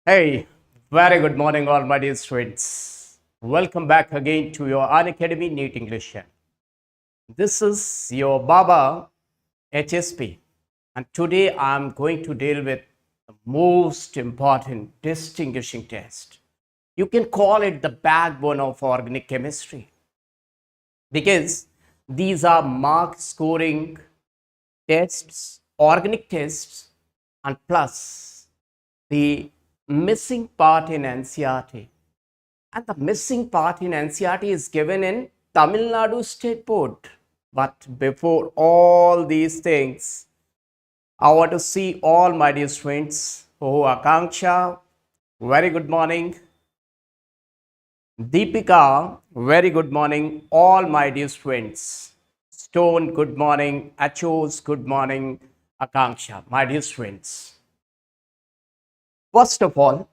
Hey, very good morning, all my dear students. Welcome back again to your Unacademy NEET English channel. This is your Baba HSP, and today I'm going to deal with the most important distinguishing test. You can call it the backbone of organic chemistry because these are mark scoring tests, organic tests, and plus the missing part in NCRT. And the missing part in NCRT is given in Tamil Nadu State Board. But before all these things, I want to see all my dear students. Oh, Akanksha, very good morning. Deepika, very good morning. All my dear students. Stone, good morning. Achos, good morning. Akanksha, my dear students. First of all,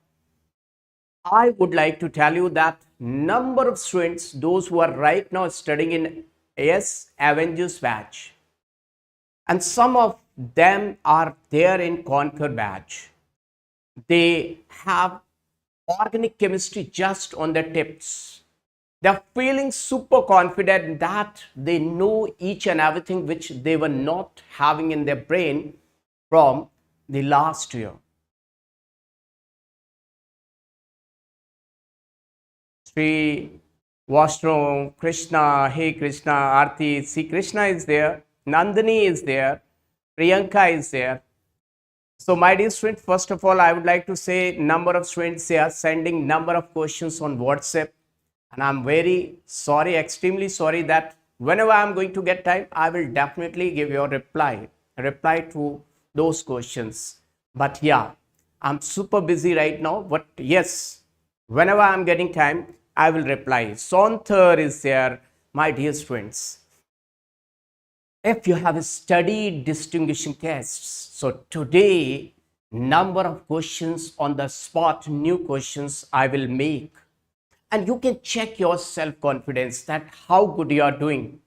I would like to tell you that number of students, those who are right now studying in Avenger's batch, and some of them are there in Conquer batch. They have organic chemistry just on their tips. They are feeling super confident that they know each and everything which they were not having in their brain from the last year. Sri Vashram, Krishna, hey Krishna, Arti, see Krishna is there, Nandini is there, Priyanka is there. So my dear students, first of all, I would like to say number of students they are sending number of questions on WhatsApp, and I'm very sorry, extremely sorry that whenever I'm going to get time, I will definitely give you a reply to those questions. But yeah, I'm super busy right now, but yes, whenever I'm getting time, I will reply. Sonthar is there, my dear students. If you have studied distinguishing tests, so today number of questions on the spot, new questions I will make, and you can check your self-confidence that how good you are doing.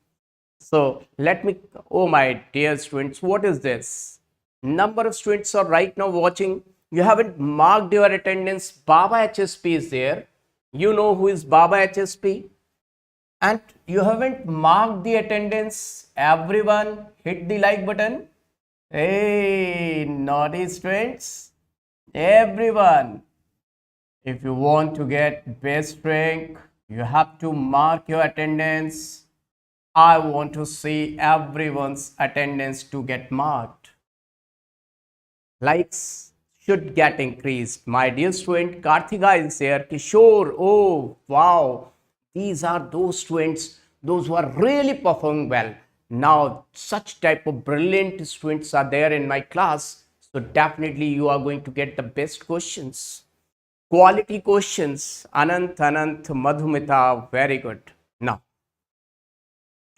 So let me, oh my dear students, what is this? Number of students are right now watching. You haven't marked your attendance. Baba HSP is there. You know who is Baba HSP? And you haven't marked the attendance. Everyone hit the like button. Hey, naughty students. Everyone. If you want to get best rank, you have to mark your attendance. I want to see everyone's attendance to get marked. Likes should get increased. My dear student, Karthika is there. Kishore, oh wow. These are those students, those who are really performing well. Now, such type of brilliant students are there in my class. So definitely you are going to get the best questions. Quality questions. Anant, Madhumita, very good. Now,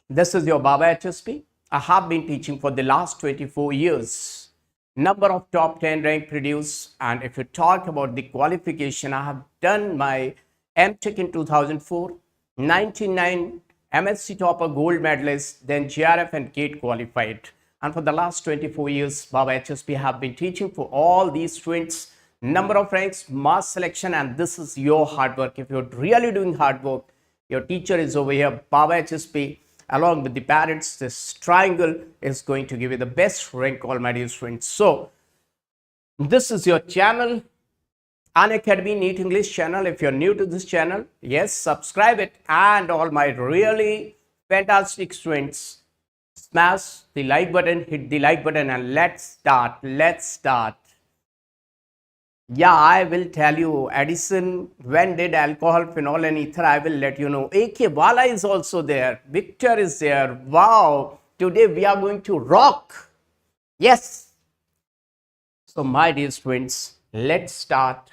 this is your Baba HSP. I have been teaching for the last 24 years. Number of top 10 rank produced, and if you talk about the qualification, I have done my MTech in 2004, 99 MSc topper gold medalist, then GRF and GATE qualified. And for the last 24 years, Baba HSP have been teaching for all these students, number of ranks, mass selection, and this is your hard work. If you're really doing hard work, your teacher is over here, Baba HSP. Along with the parents, this triangle is going to give you the best rank, all my dear students. So, this is your channel, Unacademy NEET English channel. If you're new to this channel, yes, subscribe it. And all my really fantastic students, smash the like button, hit the like button, and let's start. Yeah, I will tell you, Edison, when did alcohol, phenol and ether, I will let you know. AK Bala is also there. Victor is there. Wow. Today we are going to rock. Yes. So my dear students, let's start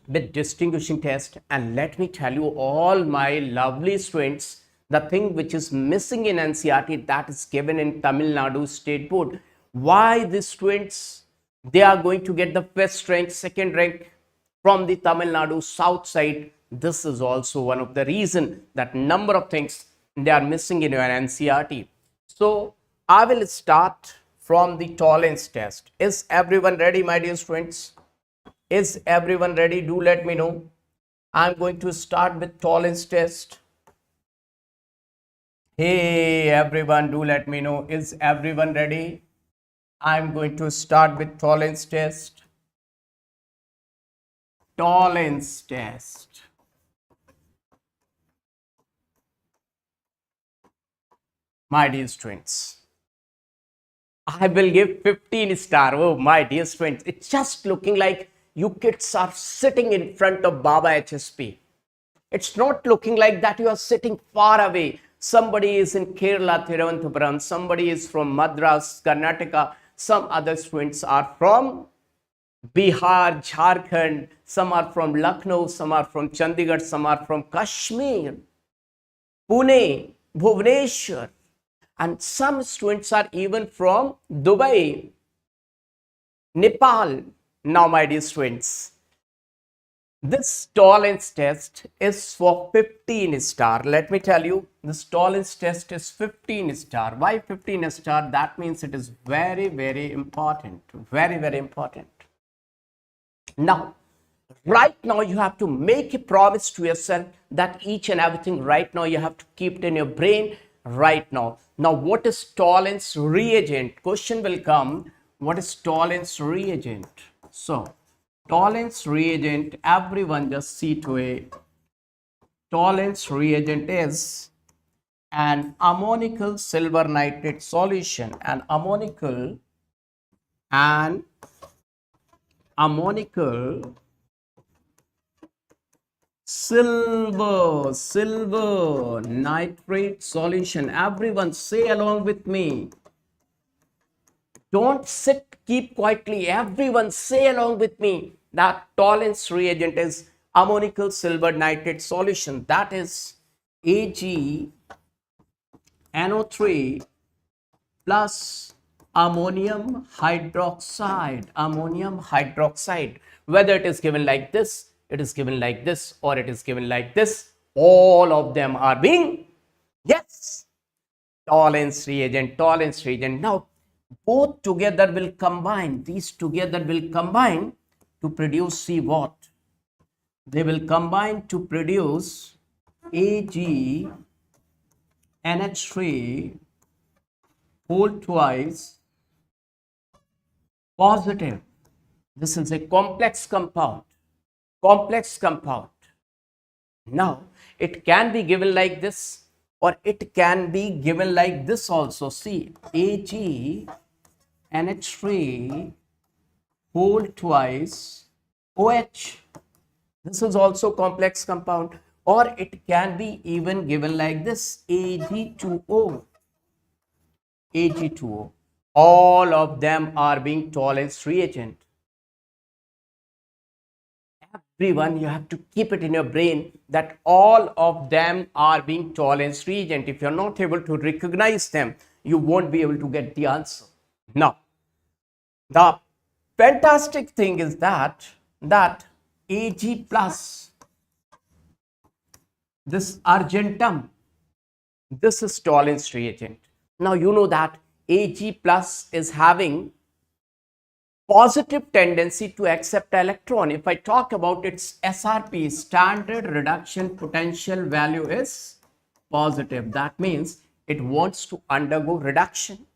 with distinguishing test. And let me tell you all my lovely students, the thing which is missing in NCRT that is given in Tamil Nadu State Board. Why these students? They are going to get the first rank, second rank from the Tamil Nadu south side. This is also one of the reason that number of things they are missing in your NCRT. So I will start from the Tollens test. Is everyone ready, my dear students? Is everyone ready? Do let me know. I'm going to start with Tollens test. Hey everyone, do let me know. Is everyone ready? I'm going to start with Tollens test. Tollens test. My dear students, I will give 15 star. Oh, my dear students, it's just looking like you kids are sitting in front of Baba HSP. It's not looking like that you are sitting far away. Somebody is in Kerala, Thiruvananthapuram. Somebody is from Madras, Karnataka. Some other students are from Bihar, Jharkhand. Some are from Lucknow. Some are from Chandigarh. Some are from Kashmir, Pune, Bhubaneswar. And some students are even from Dubai, Nepal. Now, my dear students, this tolerance test is for 15 star. Let me tell you, this tolerance test is 15 star. Why 15 star? That means it is very, very important. Very, very important. Now, right now you have to make a promise to yourself that each and everything right now you have to keep it in your brain right now. Now, what is Tollens reagent? Question will come. What is Tollens reagent? So, Tollens reagent, everyone just see to it. Tollens reagent is an ammonical silver nitrate solution. An ammonical silver nitrate solution. Everyone say along with me. Don't sit, keep quietly. Everyone say along with me that Tollens reagent is ammonical silver nitrate solution. That is AgNO3 plus ammonium hydroxide. Whether it is given like this, it is given like this, or it is given like this, all of them are being, yes, Tollens reagent. Now, both together will combine. These together will combine to produce, see what? They will combine to produce AgNH3 whole twice positive. This is a complex compound. Now, it can be given like this, or it can be given like this also. See, AgNH3 whole twice OH. This is also complex compound, or it can be even given like this, Ag2O. All of them are being Tollens reagent. Everyone, you have to keep it in your brain that all of them are being Tollens reagent. If you're not able to recognize them, you won't be able to get the answer. Now, the fantastic thing is that Ag plus, this argentum, this is Tollens reagent. Now, you know that Ag plus is having positive tendency to accept electron. If I talk about its SRP, standard reduction potential value, is positive. That means it wants to undergo reduction.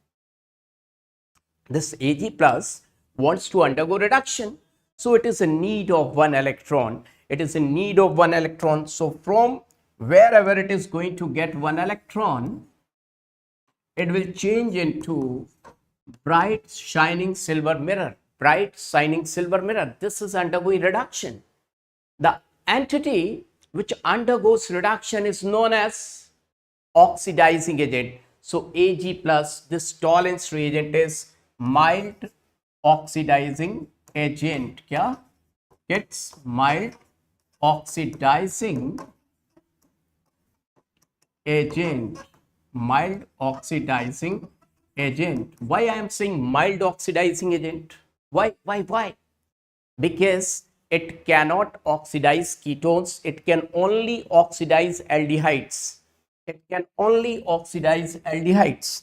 This Ag plus wants to undergo reduction. So it is in need of one electron. So from wherever it is going to get one electron, it will change into bright shining silver mirror. This is undergoing reduction. The entity which undergoes reduction is known as oxidizing agent. So Ag plus, this Tollens reagent is mild oxidizing agent. It's mild oxidizing agent. Why I am saying mild oxidizing agent? Why? Because it cannot oxidize ketones. It can only oxidize aldehydes.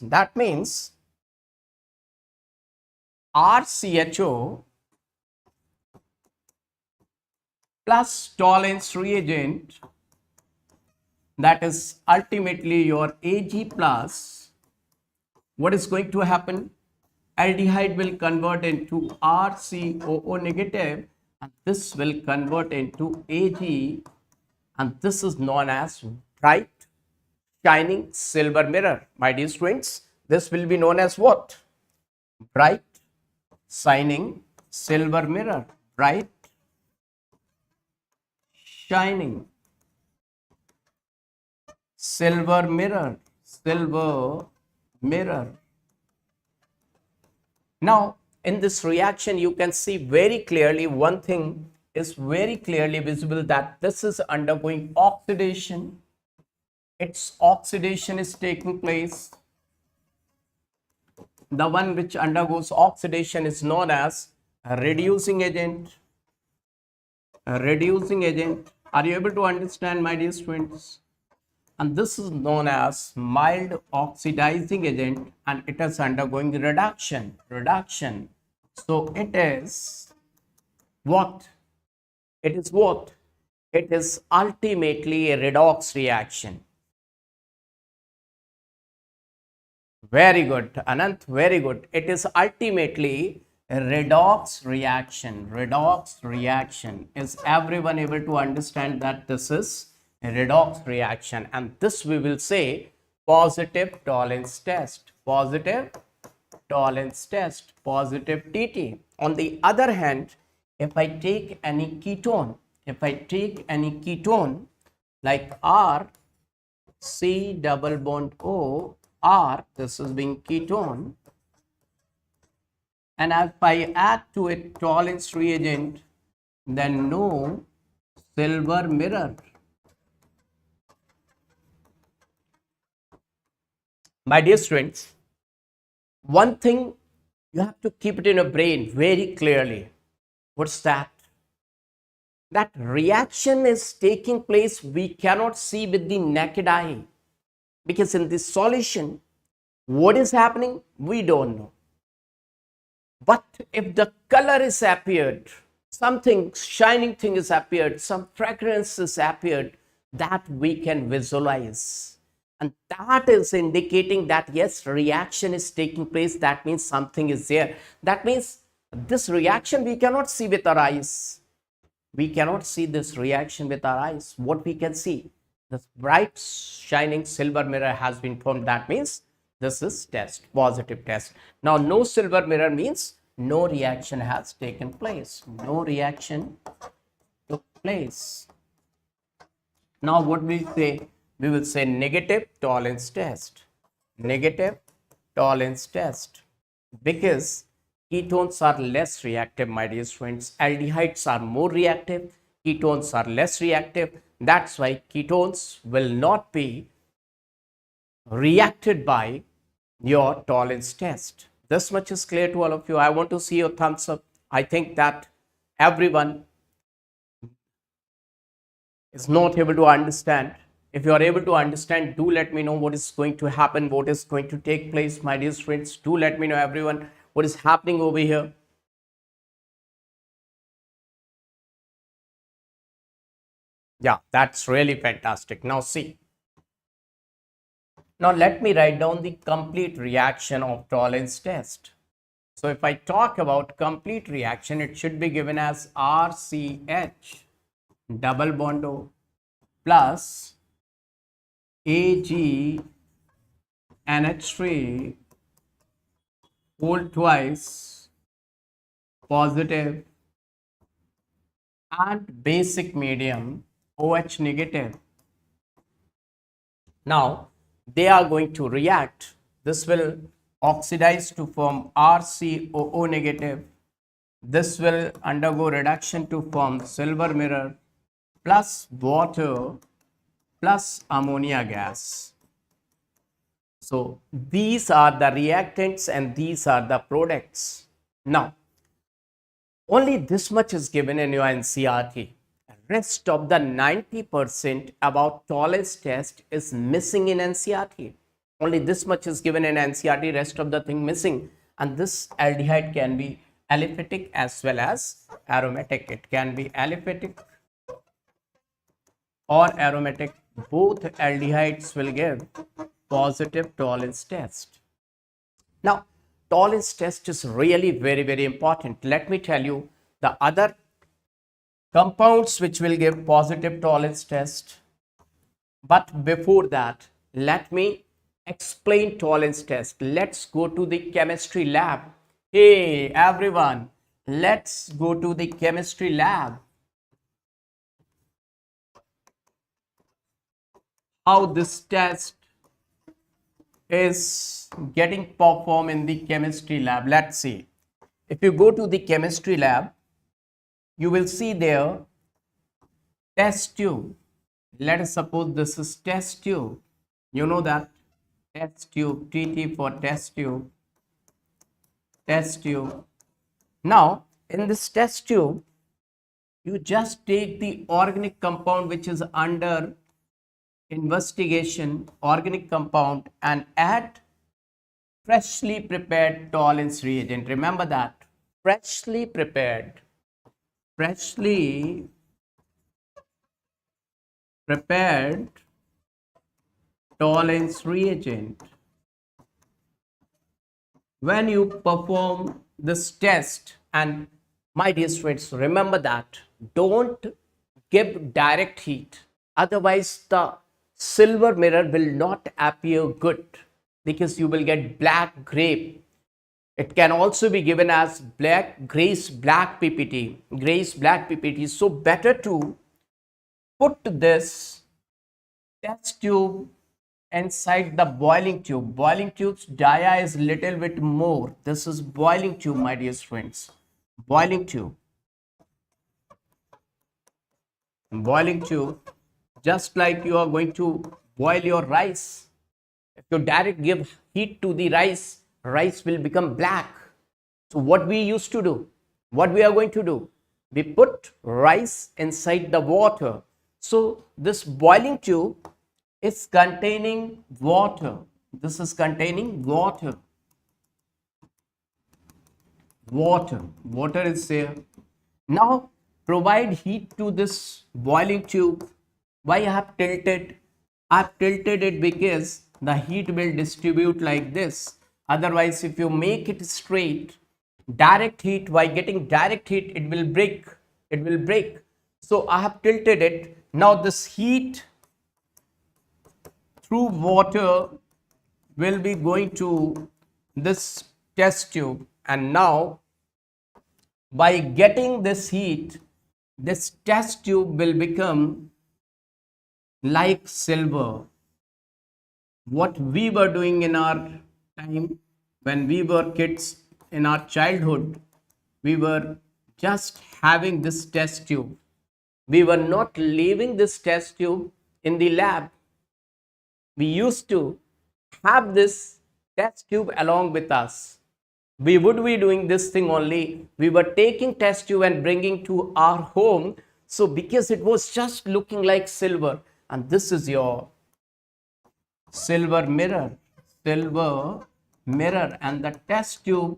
That means RCHO plus Tollens reagent, that is ultimately your Ag plus, what is going to happen? Aldehyde will convert into RCOO negative, and this will convert into Ag, and this is known as bright shining silver mirror. My dear students, this will be known as what? Bright shining silver mirror. Bright shining silver mirror. Silver mirror. Now, in this reaction, you can see very clearly, one thing is very clearly visible, that this is undergoing oxidation. Its oxidation is taking place. The one which undergoes oxidation is known as a reducing agent. A reducing agent. Are you able to understand, my dear students? And this is known as mild oxidizing agent, and it is undergoing reduction. So it is what? It is what? It is ultimately a redox reaction. Very good, Anant, very good. It is ultimately a redox reaction. Redox reaction. Is everyone able to understand that this is a redox reaction? And this we will say positive Tollens test. Positive Tollens test. Positive TT. On the other hand, if I take any ketone, like R, C double bond O, R, this is being ketone, and if I add to it Tollens reagent, then no silver mirror. My dear students, one thing you have to keep it in your brain very clearly. What's that? That reaction is taking place, we cannot see with the naked eye, because in this solution, what is happening, we don't know. But if the color is appeared, something shining thing is appeared, some fragrance is appeared, that we can visualize. And that is indicating that yes, reaction is taking place. That means something is there. That means this reaction we cannot see with our eyes. We cannot see this reaction with our eyes. What we can see? This bright shining silver mirror has been formed. That means this is test, positive test. Now, no silver mirror means no reaction has taken place. No reaction took place. Now, what we say? We will say negative Tollens test. Negative Tollens test. Because ketones are less reactive, my dear students. Aldehydes are more reactive. Ketones are less reactive. That's why ketones will not be reacted by your Tollens test. This much is clear to all of you. I want to see your thumbs up. I think that everyone is not able to understand. If you are able to understand, do let me know what is going to happen, what is going to take place, my dear friends. Do let me know, everyone, what is happening over here. Yeah, that's really fantastic. Now see. Now let me write down the complete reaction of Tollens test. So if I talk about complete reaction, it should be given as RCH double bond O plus AgNH3 whole twice positive and basic medium OH negative. Now they are going to react. This will oxidize to form RCOO negative. This will undergo reduction to form silver mirror plus water plus ammonia gas. So these are the reactants and these are the products. Now, only this much is given in your NCERT. Rest of the 90% about Tollens test is missing in NCERT. Only this much is given in NCERT, rest of the thing missing. And this aldehyde can be aliphatic as well as aromatic. It can be aliphatic or aromatic, both aldehydes will give positive Tollens test. Now, Tollens test is really very important. Let me tell you the other compounds which will give positive Tollens test. But before that, let me explain Tollens test. Let's go to the chemistry lab. Hey everyone, let's go to the chemistry lab. How this test is getting performed in the chemistry lab. Let's see. If you go to the chemistry lab, you will see there test tube. Let us suppose this is test tube. You know that test tube, TT for test tube, test tube. Now, in this test tube, you just take the organic compound which is under investigation, organic compound, and add freshly prepared Tollens reagent. Remember that. Freshly prepared Tollens reagent. When you perform this test, and my dear students, remember that don't give direct heat, otherwise the silver mirror will not appear good because you will get black grape. It can also be given as grayish black PPT. So better to put this test tube inside the boiling tube. Boiling tube's dia is little bit more. This is boiling tube, my dear friends. Boiling tube, just like you are going to boil your rice. If you direct give heat to the rice, rice will become black. So what we used to do, what we are going to do, we put rice inside the water. So this boiling tube is containing water. This is containing water. Water is there. Now provide heat to this boiling tube. Why I have tilted? I have tilted it because the heat will distribute like this. Otherwise, if you make it straight, direct heat, by getting direct heat, it will break. So I have tilted it. Now this heat through water will be going to this test tube, and now by getting this heat, this test tube will become like silver. What we were doing in our time when we were kids in our childhood, we were just having this test tube. We were not leaving this test tube in the lab. We used to have this test tube along with us. We would be doing this thing only. We were taking test tube and bringing to our home. So because it was just looking like silver, and this is your silver mirror, and the test tube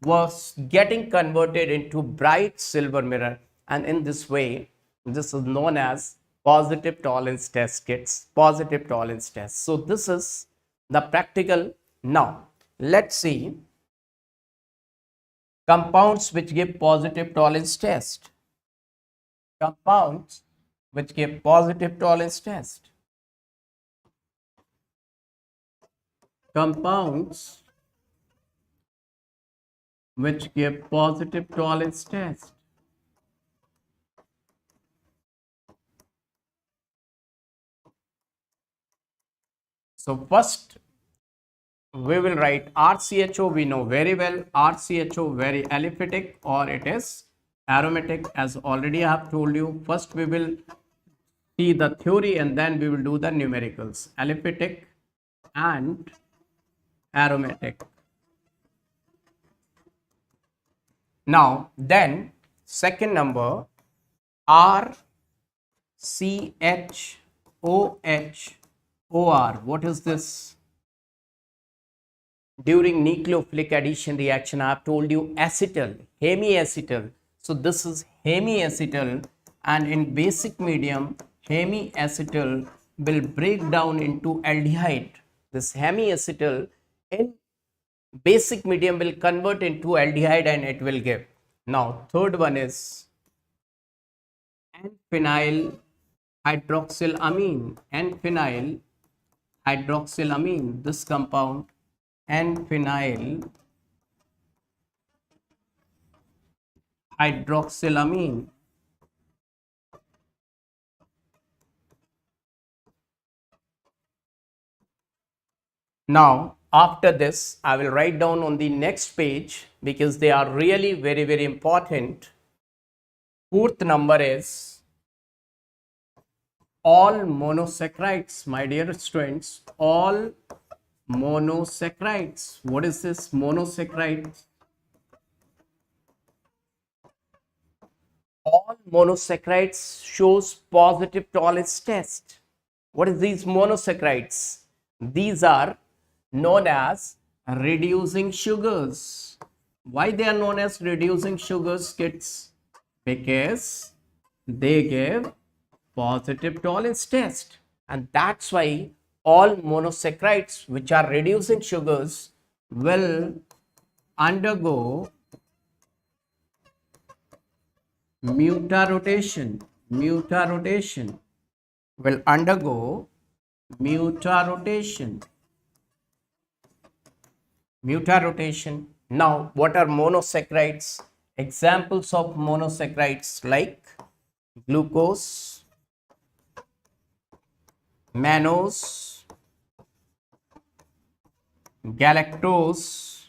was getting converted into bright silver mirror, and in this way, this is known as positive Tollens test kits, positive Tollens test. So this is the practical. Now let's see compounds which give positive Tollens test. Compounds which give positive Tollens test. Compounds which give positive Tollens test. So first we will write RCHO. We know very well RCHO, very aliphatic, or it is aromatic, as already I have told you. First we will see the theory and then we will do the numericals. Aliphatic and aromatic. Now then second number, RCHOHOR. What is this? During nucleophilic addition reaction, I have told you acetal, hemiacetal. So this is hemiacetal, and in basic medium, hemiacetal will break down into aldehyde. This hemiacetal in basic medium will convert into aldehyde and it will give. Now, third one is N-phenyl hydroxylamine. N-phenyl hydroxylamine. This compound N-phenyl hydroxylamine. Now, after this, I will write down on the next page because they are really very, very important. Fourth number is all monosaccharides, my dear students, all monosaccharides. What is this monosaccharide? All monosaccharides shows positive Tollens test. What is these monosaccharides? These are known as reducing sugars. Why they are known as reducing sugars, kids? Because they give positive Tollens test, and that's why all monosaccharides which are reducing sugars will undergo mutarotation. Mutarotation will undergo mutarotation. Mutarotation. Now, what are monosaccharides? Examples of monosaccharides like glucose, mannose, galactose,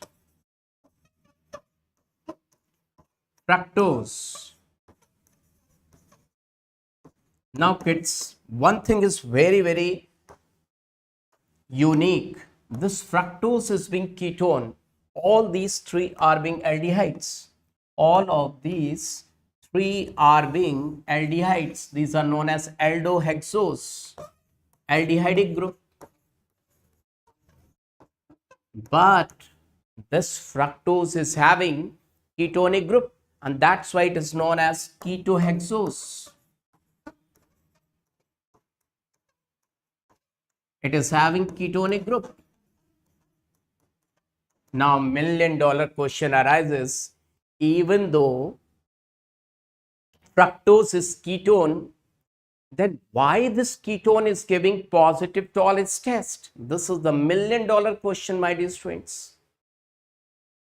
fructose. Now, kids, one thing is very, very unique. This fructose is being ketone. All these three are being aldehydes. All of these three are being aldehydes. These are known as aldohexose, aldehydic group. But this fructose is having ketonic group, and that's why it is known as ketohexose. It is having ketonic group. Now, $1,000,000 question arises. Even though fructose is ketone, then why this ketone is giving positive Tollens test? This is the $1,000,000 question, my dear students.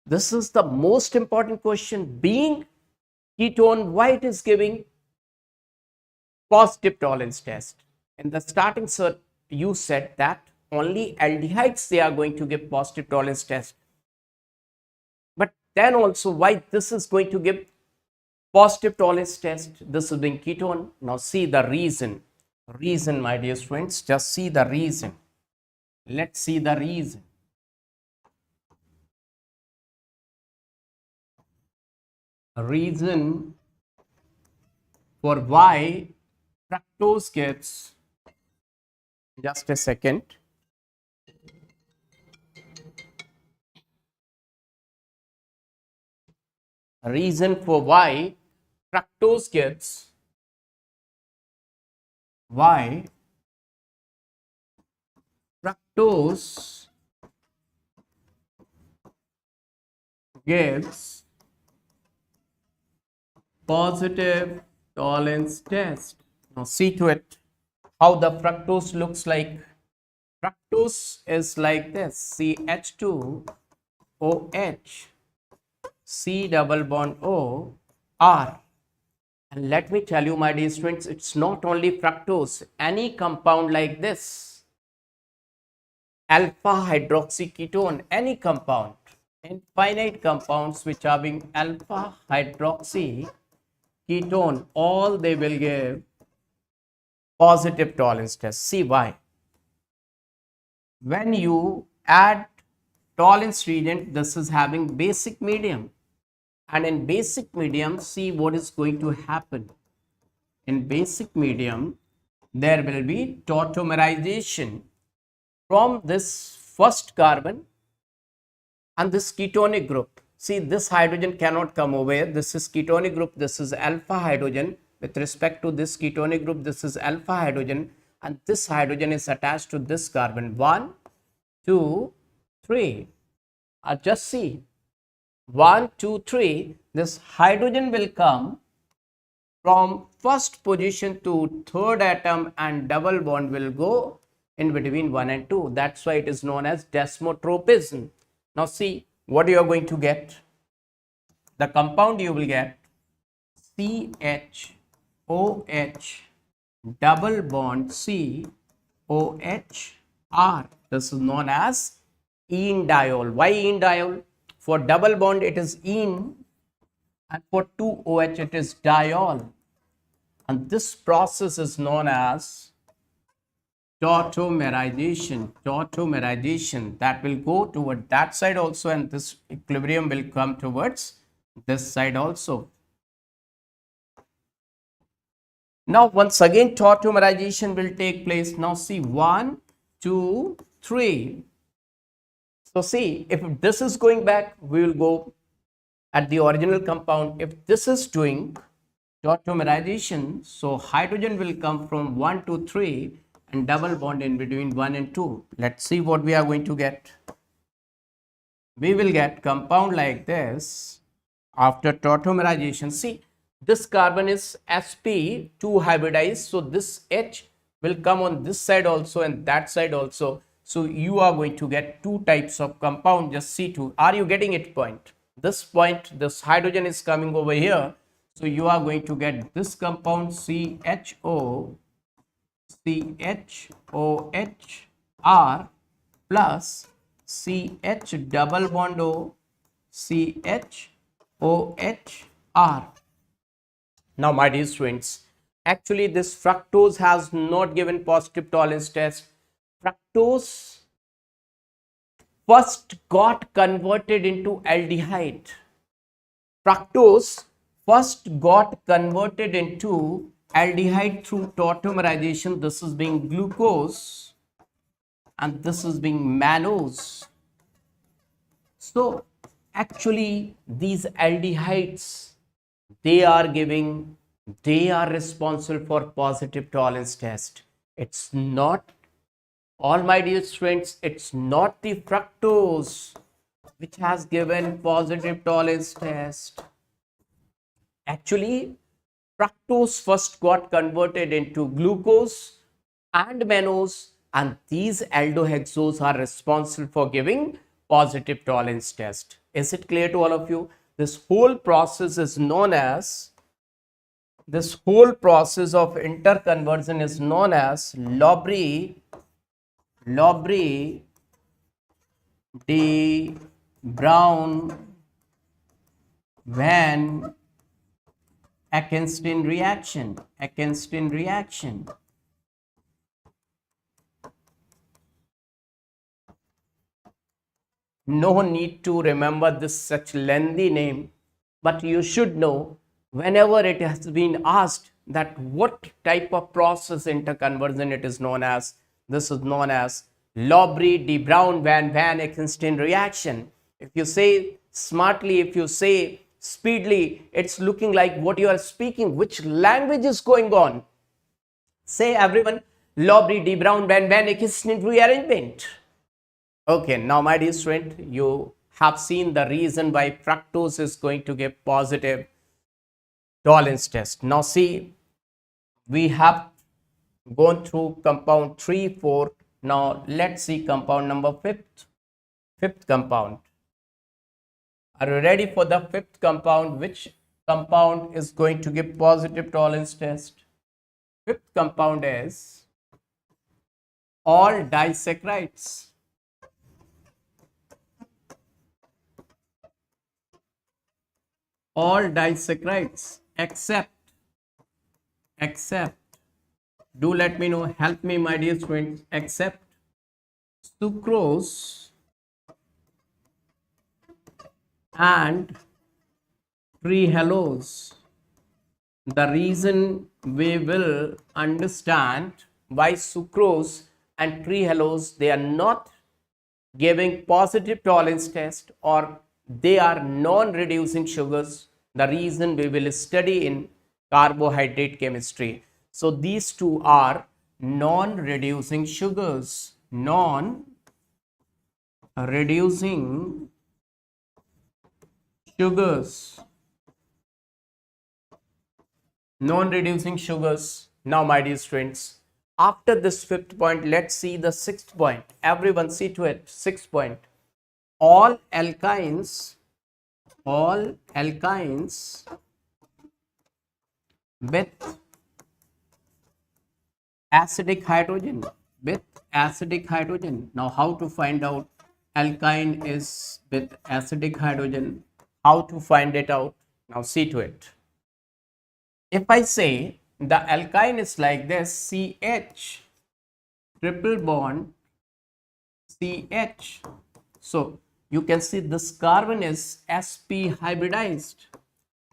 This is the most important question. Being ketone, why it is giving positive Tollens test? In the starting, sir, you said that only aldehydes they are going to give positive Tollens test. But then also why this is going to give positive Tollens test? This is being ketone. Now see the reason. Reason, my dear students, just see the reason. Let's see the reason. Reason for why fructose gets, just a second. Reason for why fructose gets, why fructose gives positive Tollens test. Now see to it how the fructose looks like. Fructose is like this, CH2OH, C double bond O, R. And let me tell you, my dear students, it's not only fructose. Any compound like this, alpha hydroxyketone, any compound, infinite compounds which are being alpha hydroxyketone, all they will give positive Tollens test. See why? When you add Tollens reagent, this is having basic medium. And in basic medium, see what is going to happen. In basic medium, there will be tautomerization from this first carbon and this ketonic group. See, this hydrogen cannot come over here. This is ketonic group. This is alpha hydrogen. with respect to this ketonic group, this is alpha hydrogen, and this hydrogen is attached to this carbon. 1, 2, 3. Just see, 1, 2, 3. This hydrogen will come from first position to third atom, and double bond will go in between 1 and 2. That's why it is known as desmotropism. Now see what you are going to get. The compound you will get CHOH double bond COHR. This is known as enediol. Why enediol? For double bond it is en, and for 2OH it is diol. And this process is known as tautomerization. Tautomerization, that will go toward that side also, and this equilibrium will come towards this side also. Now once again tautomerization will take place. Now see, 1, 2, 3. So see, if this is going back, we will go at the original compound. If this is doing tautomerization, so hydrogen will come from 1 to 3 and double bond in between 1 and 2. Let's see what we are going to get. We will get compound like this after tautomerization. See, this carbon is sp2 hybridized, so this H will come on this side also and that side also. So you are going to get two types of compound. Just see to, are you getting it point? This point, this hydrogen is coming over here. So you are going to get this compound CHO, CHOHR plus CH double bond O, CHOHR. Now my dear students, actually this fructose has not given positive tolerance test. Fructose first got converted into aldehyde. Fructose first got converted into aldehyde through tautomerization. This is being glucose and this is being mannose. So actually these aldehydes, they are responsible for positive tolerance test. It's not, all my dear students, it's not the fructose which has given positive tolerance test. Actually, fructose first got converted into glucose and mannose, and these aldohexose are responsible for giving positive tolerance test. Is it clear to all of you? This whole process is known as, this whole process of interconversion is known as de Brown Van Akenstein reaction. No need to remember this such lengthy name, but you should know whenever it has been asked that what type of process interconversion it is known as. This is known as de Brown Van Akenstein reaction. If you say smartly, if you say speedily, it's looking like what you are speaking, which language is going on. Say everyone, de Brown Van Akenstein rearrangement. Okay, now my dear student, you have seen the reason why fructose is going to give positive tolerance test. Now see, we have gone through compound 3, 4. Now let's see compound number 5th compound. Are you ready for the 5th compound? Which compound is going to give positive tolerance test? 5th compound is all disaccharides. All disaccharides except, do let me know, help me my dear students, except sucrose and trehalose. The reason we will understand why sucrose and trehalose, they are not giving positive tolerance test, or they are non-reducing sugars. The reason we will study in carbohydrate chemistry. So these two are non-reducing sugars. Non-reducing sugars. Non-reducing sugars. Now, my dear students, after this fifth point, let's see the sixth point. Everyone see to it. Sixth point. All alkynes with acidic hydrogen. Now, how to find out alkyne is with acidic hydrogen? How to find it out? Now, see to it. If I say the alkyne is like this, CH, triple bond CH. So you can see this carbon is sp hybridized,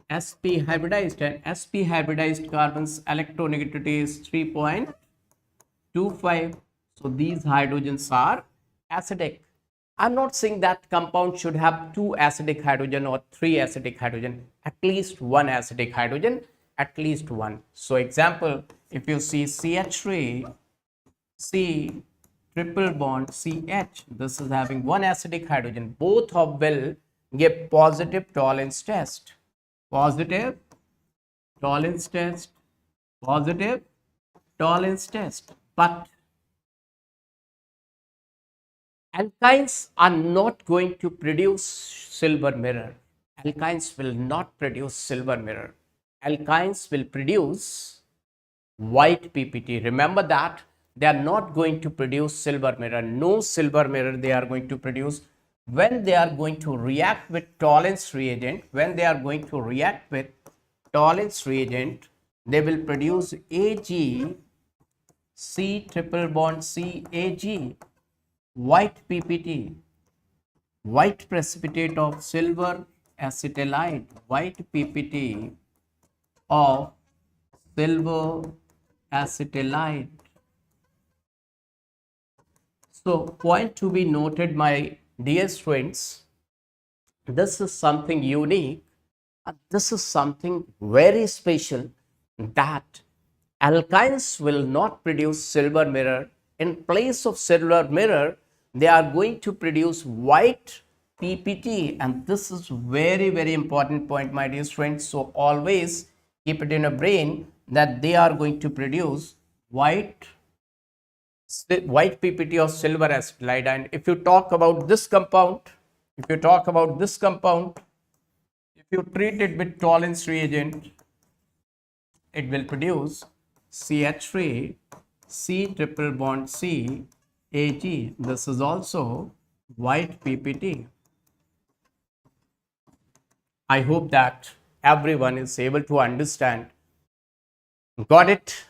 and sp hybridized carbon's electronegativity is 3.25. So these hydrogens are acidic. I'm not saying that compound should have 2 acidic hydrogen or 3 acidic hydrogen, at least 1 acidic hydrogen, at least 1. So example, if you see CH3, C triple bond CH, this is having 1 acidic hydrogen. Both of will give positive Tollens test. Positive Tollens test. But alkynes are not going to produce silver mirror. Alkynes will not produce silver mirror. Alkynes will produce white PPT. Remember that they are not going to produce silver mirror. No silver mirror they are going to produce. When they are going to react with Tollens reagent, they will produce Ag, C triple bond CAG, white PPT, white precipitate of silver acetylide, white PPT of silver acetylide. So point to be noted, my dear students, this is something unique, this is something very special, that alkynes will not produce silver mirror. In place of silver mirror, they are going to produce white PPT, and this is very, very important point, my dear students. So always keep it in your brain that they are going to produce white PPT of silver acetylide. And if you talk about this compound, if you treat it with Tollens reagent, it will produce CH3, C triple bond C, Ag. This is also white PPT. I hope that everyone is able to understand. Got it?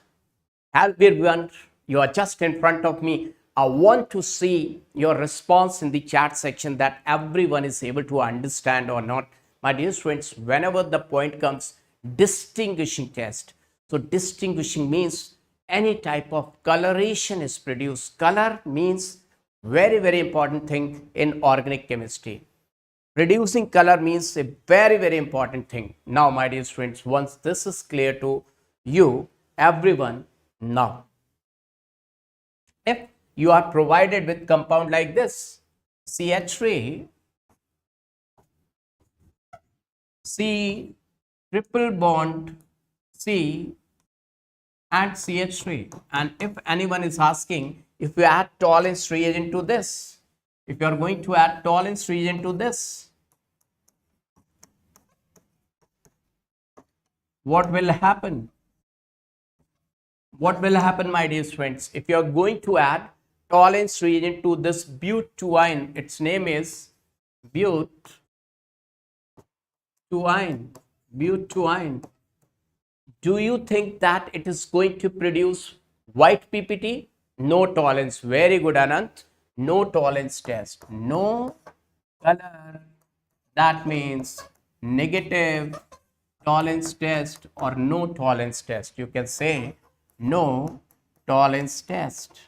Everyone, you are just in front of me. I want to see your response in the chat section, that everyone is able to understand or not. My dear students, whenever the point comes, distinguishing test. So distinguishing means any type of coloration is produced. Color means very, very important thing in organic chemistry. Producing color means a very, very important thing. Now, my dear students, once this is clear to you, everyone, now, if you are provided with compound like this, CH3, C triple bond C and CH3, and if anyone is asking, if you add Tollens reagent to this, if you are going to add Tollens reagent to this, what will happen? What will happen, my dear friends? If you are going to add Tollens reagent to this butene, its name is butene. Do you think that it is going to produce white PPT? No Tollens. Very good, Anant. No Tollens test. No color. That means negative Tollens test or no Tollens test. You can say no Tollens test.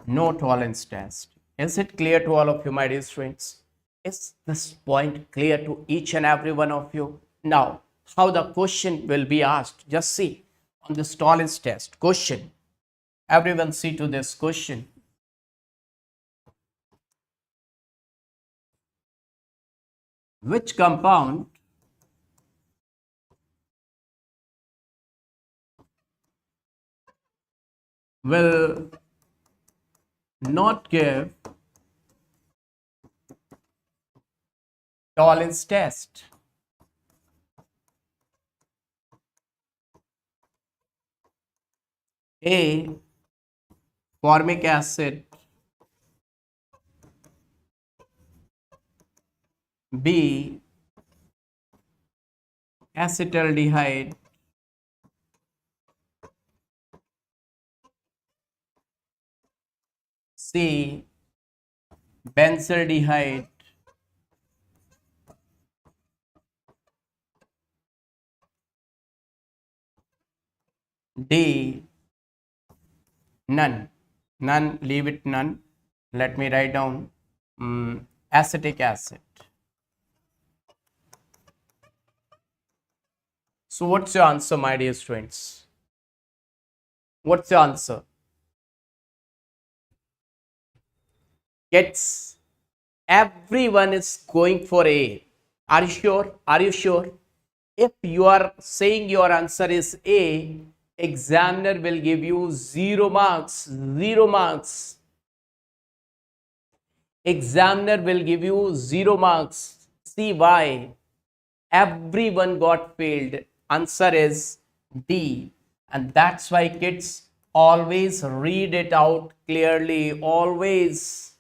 No Tollens test. Is it clear to all of you, my dear students? Is this point clear to each and every one of you? Now, how the question will be asked. Just see on this Tollens test question. Everyone see to this question. Which compound will not give Tollens test? A. Formic acid. B. Acetaldehyde. C. Benzaldehyde. D. None. None, leave it none. Let me write down acetic acid. So what's your answer, my dear students? What's your answer? Kids, everyone is going for A. Are you sure? Are you sure? If you are saying your answer is A, examiner will give you 0 marks. 0 marks. Examiner will give you 0 marks. See why? Everyone got failed. Answer is D. And that's why kids, always read it out clearly. Always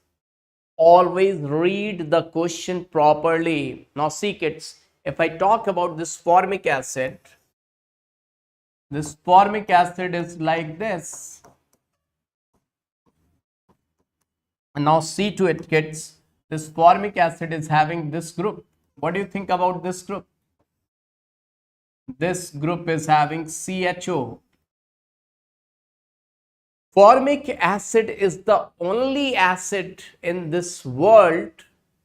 read the question properly. Now see kids, if I talk about this formic acid is like this. And now see to it kids, this formic acid is having this group. What do you think about this group? This group is having CHO. Formic acid is the only acid in this world,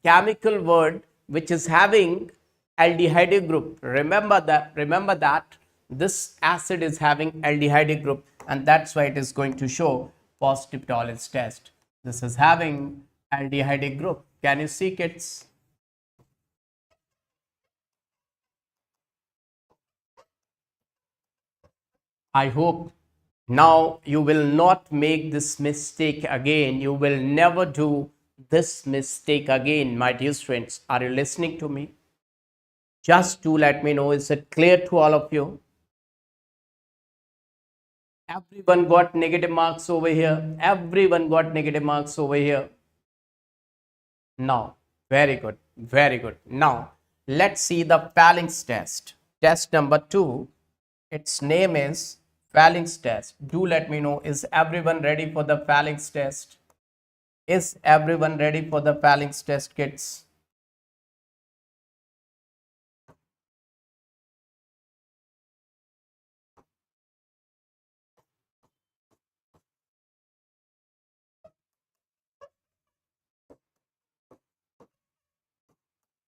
chemical world, which is having aldehyde group. Remember that this acid is having aldehyde group, and that's why it is going to show positive Tollens test. This is having aldehyde group. Can you see kids? I hope now you will not make this mistake again. You will never do this mistake again, my dear students. Are you listening to me? Just to let me know, is it clear to all of you? Everyone got negative marks over here. Everyone got negative marks over here. Now, very good. Very good. Now, let's see the Fehling's test. Test number 2. Its name is Fehling's test. Do let me know, is everyone ready for the Fehling's test? Is everyone ready for the Fehling's test, kids?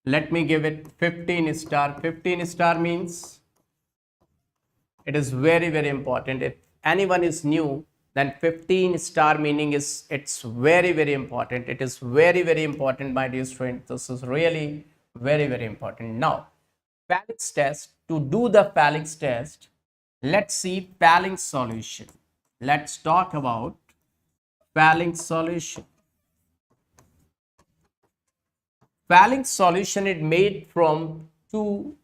Let me give it 15 star. 15 star means it is very, very important. If anyone is new, then 15 star meaning is it's very, very important. It is very, very important, my dear student. This is really very, very important. Now, Fehling's test. To do the Fehling's test, let's see Fehling's solution. Let's talk about Fehling's solution. Fehling's solution is made from 2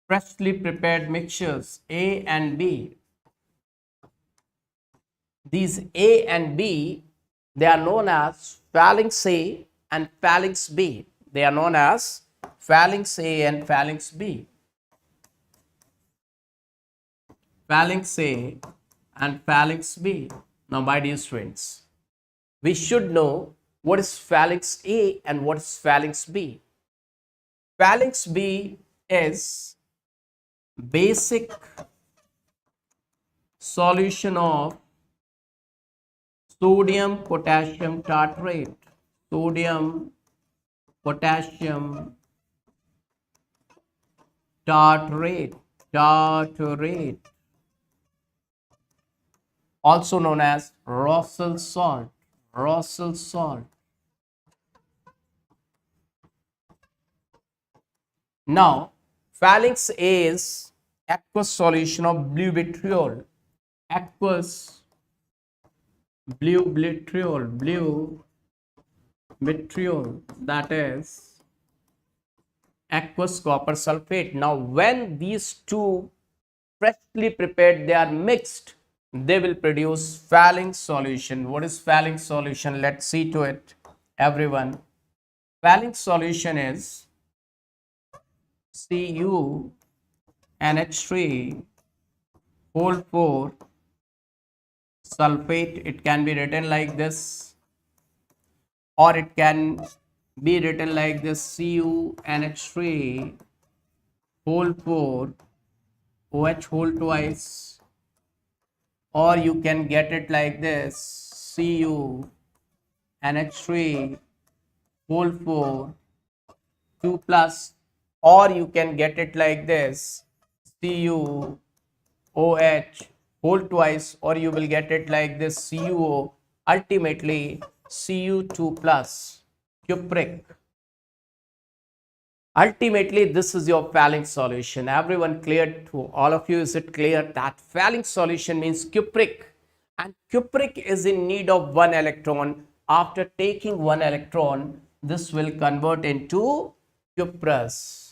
freshly prepared mixtures, A and B. These A and B, they are known as Fehling's A and Fehling's B. They are known as Fehling's A and Fehling's B. Fehling's A and Fehling's B. Now, my dear students, we should know what is Fehling's A and what is Fehling's B. Fehling's B is basic solution of sodium potassium tartrate. Sodium potassium tartrate, tartrate, also known as Rossel salt, Rossel salt. Now, Phalanx is aqueous solution of blue vitriol, aqueous blue vitriol, that is aqueous copper sulfate. Now, when these two freshly prepared, they are mixed, they will produce Phalanx solution. What is Phalanx solution? Let's see to it, everyone. Phalanx solution is CuNH3 whole 4 sulfate. It can be written like this, or it can be written like this, CuNH3 whole 4 OH whole twice, or you can get it like this, CuNH3 whole 4 2 plus, or you can get it like this, CuOH whole twice, or you will get it like this, CuO, ultimately Cu2 plus, cupric. Ultimately, this is your Phalanx solution. Everyone clear? To all of you, is it clear that Phalanx solution means cupric, and cupric is in need of one electron. After taking one electron, this will convert into cuprous.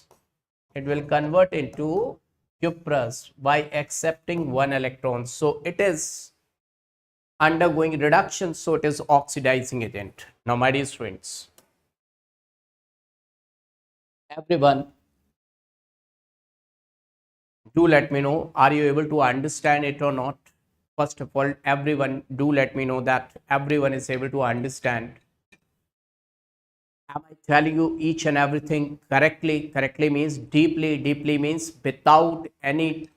It will convert into cuprous by accepting one electron. So it is undergoing reduction, so it is oxidizing agent. Now, my dear students, everyone, do let me know, are you able to understand it or not? First of all, everyone, do let me know that everyone is able to understand. Am I telling you each and everything correctly? Correctly means deeply, deeply means without any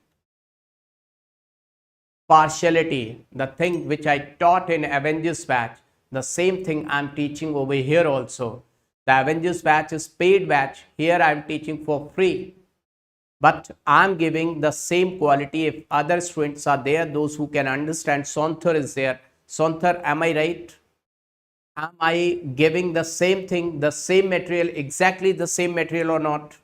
partiality. The thing which I taught in Avengers batch, the same thing I am teaching over here also. The Avengers batch is paid batch. Here I am teaching for free. But I am giving the same quality. If other students are there, those who can understand, Sonthar is there. Sonthar, am I right? Am I giving the same thing, the same material, exactly the same material or not?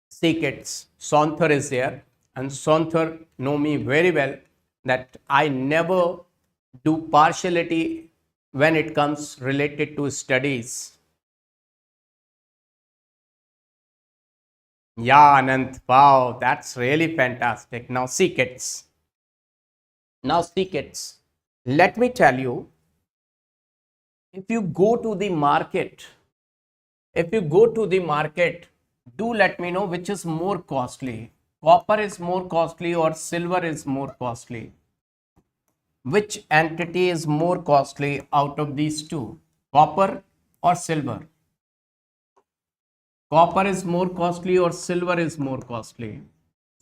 See kids, Sonthar is there, and Sonthar know me very well that I never do partiality when it comes related to studies. Yeah, Anant, wow, that's really fantastic. Now see kids, let me tell you, if you go to the market, do let me know which is more costly. Copper is more costly or silver is more costly? Which entity is more costly out of these two? Copper or silver? Copper is more costly or silver is more costly?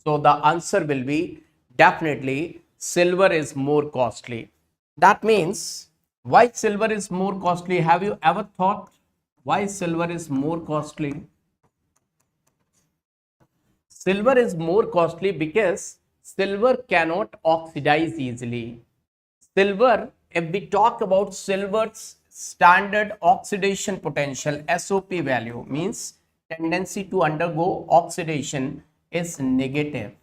So the answer will be definitely silver is more costly. That means, why silver is more costly? Have you ever thought why silver is more costly? Silver is more costly because silver cannot oxidize easily. Silver, if we talk about silver's standard oxidation potential, SOP value, means tendency to undergo oxidation, is negative.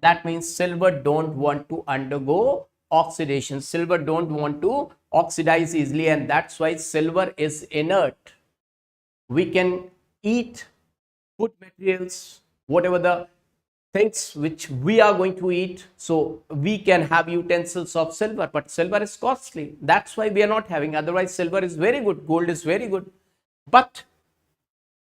That means silver don't want to undergo oxidation. Silver don't want to oxidize easily, and that's why silver is inert. We can eat food materials, whatever the things which we are going to eat, so we can have utensils of silver, but silver is costly. That's why we are not having. Otherwise, silver is very good, gold is very good, but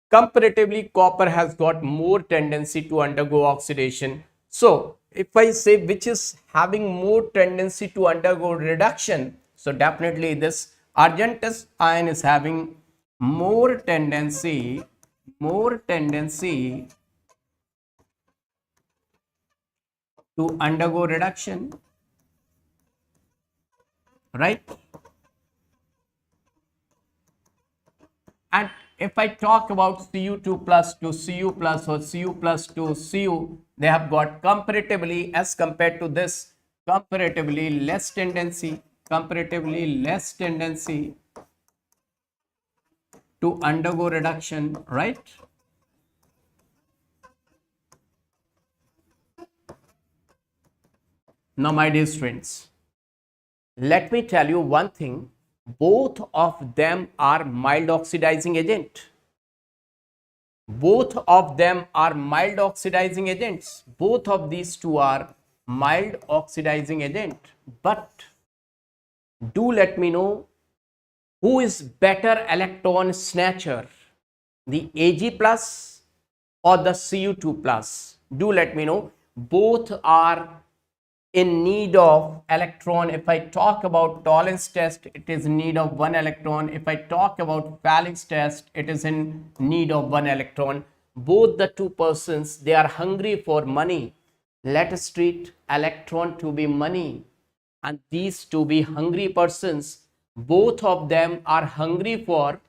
comparatively copper has got more tendency to undergo oxidation. So if I say which is having more tendency to undergo reduction, so definitely this argenteous ion is having more tendency to undergo reduction. right? And if I talk about Cu2 plus to Cu plus or Cu plus to Cu, they have got comparatively, as compared to this, comparatively less tendency to undergo reduction, right? Now, my dear students, let me tell you one thing. Both of them are mild oxidizing agent. Both of them are mild oxidizing agents. Both of these two are mild oxidizing agent. But do let me know who is better electron snatcher, the Ag plus or the Cu2 plus. Do let me know. Both are in need of electron. If I talk about Tollens test, it is in need of 1 electron. If I talk about Fehling's test, it is in need of 1 electron. Both the two persons, they are hungry for money. Let us treat electron to be money, and these to be hungry persons. Both of them are hungry for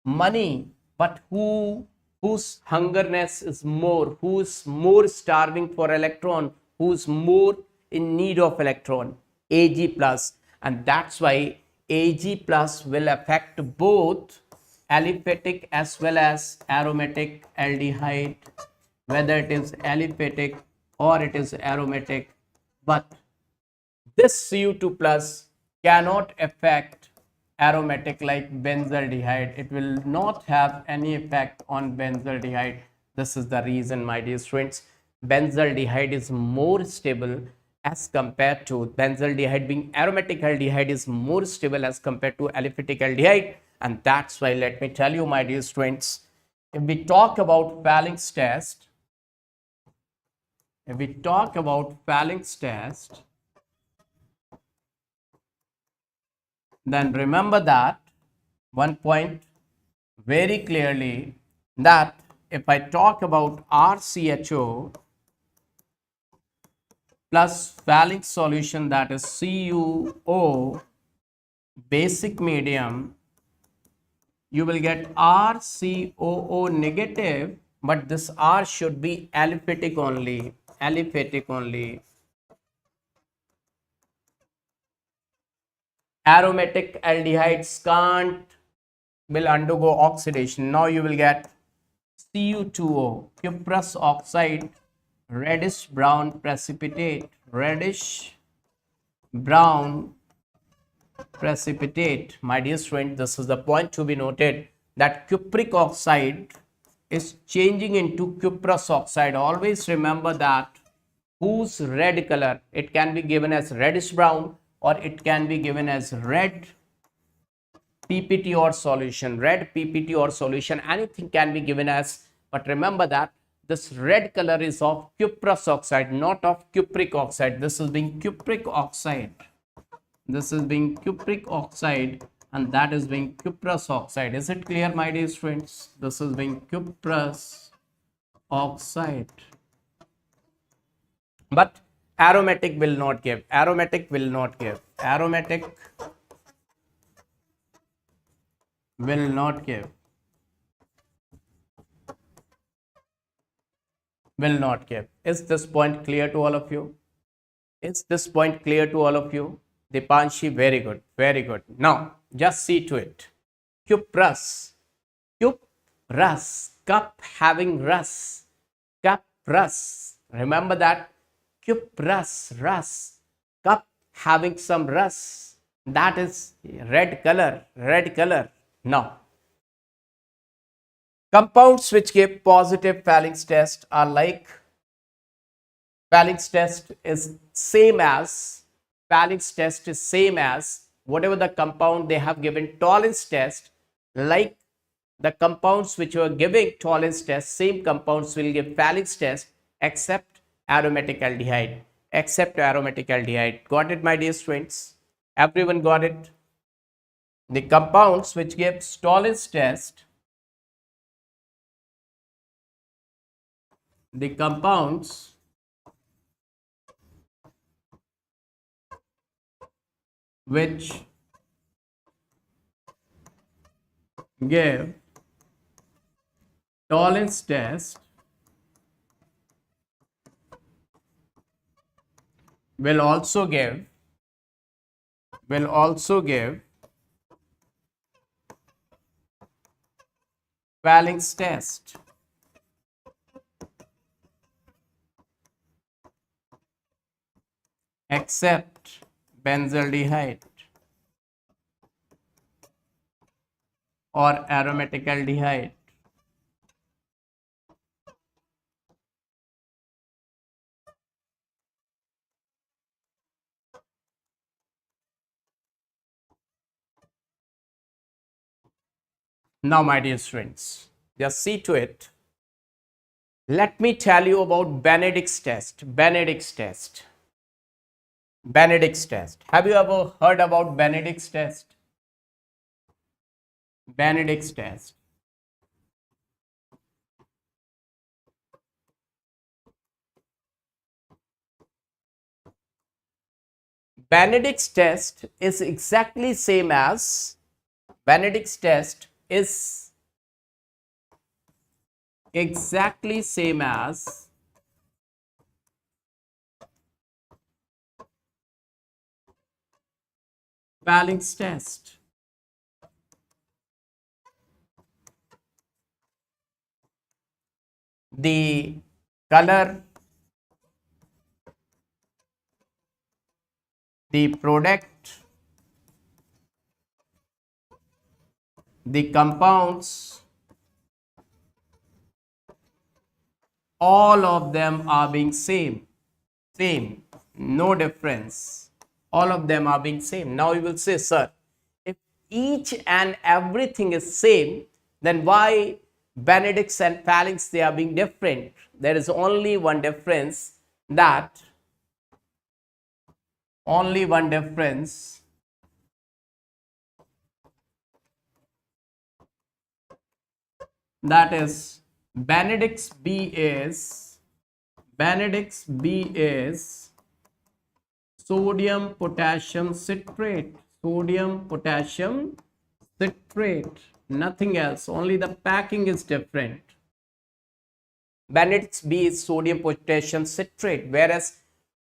money, but whose hungerness is more, who's more starving for electron, who's more in need of electron? Ag plus. And that's why Ag plus will affect both aliphatic as well as aromatic aldehyde, whether it is aliphatic or it is aromatic. But this Cu2 plus cannot affect aromatic like benzaldehyde. It will not have any effect on benzaldehyde. This is the reason, my dear students. Benzaldehyde is more stable as compared to benzaldehyde, being aromatic aldehyde, is more stable as compared to aliphatic aldehyde. And that's why, let me tell you, my dear students, if we talk about Fehling's test, then remember that one point very clearly, that if I talk about RCHO plus Fehling solution, that is CuO basic medium, you will get RCOO negative, but this R should be aliphatic only, Aromatic aldehydes will undergo oxidation. Now you will get Cu2O, cuprous oxide, reddish brown precipitate, My dear student, this is the point to be noted, that cupric oxide is changing into cuprous oxide. Always remember that. Whose red color, it can be given as reddish brown or it can be given as red PPT or solution, anything can be given as. But remember that this red color is of cuprous oxide, not of cupric oxide. This is being cupric oxide, and that is being cuprous oxide. Is it clear, my dear friends? This is being cuprous oxide. But aromatic will not give, will not give. Is this point clear to all of you? Dipanshi, very good, Now, just see to it. Cuprous, cup having rus, Remember that. Cuprous, cup having some rus, that is red color. Now, compounds which give positive Fehling's test are like, Fehling's test is same as whatever the compound they have given Tollens test, like the compounds which were giving Tollens test, same compounds will give Fehling's test except aromatic aldehyde. Got it, my dear students? Everyone got it? The compounds which give Tollens test, which give Tollens test will also give Fehling's test. Except benzaldehyde or aromatic aldehyde. Now, my dear students, just see to it. Let me tell you about Benedict's test. Benedict's test. Benedict's test. Have you ever heard about Benedict's test? Benedict's test. Benedict's test is exactly same as Benedict's test is exactly same as Fehling's test. The color, the product, the compounds, all of them are being same, no difference. All of them are being same. Now you will say, sir, if each and everything is same, then why Benedict's and Fehling's they are being different? There is only one difference, that that is Benedict's B is sodium potassium citrate, nothing else, only the packing is different. Benedict's B is sodium potassium citrate, whereas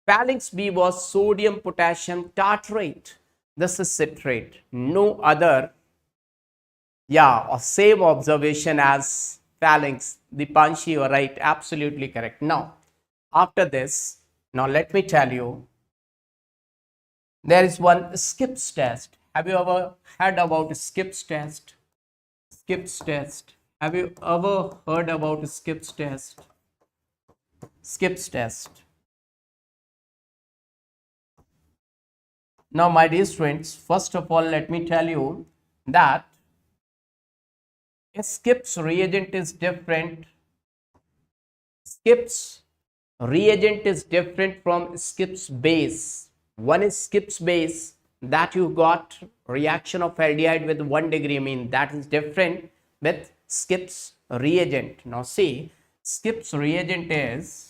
Fehling's B was sodium potassium tartrate. This is citrate, no other. Yeah, or same observation as Fehling's. Dipanshi, you are right, absolutely correct. Now, after this, now let me tell you, there is one Schiff's test. Have you ever heard about Schiff's test? Schiff's test. Have you ever heard about Schiff's test? Schiff's test. Now, my dear students, first of all, let me tell you that Schiff's reagent is different. Schiff's reagent is different from Schiff's base. One is Schiff's base, that you got reaction of aldehyde with 1 degree amine, that is different with Schiff's reagent. Now see, Schiff's reagent is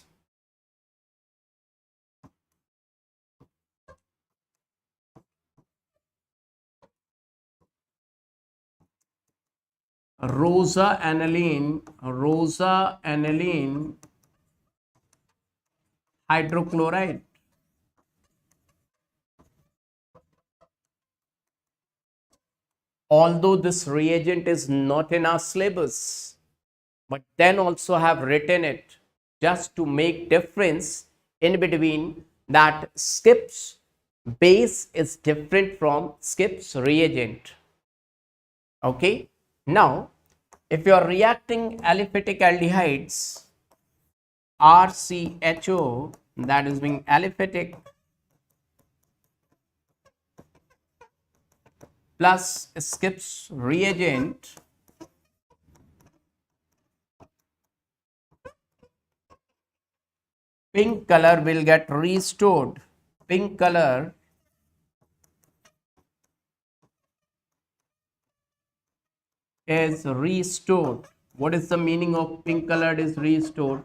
rosa-aniline hydrochloride. Although this reagent is not in our syllabus, but then also have written it just to make difference in between, that Schiff's base is different from Schiff's reagent. Okay. Now, if you are reacting aliphatic aldehydes, RCHO, that is being aliphatic, plus Schiff's reagent, pink color will get restored. Pink color is restored. What is the meaning of pink color is restored?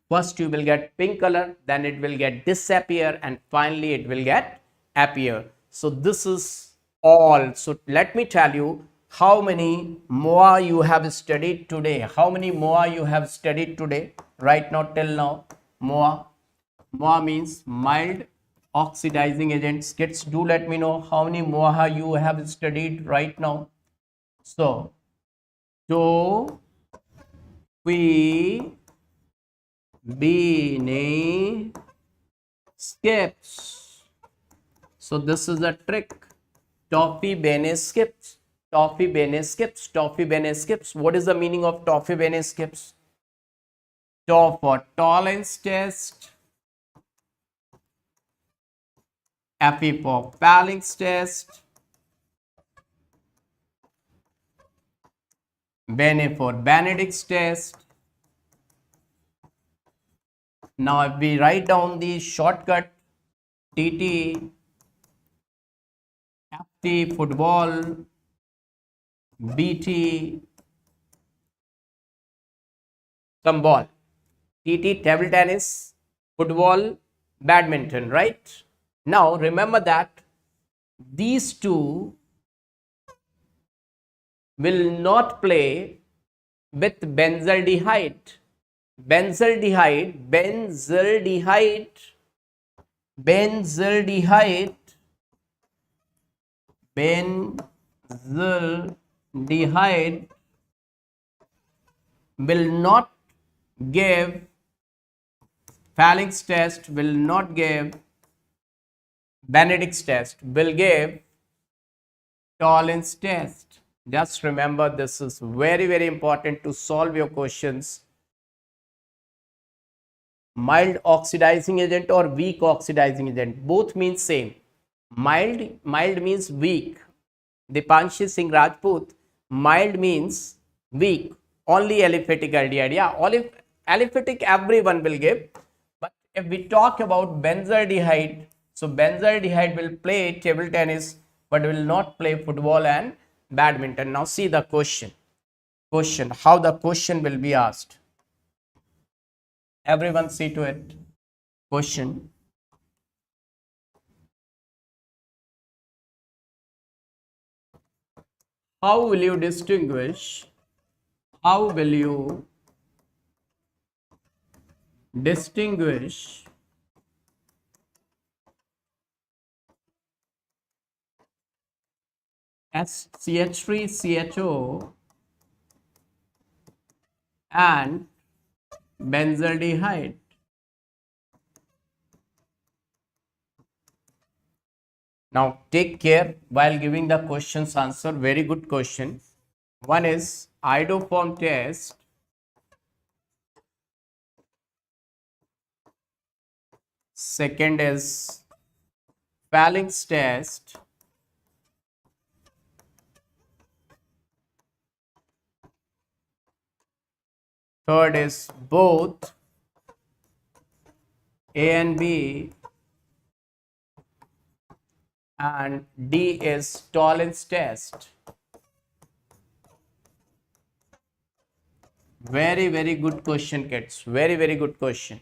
First you will get pink color, then it will get disappear, and finally it will get appear. So this is all. So let me tell you, how many MOA you have studied today? How many MOA you have studied today? Right now, till now, MOA. MOA means mild oxidizing agents. Kids, do let me know how many MOA you have studied right now. So, to we bene skips. So this is a trick. Toffee bene skips. Toffee bene skips. Toffee bene skips. What is the meaning of toffee bene skips? To for tolerance test. Fe for Fehling's test. Bene for Benedict's test. Now if we write down the shortcut, TT, FT football, BT some ball, TT table tennis, football, badminton, right? Now remember that these two will not play with benzaldehyde. Benzaldehyde, benzaldehyde, benzaldehyde, benzaldehyde will not give Fehling's test, will not give Benedict's test, will give Tollens test. Just remember, this is very, very important to solve your questions. Mild oxidizing agent or weak oxidizing agent, both means same. Mild means weak. Dipanshi Singh Rajput, mild means weak. Only aliphatic aldehyde. Yeah, aliphatic everyone will give. But if we talk about benzaldehyde, so benzaldehyde will play table tennis but will not play football and badminton. Now see the question. How the question will be asked. Everyone see to it. Question. How will you distinguish SCH3CHO and benzaldehyde? Now take care while giving the questions answer. Very good question. One is iodoform test. Second is Fehling's test. Third is both A and B, and D is Tollens test. Very, very good question, kids. Very, very good question.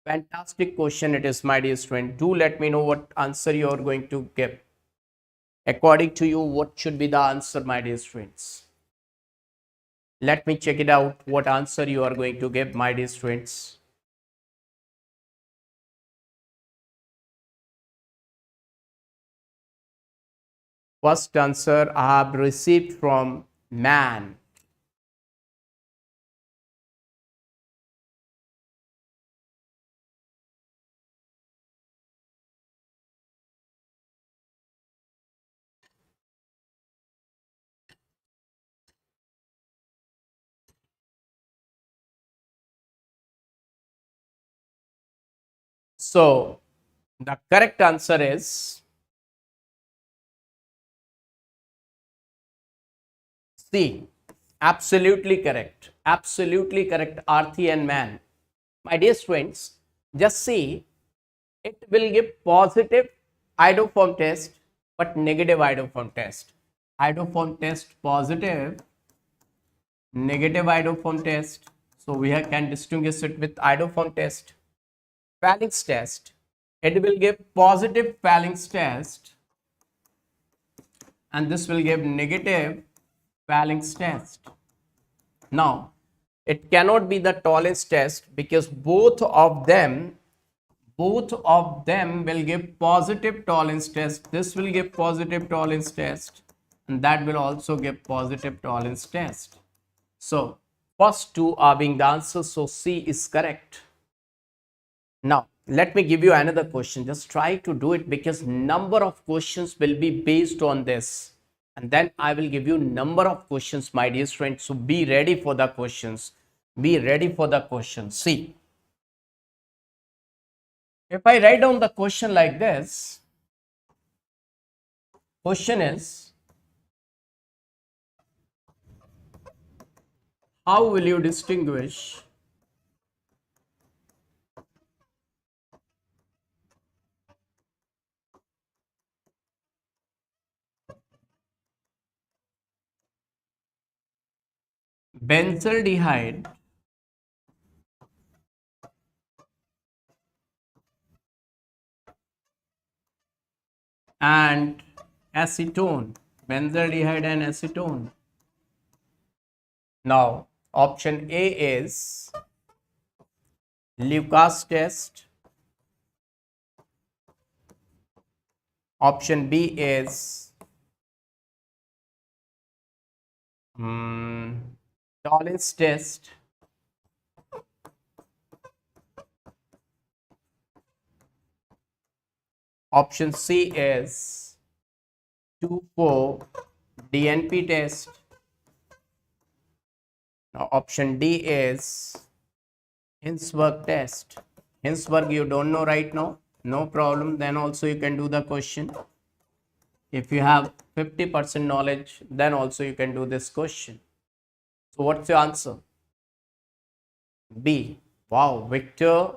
Fantastic question it is, my dear student. Do let me know what answer you are going to give. According to you, what should be the answer, my dear students? Let me check it out, what answer you are going to give, my dear students. First answer I have received from man. So the correct answer is C. Absolutely correct. Absolutely correct, Arthi and man. My dear students, just see, it will give positive iodoform test but negative iodoform test. Iodoform test positive, negative iodoform test. So we can distinguish it with iodoform test. Fehling's test, it will give positive Fehling's test and this will give negative Fehling's test. Now, it cannot be the Tollens test because both of them will give positive Tollens test. This will give positive Tollens test, and that will also give positive Tollens test. So, first two are being the answers, so C is correct. Now, let me give you another question. Just try to do it because number of questions will be based on this. And then I will give you number of questions, my dear friends. So, be ready for the questions. Be ready for the questions. See, if I write down the question like this, question is, how will you distinguish benzaldehyde and acetone? Benzaldehyde and acetone. Now, option A is Lucas test. Option B is Tollens test. Option C is 2,4-DNP test. Now, option D is Hinsberg test. Hinsberg you don't know right now, no problem. Then also you can do the question. If you have 50% knowledge, then also you can do this question. So what's your answer? B. Wow, Victor,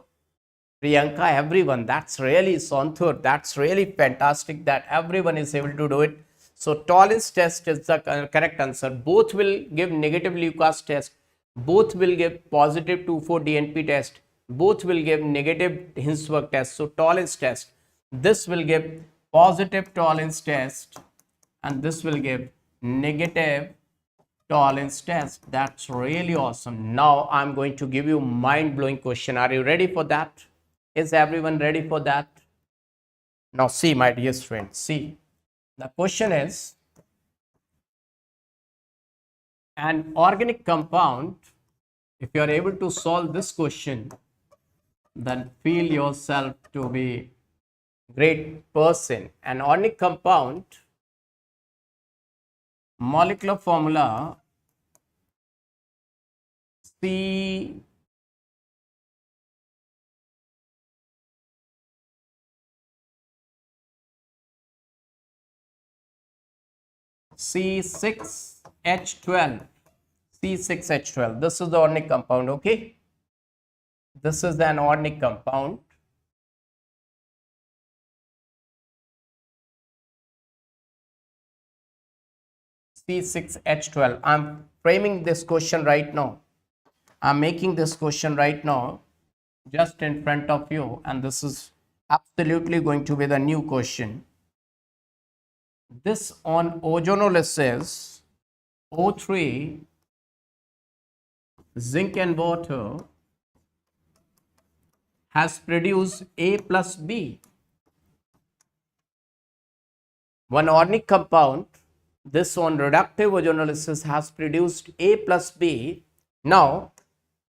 Priyanka, everyone. That's really Santhur. That's really fantastic that everyone is able to do it. So Tollens test is the correct answer. Both will give negative Lucas test. Both will give positive 2,4-DNP test. Both will give negative Hinsberg test. So Tollens test. This will give positive Tollens test, and this will give negative Tollens test. That's really awesome. Now I'm going to give you mind-blowing question. Are you ready for that? Is everyone ready for that? Now see, my dear friends, see. The question is, an organic compound, if you are able to solve this question, then feel yourself to be great person. An organic compound, molecular formula C C6H12. C6H12. This is the organic compound, okay? This is an organic compound. C6H12. I'm framing this question right now. I'm making this question right now just in front of you, and this is absolutely going to be the new question. This on ozonolysis, O3, zinc and water has produced A plus B. One organic compound, this on reductive ozonolysis has produced A plus B. Now,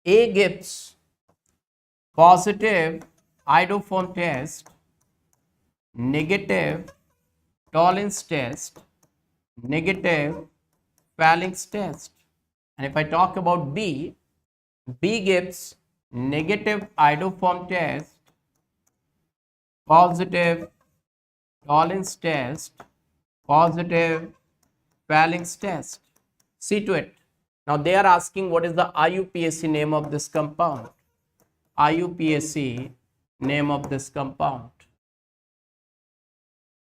A gives positive iodoform test, negative Tollens test, negative Fehling's test. And if I talk about B, B gives negative iodoform test, positive Tollens test, positive Fehling's test. See to it. Now they are asking what is the IUPAC name of this compound. IUPAC name of this compound.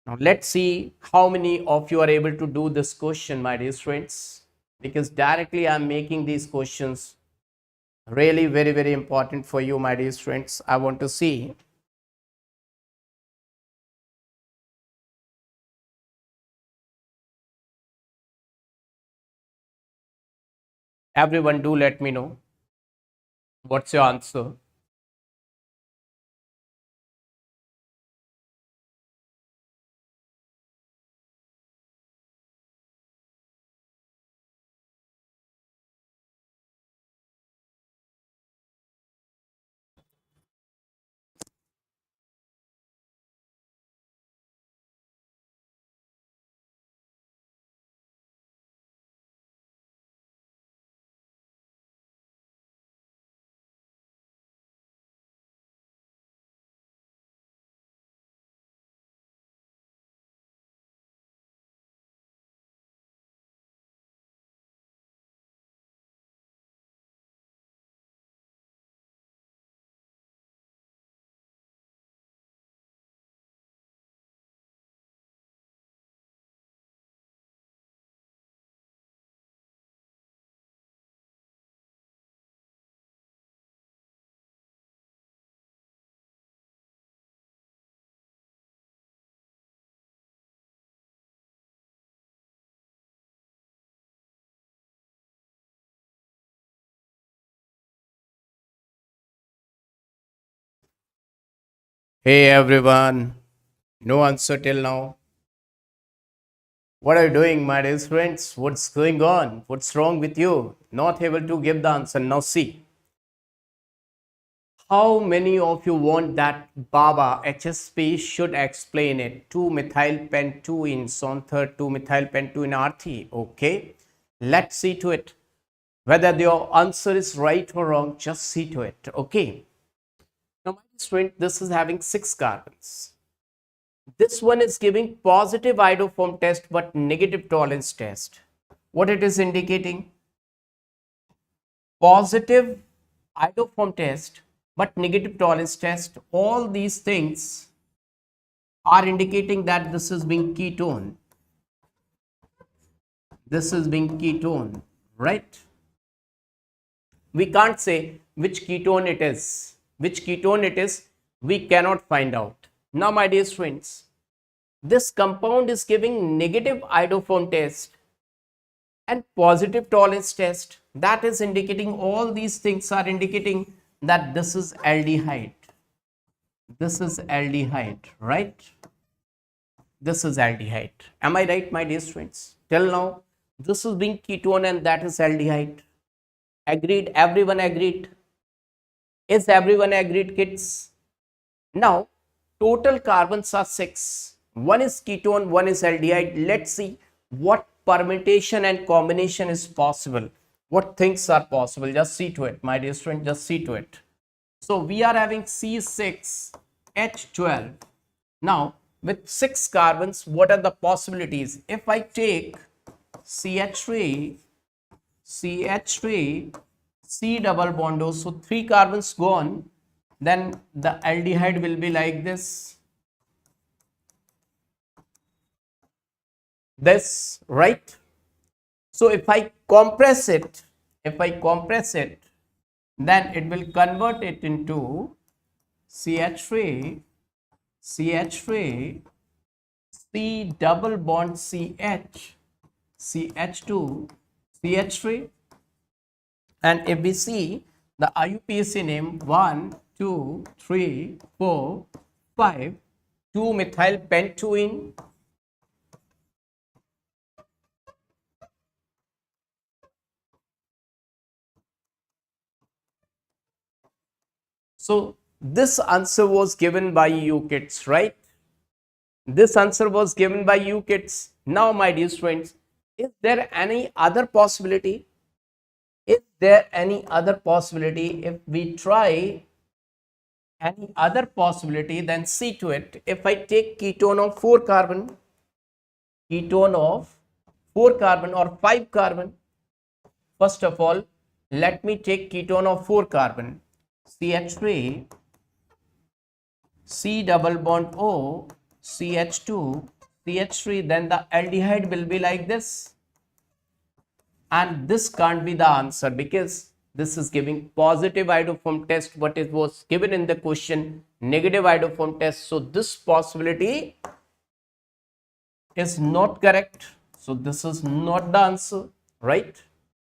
Now let's see how many of you are able to do this question, my dear friends, because directly I am making these questions really very important for you, my dear friends. I want to see Everyone, do let me know what's your answer. Hey everyone, no answer till now. What are you doing, my dear friends? What's going on? What's wrong with you? Not able to give the answer. Now see, how many of you want that Baba HSP should explain it? 2-methyl pentuene on third 2-methyl pentuene RT. Okay, let's see to it. Whether your answer is right or wrong, just see to it. Okay. Now, my dear friend, this is having 6 carbons. This one is giving positive iodoform test but negative tolerance test. What it is indicating? Positive iodoform test but negative tolerance test. All these things are indicating that this is being ketone. This is being ketone, right? We can't say which ketone it is. Which ketone it is, we cannot find out. Now, my dear friends, this compound is giving negative iodoform test and positive tolerance test. That is indicating, all these things are indicating that this is aldehyde. This is aldehyde, right? This is aldehyde. Am I right, my dear friends? Till now, this is being ketone and that is aldehyde. Agreed? Everyone agreed? Is everyone agreed, kids? Now, total carbons are 6. One is ketone, one is aldehyde. Let's see what permutation and combination is possible. What things are possible? Just see to it, my dear friend. Just see to it. So we are having C6H12. Now, with 6 carbons, what are the possibilities? If I take CH3, C double bond O, so 3 carbons gone, then the aldehyde will be like this, right? So if I compress it, then it will convert it into CH3, C double bond CH, CH2, CH3. And if we see the IUPAC name 1, 2, 3, 4, 5, 2-methyl pentuene. So this answer was given by you kids, right? This answer was given by you kids. Now, my dear friends, is there any other possibility? Is there any other possibility? If we try any other possibility, then see to it. If I take ketone of 4 carbon, or 5 carbon, first of all, let me take ketone of 4 carbon, CH3, C double bond O, CH2, CH3, then the aldehyde will be like this. And this can't be the answer because this is giving positive iodoform test, but it was given in the question negative iodoform test. So this possibility is not correct. So this is not the answer, right?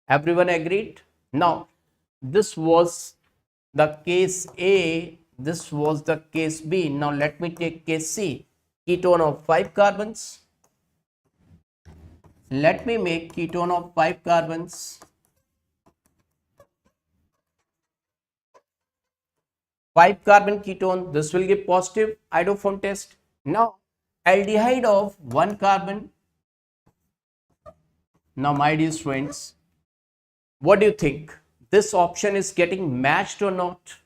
Everyone agreed? Now, this was the case A, this was the case B. Now, let me take case C. Ketone of 5 carbons. Let me make ketone of 5 carbons. 5 carbon ketone, this will give positive iodoform test. Now, aldehyde of 1 carbon. Now, my dear students, what do you think? This option is getting matched or not?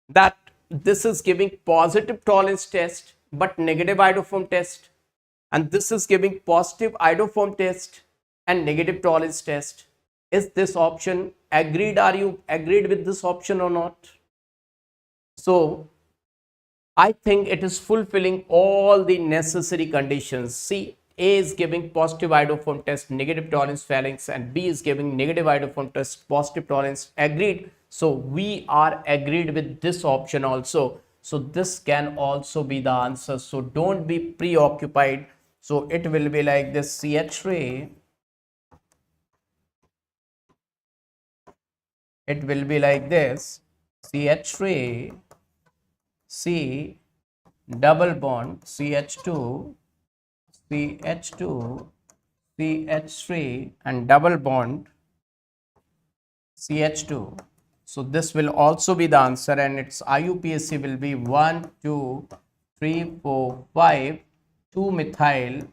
That this is giving positive tolerance test but negative iodoform test, and this is giving positive iodoform test and negative tolerance test. Is this option agreed? Are you agreed with this option or not? So I think it is fulfilling all the necessary conditions. See, A is giving positive iodoform test, negative tolerance phalanx, and B is giving negative iodoform test, positive tolerance. Agreed. So we are agreed with this option also. So this can also be the answer. So don't be preoccupied. So it will be like this: CH3. It will be like this: CH3, C, double bond, CH2, CH2, CH3, and double bond CH2. So this will also be the answer, and its IUPAC will be 1, 2, 3, 4, 5, 2 methyl,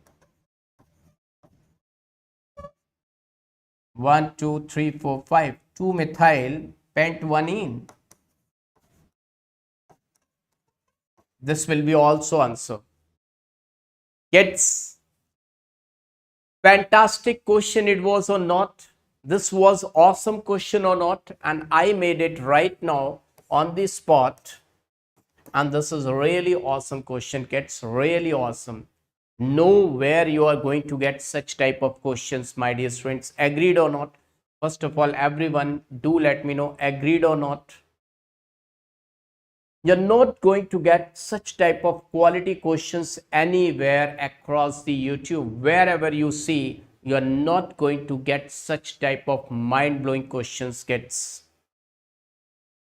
1, 2, 3, 4, 5, 2 methyl pent-1-ene. This will be also answer. Kids, fantastic question it was or not? This was awesome question or not? And I made it right now on the spot. And this is a really awesome question, kids. Really awesome. Nowhere you are going to get such type of questions, my dear students. Agreed or not? First of all, everyone, do let me know, agreed or not? You're not going to get such type of quality questions anywhere across the YouTube. Wherever you see, you're not going to get such type of mind-blowing questions, kids.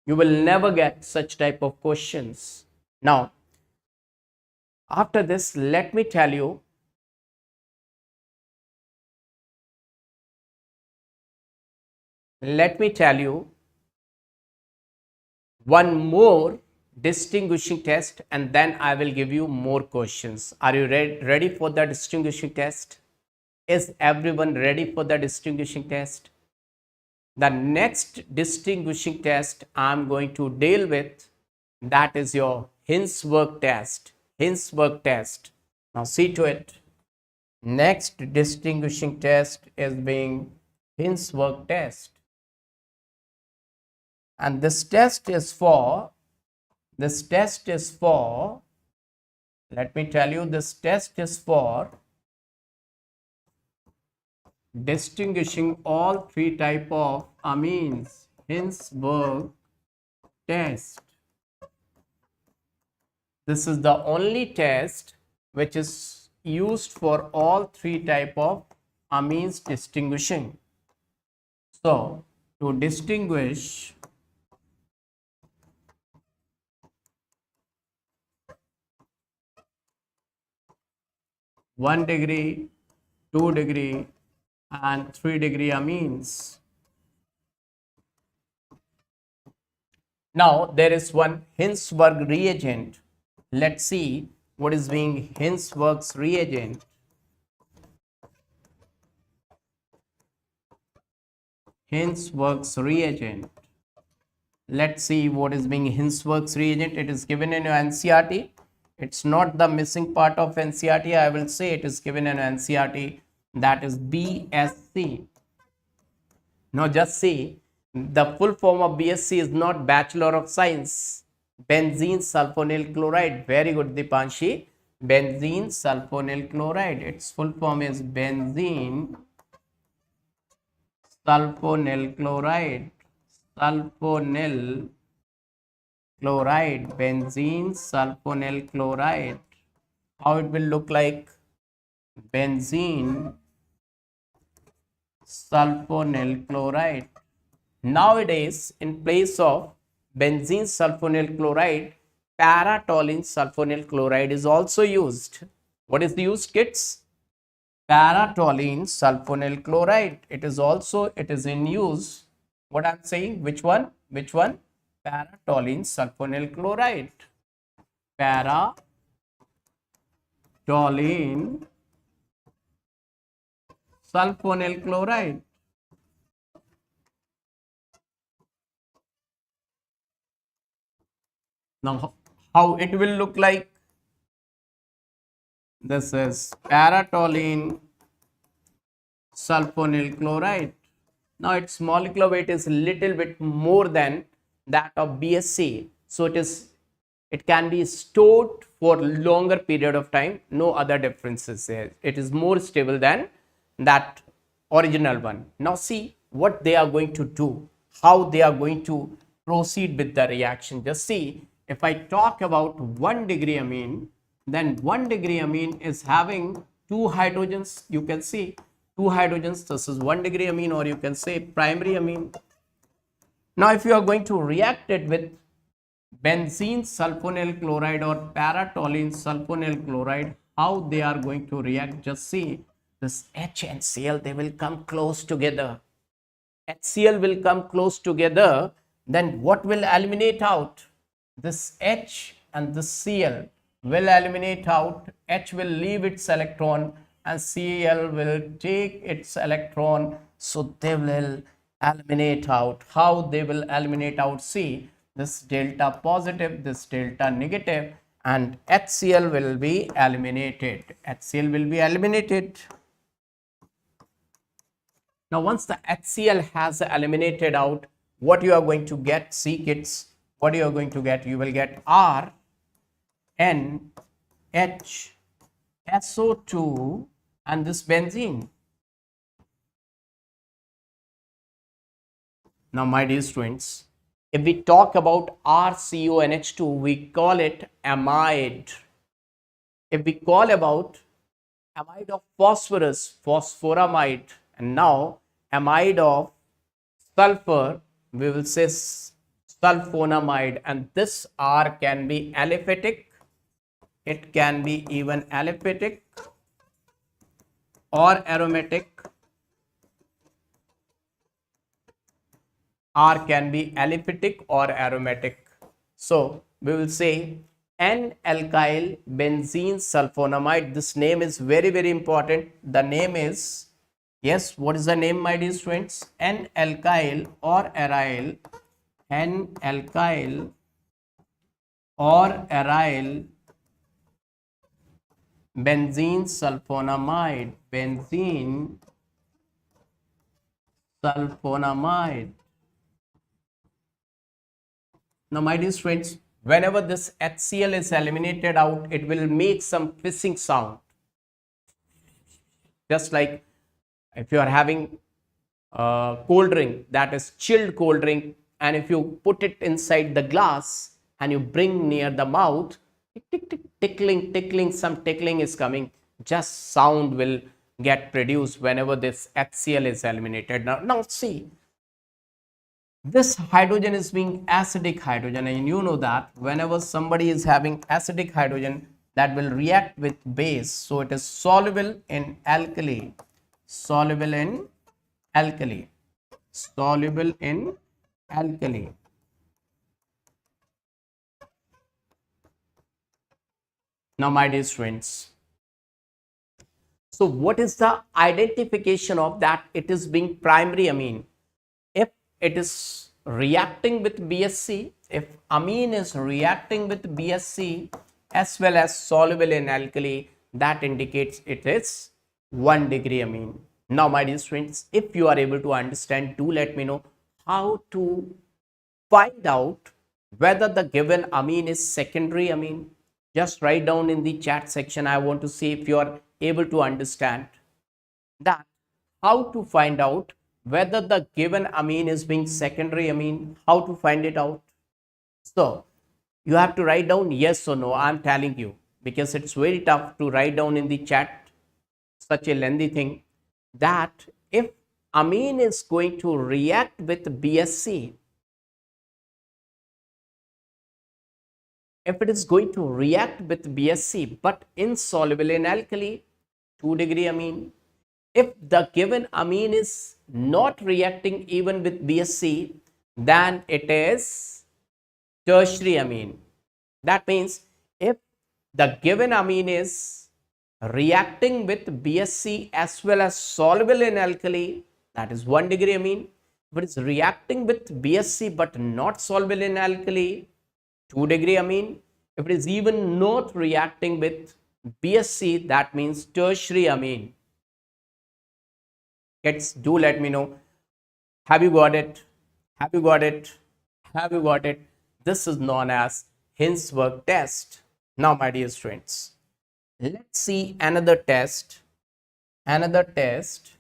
You will never get such type of questions. Now, after this, let me tell you, one more distinguishing test, and then I will give you more questions. Are you ready for the distinguishing test? Is everyone ready for the distinguishing test? The next distinguishing test I'm going to deal with, that is your Hinsberg test. Hinsberg test. Now see to it. Next distinguishing test is being Hinsberg test. And this test is for, let me tell you, this test is for distinguishing all 3 type of amines. Hinsberg test. This is the only test which is used for all 3 type of amines distinguishing. So to distinguish one degree, 2 degree, and 3 degree amines. Now there is one Hinsberg reagent. Let's see what is being Hinsberg's reagent. Hinsberg's reagent. Let's see what is being Hinsberg's reagent. It is given in your NCERT. It's not the missing part of NCERT. I will say it is given in NCERT. That is BSc. Now just see, the full form of BSc is not Bachelor of Science. Benzene sulfonyl chloride. Very good, Dipanshi. Benzene sulfonyl chloride. Its full form is benzene sulfonyl chloride. Sulfonyl chloride. Benzene sulfonyl chloride. How it will look like? Benzene sulfonyl chloride. Nowadays, in place of benzene sulfonyl chloride, para-toluene sulfonyl chloride is also used. What is used, kids? Para-toluene sulfonyl chloride. It is in use. What I'm saying? Which one? Which one? Para-toluene sulfonyl chloride. Para-toluene sulfonyl chloride. Now, how it will look like? This is para-toluene sulfonyl chloride. Now, its molecular weight is a little bit more than that of BSC. So, it can be stored for longer period of time. No other differences there. It is more stable than that original one. Now, see what they are going to do, how they are going to proceed with the reaction. Just see, if I talk about 1 degree amine, then 1 degree amine is having 2 hydrogens. You can see 2 hydrogens. This is 1 degree amine, or you can say primary amine. Now, if you are going to react it with benzene sulfonyl chloride or para-toluene sulfonyl chloride, how they are going to react? Just see, this H and Cl, they will come close together. HCl will come close together. Then what will eliminate out? This H and this Cl will eliminate out. H will leave its electron and Cl will take its electron. So they will eliminate out. How they will eliminate out? See, this delta positive, this delta negative, and HCl will be eliminated. HCl will be eliminated. Now, once the HCl has eliminated out, what you are going to get? See, kids, what you are going to get? You will get R, N, H, SO2, and this benzene. Now, my dear students, if we talk about RCONH2, we call it amide. If we call about amide of phosphorus, phosphoramide, and now amide of sulfur, we will say sulfonamide, and this R can be aliphatic. It can be even aliphatic or aromatic. R can be aliphatic or aromatic. So we will say N-alkyl benzene sulfonamide. This name is very, very important. The name is, yes, what is the name, my dear students? N-alkyl or aryl. N-alkyl or aryl benzene sulfonamide. Benzene sulfonamide. Now, my dear students, whenever this HCl is eliminated out, it will make some hissing sound. Just like if you are having cold drink, that is chilled cold drink, and if you put it inside the glass and you bring near the mouth, tick, tick, tickling, some tickling is coming. Just sound will get produced whenever this HCl is eliminated. Now see, this hydrogen is being acidic hydrogen, and you know that whenever somebody is having acidic hydrogen, that will react with base. So it is soluble in alkali. Soluble in alkali. Soluble in alkali. Now, my dear students, so what is the identification of that it is being primary amine? If it is reacting with BSC, if amine is reacting with BSC as well as soluble in alkali, that indicates it is 1 degree amine. Now, my dear students, if you are able to understand, do let me know how to find out whether the given amine is secondary amine. Just write down in the chat section. I want to see if you are able to understand that, how to find out whether the given amine is being secondary amine, how to find it out. So you have to write down yes or no. I'm telling you, because it's very tough to write down in the chat such a lengthy thing, that if amine is going to react with BSC, if it is going to react with BSC but insoluble in alkali, 2-degree amine. If the given amine is not reacting even with BSC, then it is tertiary amine. That means if the given amine is reacting with BSC as well as soluble in alkali, that is 1-degree amine. If it is reacting with BSC but not soluble in alkali, 2-degree amine. If it is even not reacting with BSC, that means tertiary amine. Do let me know. Have you got it? Have you got it? Have you got it? This is known as Hinsberg test. Now, my dear students, let's see another test. Another test.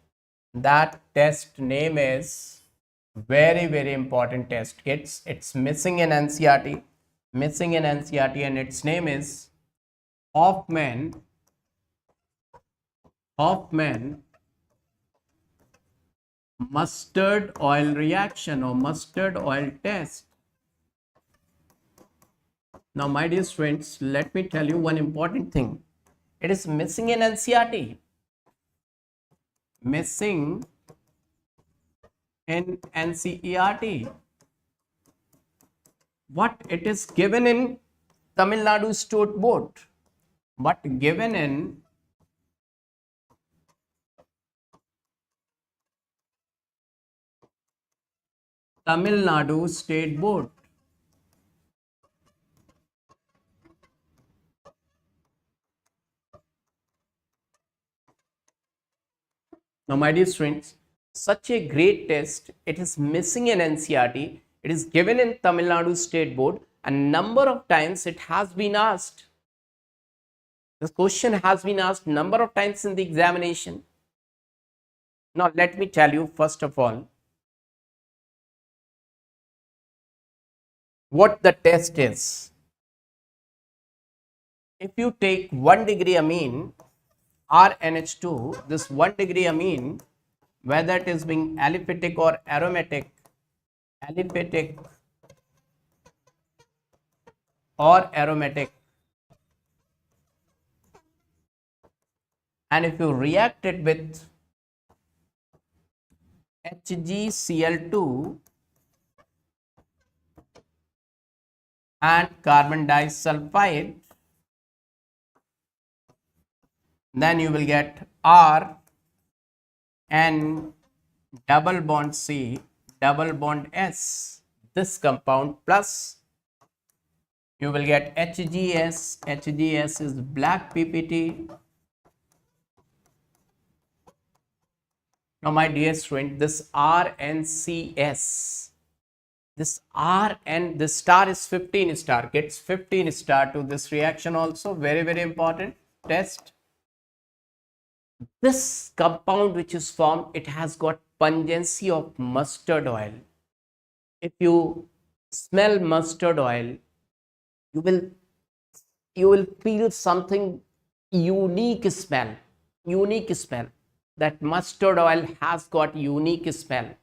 That test name is very important test. It's missing in NCERT. And its name is Hofmann mustard oil reaction or mustard oil test. Now, my dear students, let me tell you one important thing. It is missing in NCERT. Missing in NCERT. What it is given in Tamil Nadu State Board, but given in Tamil Nadu State Board. Now, my dear students, such a great test, it is missing in NCERT. It is given in Tamil Nadu State Board, and number of times it has been asked. This question has been asked number of times in the examination. Now, let me tell you first of all what the test is. If you take 1-degree amine, RNH2, this 1-degree amine, whether it is being aliphatic or aromatic, and if you react it with HgCl2 and carbon disulfide, then you will get R N double bond C double bond S, this compound, plus you will get HgS. HgS is black PPT. Now, my dear student, this RNCS, this RN, this star is 15 star, gets 15 star to this reaction also. Very important test. This compound which is formed, it has got pungency of mustard oil. If you smell mustard oil, you will feel something unique smell. That mustard oil has got unique smell.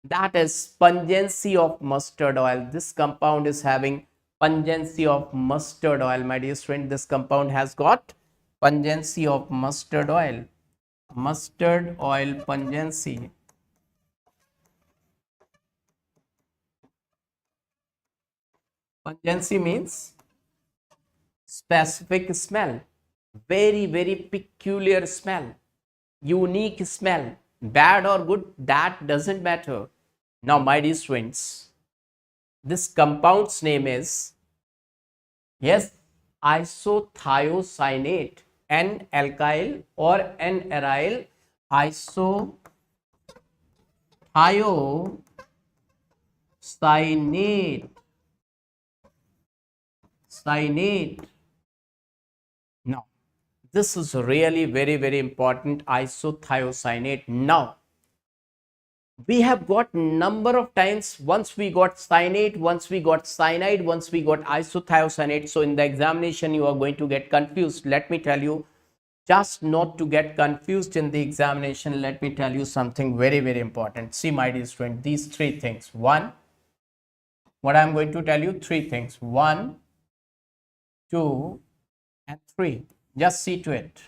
That is pungency of mustard oil. This compound is having pungency of mustard oil, my dear friend. This compound has got pungency of mustard oil. Mustard oil pungency. Pungency means specific smell. Very peculiar smell. Unique smell. Bad or good, that doesn't matter. Now, my dear students, this compound's name is, yes, isothiocyanate, N-alkyl or N-aryl isothiocyanate. Now, this is really very important, isothiocyanate. Now, we have got number of times, once we got cyanate, once we got cyanide, once we got isothiocyanate. So in the examination you are going to get confused. Let me tell you, Just not to get confused in the examination, let me tell you something very, very important. See, my dear student, these three things. One, what I'm going to tell you, three things. One, two, and three. Just see to it.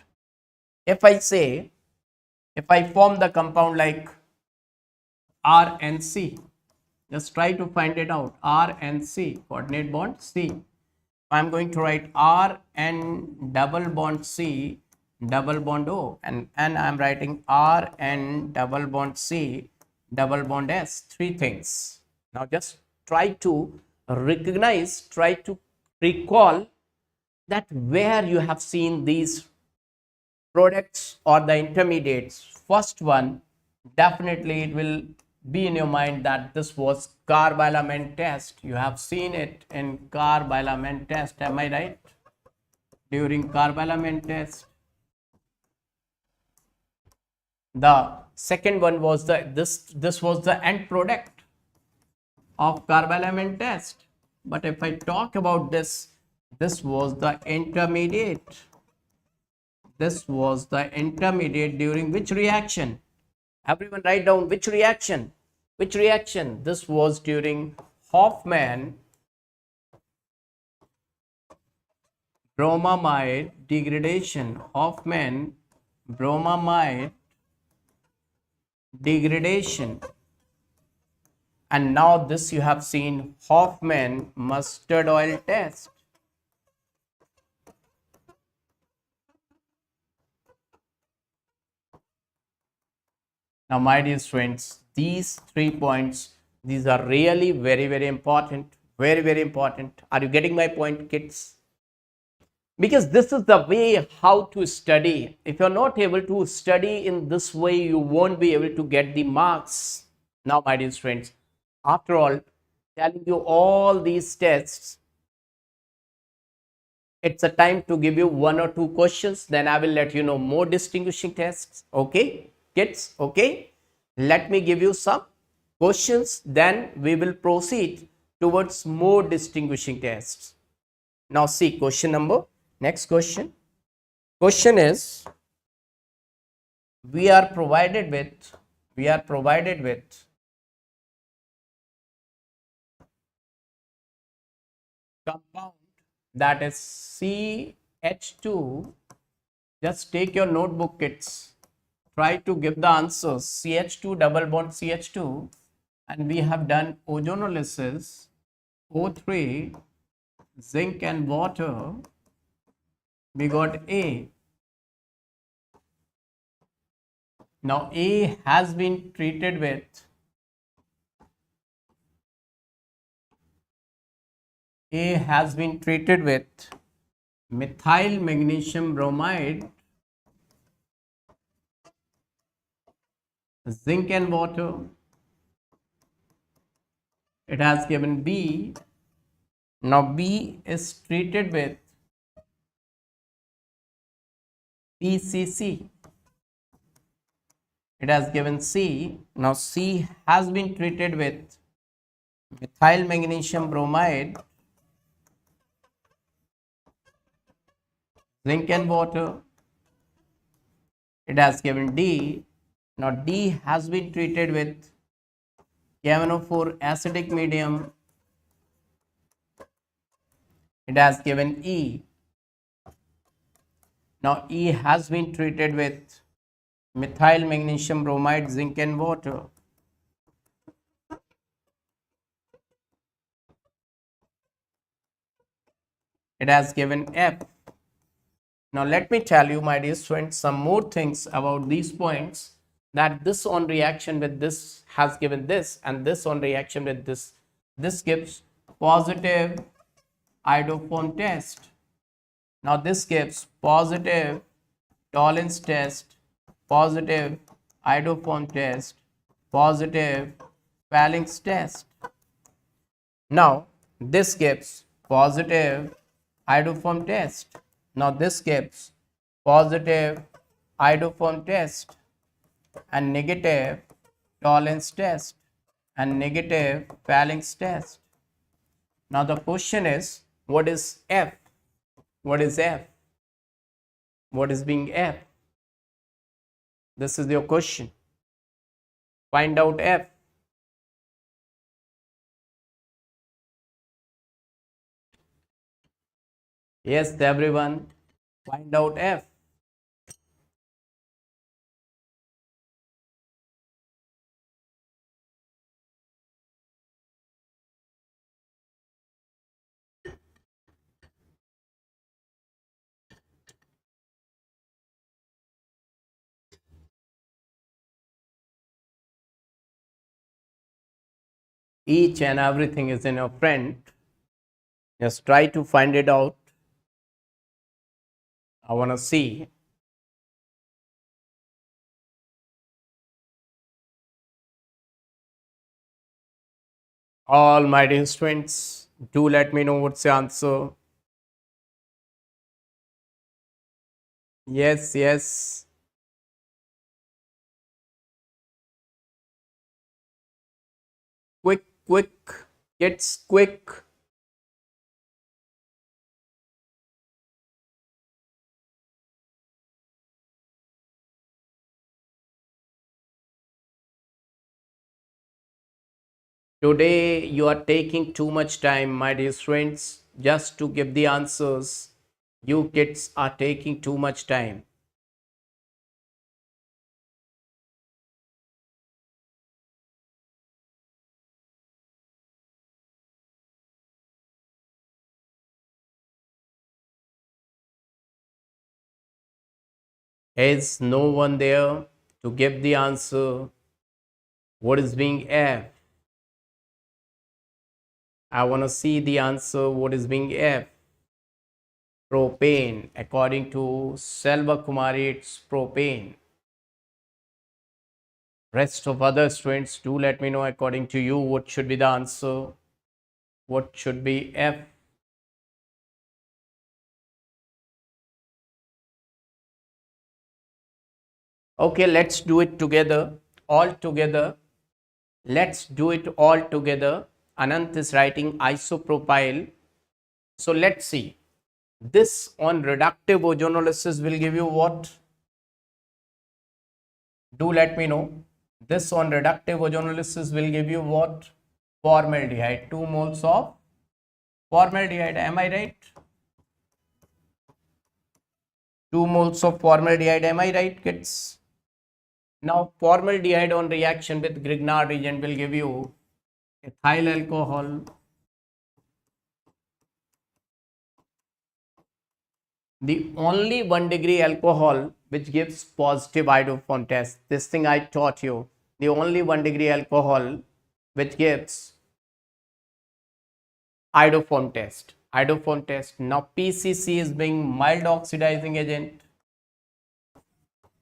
If I say, if I form the compound like R and C, just try to find it out. R and C, coordinate bond C. I'm going to write R and double bond C, double bond O, and I'm writing R and double bond C, double bond S. Three things. Now just try to recognize, try to recall that where you have seen these products or the intermediates. First one, definitely it will be in your mind that this was carbylamine test. You have seen it in carbylamine test, am I right? During carbylamine test. The second one was this was the end product of carbylamine test. But if I talk about this was the intermediate. This was the intermediate during which reaction? Everyone write down which reaction. Which reaction? This was during Hofmann bromamide degradation. Hofmann bromamide degradation. And now this you have seen Hofmann mustard oil test. Now, my dear students, these 3 points, these are really very, very important. Very, very important. Are you getting my point, kids? Because this is the way how to study. If you're not able to study in this way, you won't be able to get the marks. Now, my dear students, after all, telling you all these tests, it's a time to give you 1 or 2 questions. Then I will let you know more distinguishing tests. Okay, kids? Okay. Let me give you some questions. Then we will proceed towards more distinguishing tests. Now see question number. Next question. Question is, we are provided with compound that is CH2. Just take your notebook, kids. Try to give the answers. CH2 double bond CH2, and we have done ozonolysis, O3, zinc and water. We got A. Now A has been treated with methyl magnesium bromide, zinc and water. It has given B. Now B is treated with PCC. It has given C. Now C has been treated with methyl magnesium bromide, zinc and water. It has given D. Now D has been treated with KMNO4 acidic medium. It has given E. Now E has been treated with methyl magnesium bromide, zinc and water. It has given F. Now let me tell you, my dear students, some more things about these points, that this on reaction with this has given this, and this on reaction with this. This gives positive iodoform test. Now this gives positive Tollens test, positive iodoform test, positive Fehling's test. Now this gives positive iodoform test. Now this gives positive iodoform test and negative Tollens test and negative Fehling's test. Now the question is, what is F? What is F? What is being F? This is your question. Find out F. Yes, everyone, find out F. Each and everything is in your friend. Just try to find it out. I want to see. All my dear students, do let me know what's the answer. Yes, yes. Quick, quick. It's quick. Today you are taking too much time, my dear friends, just to give the answers. You kids are taking too much time. Is no one there to give the answer? What is being F? I want to see the answer. What is being F? Propane. According to Selva Kumari, it's propane. Rest of other students, do let me know according to you what should be the answer. What should be F? Okay, let's do it together. All together. Let's do it all together. Anant is writing isopropyl. So let's see. This on reductive ozonolysis will give you what? Do let me know. This on reductive ozonolysis will give you what? Formaldehyde. 2 moles of formaldehyde. Am I right? 2 moles of formaldehyde. Am I right, kids? Now, formaldehyde on reaction with Grignard reagent will give you ethyl alcohol. The only 1-degree alcohol which gives positive iodoform test. This thing I taught you. The only 1-degree alcohol which gives iodoform test. Iodoform test. Now PCC is being mild oxidizing agent.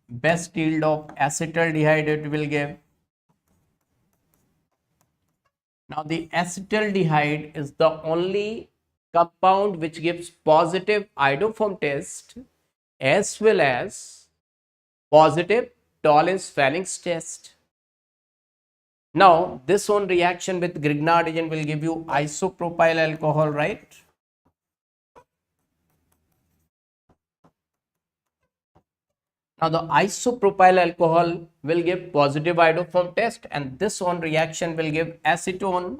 Best yield of acetaldehyde it will give. Now the acetaldehyde is the only compound which gives positive iodoform test as well as positive Tollens Fehling test. Now this one reaction with Grignard agent will give you isopropyl alcohol, right? Now the isopropyl alcohol will give positive iodoform test and this one reaction will give acetone.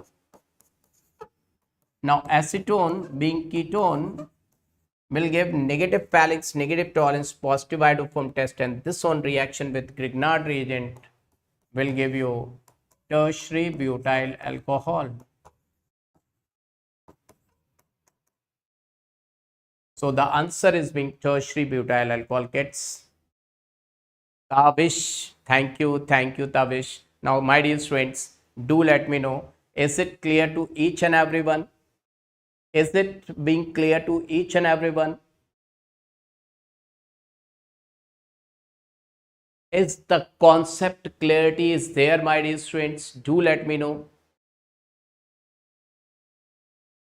Now acetone being ketone will give negative Fehling's, negative Tollens, positive iodoform test and this one reaction with Grignard reagent will give you tertiary butyl alcohol. So the answer is being tertiary butyl alcohol, kids. Tavish, thank you, Tavish. Now, my dear students, do let me know, is it clear to each and everyone? Is it being clear to each and everyone? Is the concept clarity is there, my dear students? Do let me know.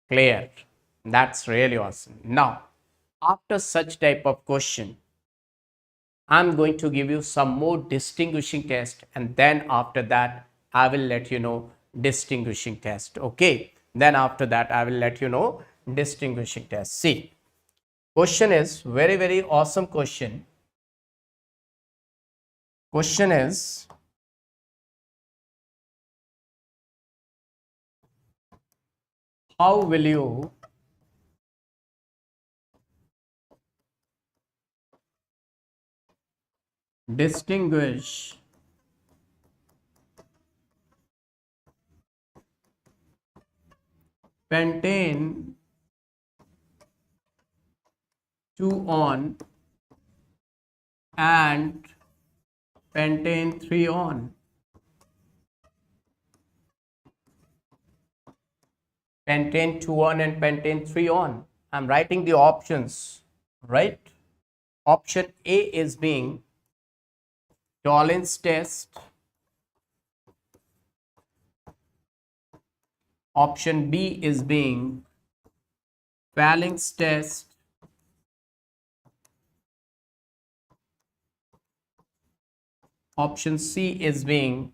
Clear. That's really awesome. Now, after such type of question, I'm going to give you some more distinguishing test and then after that I will let you know distinguishing test. Okay, then after that I will let you know distinguishing test. See, Question is very, very awesome question. Question is, how will you distinguish pentane 2-on and pentane 3-on? Pentane 2-on and pentane 3-on. I'm writing the options, right? Option A is being Tollens test. Option B is being Fehling's test. Option C is being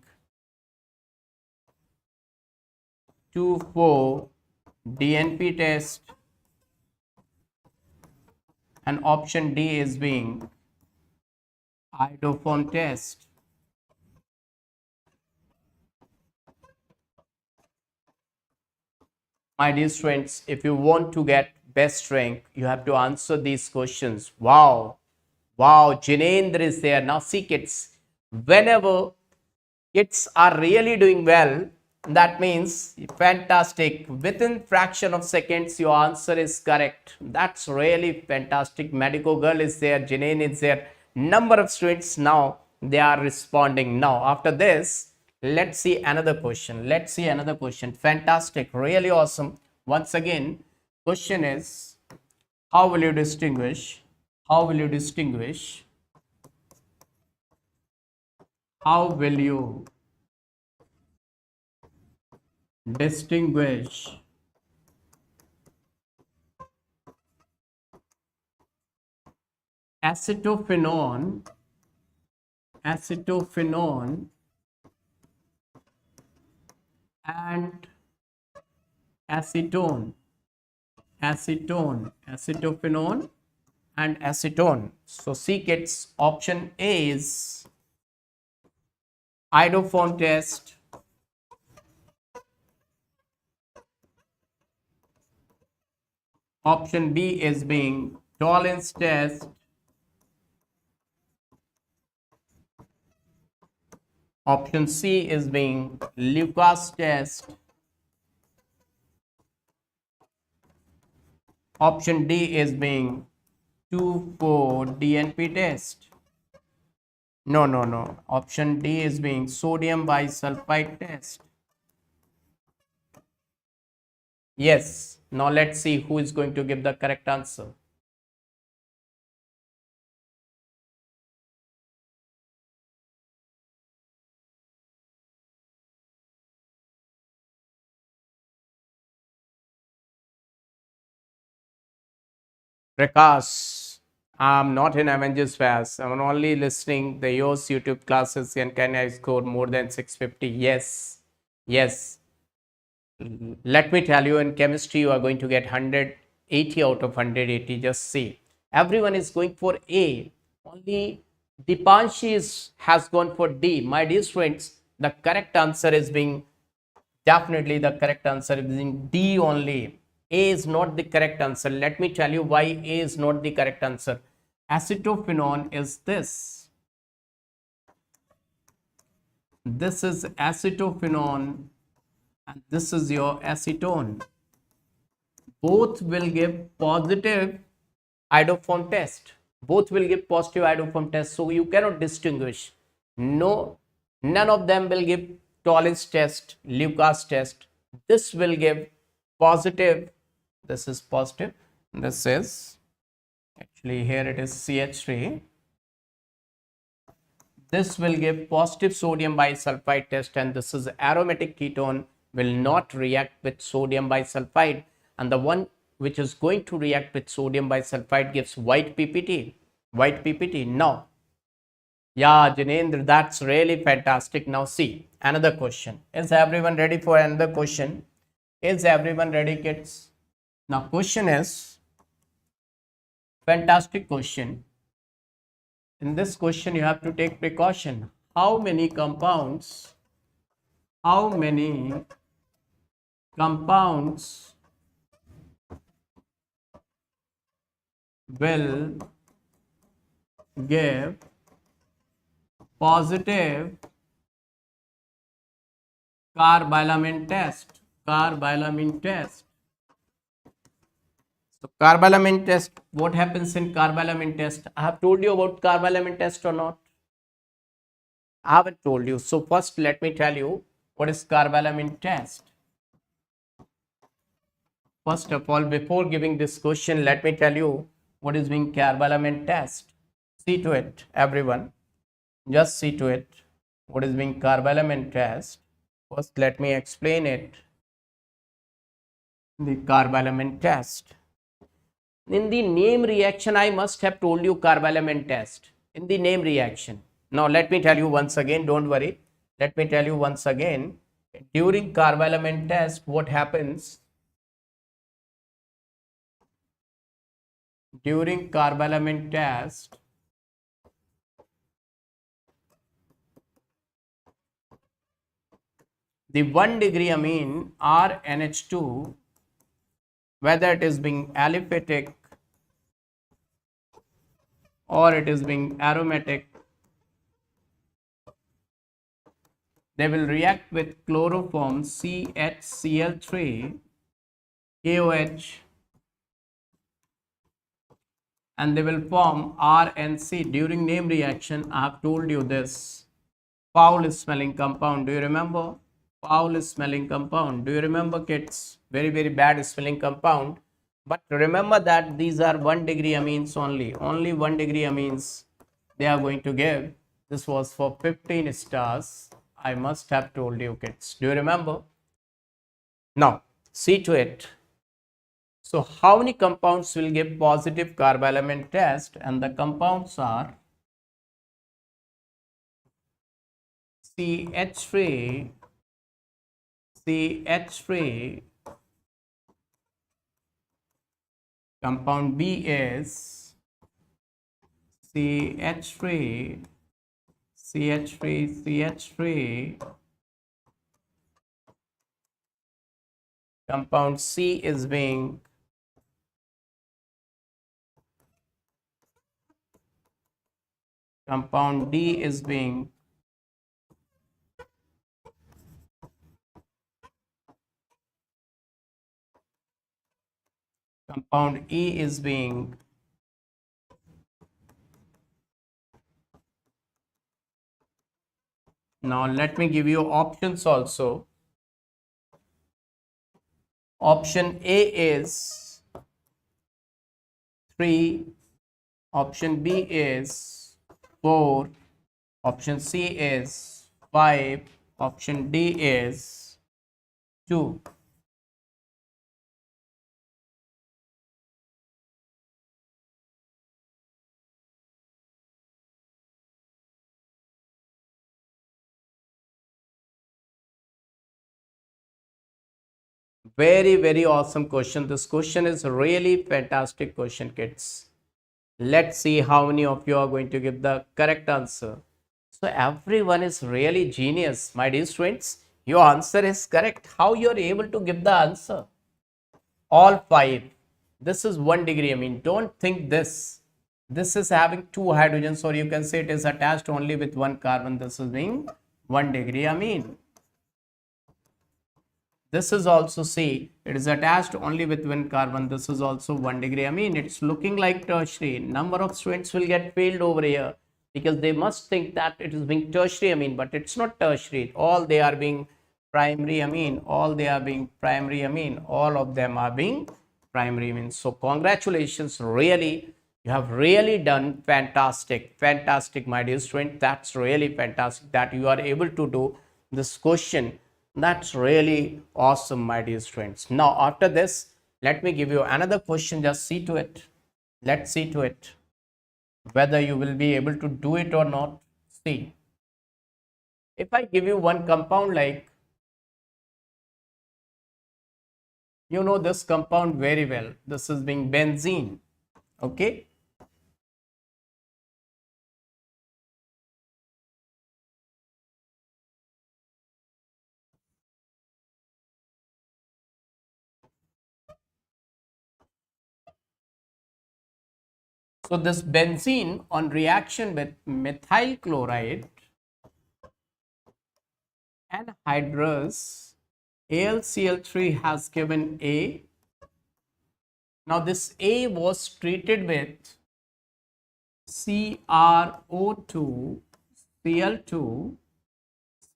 2,4 DNP test, and option D is being iodoform test. My dear students, if you want to get best rank, you have to answer these questions. Wow, wow, Jinendra is there. Now see kids, whenever kids are really doing well, that means fantastic. Within fraction of seconds, your answer is correct. That's really fantastic. Medico girl is there, Janine is there. Number of students now, they are responding. Now, after this, let's see another question. Let's see another question. Fantastic, really awesome. Once again, question is, how will you distinguish? How will you distinguish? How will you distinguish acetophenone and acetophenone and acetone. So see kids, option A is iodoform test. Option B is being Tollens test. Option C is being Lucas test. Option D is being 2,4 DNP test. No. Option D is being sodium bisulfite test. Yes. Now let's see who is going to give the correct answer. Prakash, I'm not in Avengers fast. I'm only listening the yours YouTube classes, and can I score more than 650? Yes. Let me tell you, in chemistry, you are going to get 180 out of 180. Just see. Everyone is going for A. Only Dipanshi has gone for D. My dear students, the correct answer is being, definitely the correct answer is in D only. A is not the correct answer. Let me tell you why A is not the correct answer. Acetophenone is this. This is acetophenone and this is your acetone. Both will give positive iodoform test. Both will give positive iodoform test. So you cannot distinguish. No, none of them will give Tollens test, Lucas test. This will give positive. This is positive. This is, actually here it is CH3. This will give positive sodium bisulfite test, and this is aromatic ketone will not react with sodium bisulfite, and the one which is going to react with sodium bisulfite gives white PPT. Now, yeah, Jinendra, that's really fantastic. Now see another question. Is everyone ready for another question? Is everyone ready, kids? Now question is, fantastic question. In this question, you have to take precaution. How many compounds will give positive carbylamine test? So carbylamine test, what happens in carbylamine test? I have told you about carbylamine test or not? I haven't told you. So first let me tell you what is carbylamine test. First of all, before giving this question, let me tell you what is being carbylamine test. See to it, everyone. Just see to it. What is being carbylamine test? First, let me explain it. The carbylamine test. In the name reaction, I must have told you carbylamine test. In the name reaction. Now, let me tell you once again. Don't worry. Let me tell you once again. During carbylamine test, what happens? During carbylamine test, the 1 degree amine RNH2, whether it is being aliphatic or it is being aromatic, they will react with chloroform CHCl3 KOH and they will form RNC. During name reaction, I have told you this foul smelling compound. Do you remember? Foul smelling compound. Do you remember, kids? Very, very bad smelling compound. But remember that these are 1 degree amines only. Only 1 degree amines they are going to give. This was for 15 stars. I must have told you, kids. Do you remember? Now, see to it. So, how many compounds will give positive carbylamine test? And the compounds are CH3, compound B is CH3, compound C is being compound D is being compound E is being now let me give you options also. Option A is 3, option B is 4, option C is 5, option D is 2. Very, very awesome question. This question is really fantastic question, kids. Let's see how many of you are going to give the correct answer. So everyone is really genius, my dear students. Your answer is correct. How you are able to give the answer? All 5. This is 1 degree amine. Don't think this. This is having 2 hydrogens, or you can say it is attached only with 1 carbon. This is being 1 degree amine. This is also C. It is attached only with 1 carbon. This is also 1 degree amine. It's looking like tertiary. Number of students will get failed over here because they must think that it is being tertiary amine, but it's not tertiary. All they are being primary amine. All they are being primary amine. All of them are being primary amine. So congratulations. Really, you have really done fantastic. Fantastic, my dear student. That's really fantastic that you are able to do this question. That's really awesome, my dear students. Now, after this, let me give you another question. Just see to it. Let's see to it whether you will be able to do it or not. See, if I give you one compound like, you know this compound very well. This is being benzene. Okay. So this benzene on reaction with methyl chloride anhydrous AlCl3 has given A. Now this A was treated with CrO2, Cl2,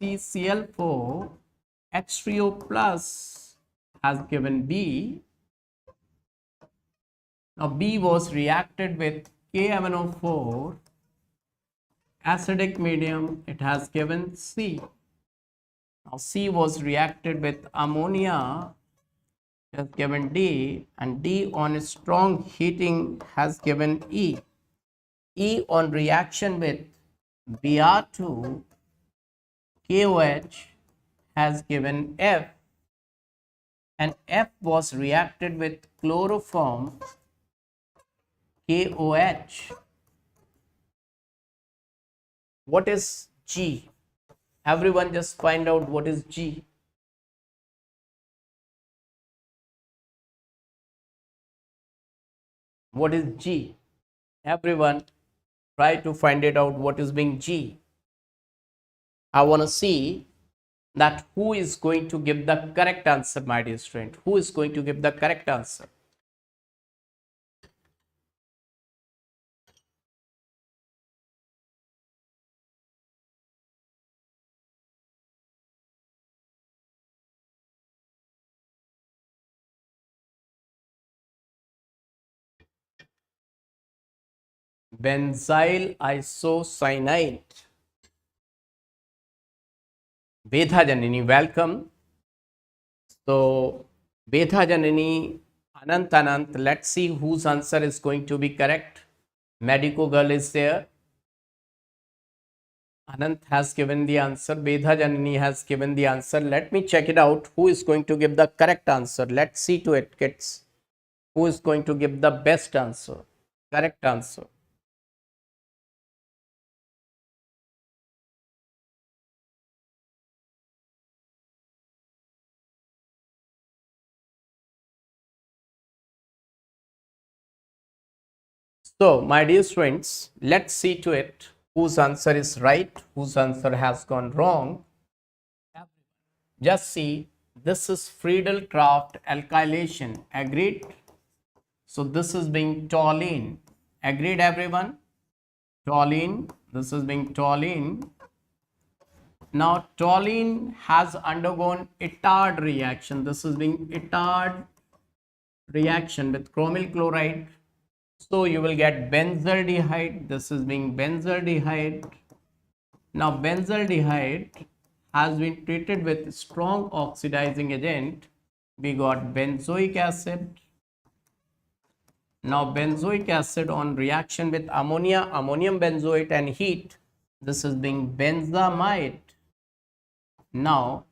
CCl4, H3O plus has given B. Now B was reacted with KMnO4, acidic medium, it has given C. Now C was reacted with ammonia, has given D, and D on strong heating has given E. E on reaction with Br2 KOH has given F, and F was reacted with chloroform KOH. What is G? Everyone just find out what is G. What is G? Everyone try to find it out what is being G. I want to see that who is going to give the correct answer, my dear student. Who is going to give the correct answer? Benzyl isocyanide. Vedha Janini, welcome. So, Vedha Janini, Anant, let's see whose answer is going to be correct. Medico girl is there. Anant has given the answer. Vedha Janini has given the answer. Let me check it out. Who is going to give the correct answer? Let's see to it, kids. Who is going to give the best answer? Correct answer. So, my dear students, let's see to it whose answer is right, whose answer has gone wrong. Just see, this is Friedel-Crafts alkylation. Agreed? So, this is being toluene. Agreed, everyone? Toluene. This is being toluene. Now, toluene has undergone Itard reaction. This is being Itard reaction with chromyl chloride. So you will get benzaldehyde. This is being benzaldehyde. Now benzaldehyde has been treated with strong oxidizing agent. We got benzoic acid. Now benzoic acid on reaction with ammonia, ammonium benzoate and heat. This is being benzamide. Now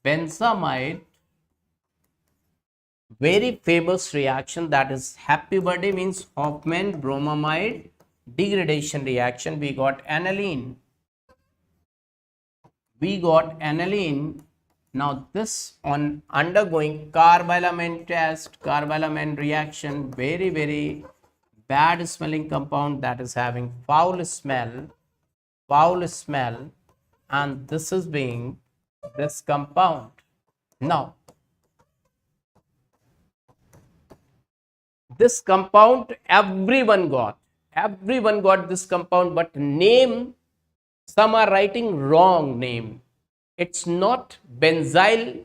benzamide, very famous reaction, that is happy birthday, means Hofmann bromamide degradation reaction. We got aniline. Now this on undergoing carbylamine test, carbylamine reaction, very bad smelling compound that is having foul smell, and this is being this compound. Now this compound everyone got this compound, but name, some are writing wrong name. It's not benzyl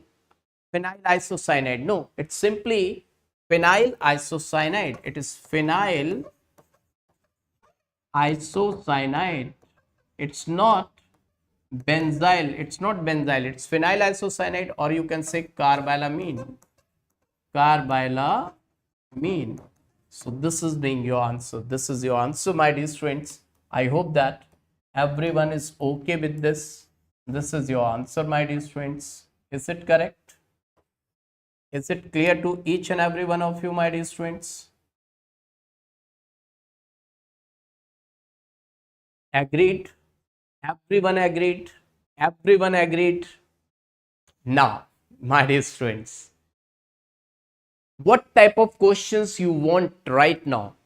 phenyl isocyanide. No, it's simply phenyl isocyanide. It is phenyl isocyanide. It's not benzyl. It's phenyl isocyanide, or you can say carbylamine. So this is being your answer. This is your answer, my dear students. I hope that everyone is okay with this. This is your answer, my dear students. Is it correct? Is it clear to each and every one of you, my dear students? Agreed? Everyone agreed? Everyone agreed? Now, my dear students, what type of questions you want right now?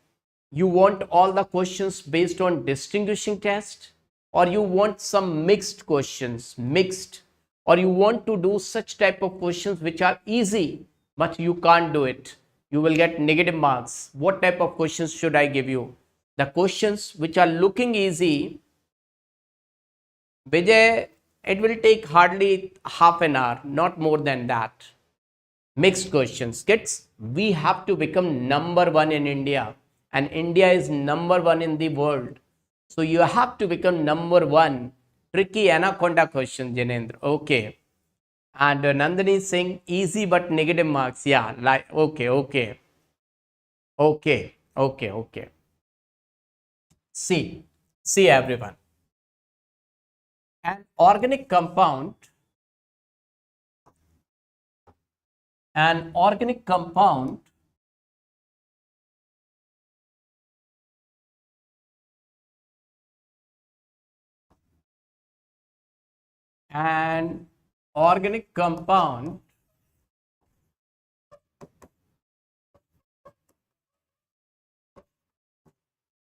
You want all the questions based on distinguishing test, or you want some mixed questions, mixed, or you want to do such type of questions which are easy but you can't do it, you will get negative marks. What type of questions should I give you? The questions which are looking easy, Vijay, it will take hardly half an hour, not more than that. Mixed questions. Kids, we have to become number one in India, and India is number one in the world. So you have to become number one. Tricky anaconda question, Janendra. Okay. And Nandini is saying easy but negative marks. Yeah, like okay, okay, okay, okay, okay. See, see everyone. An organic compound, an organic compound an organic compound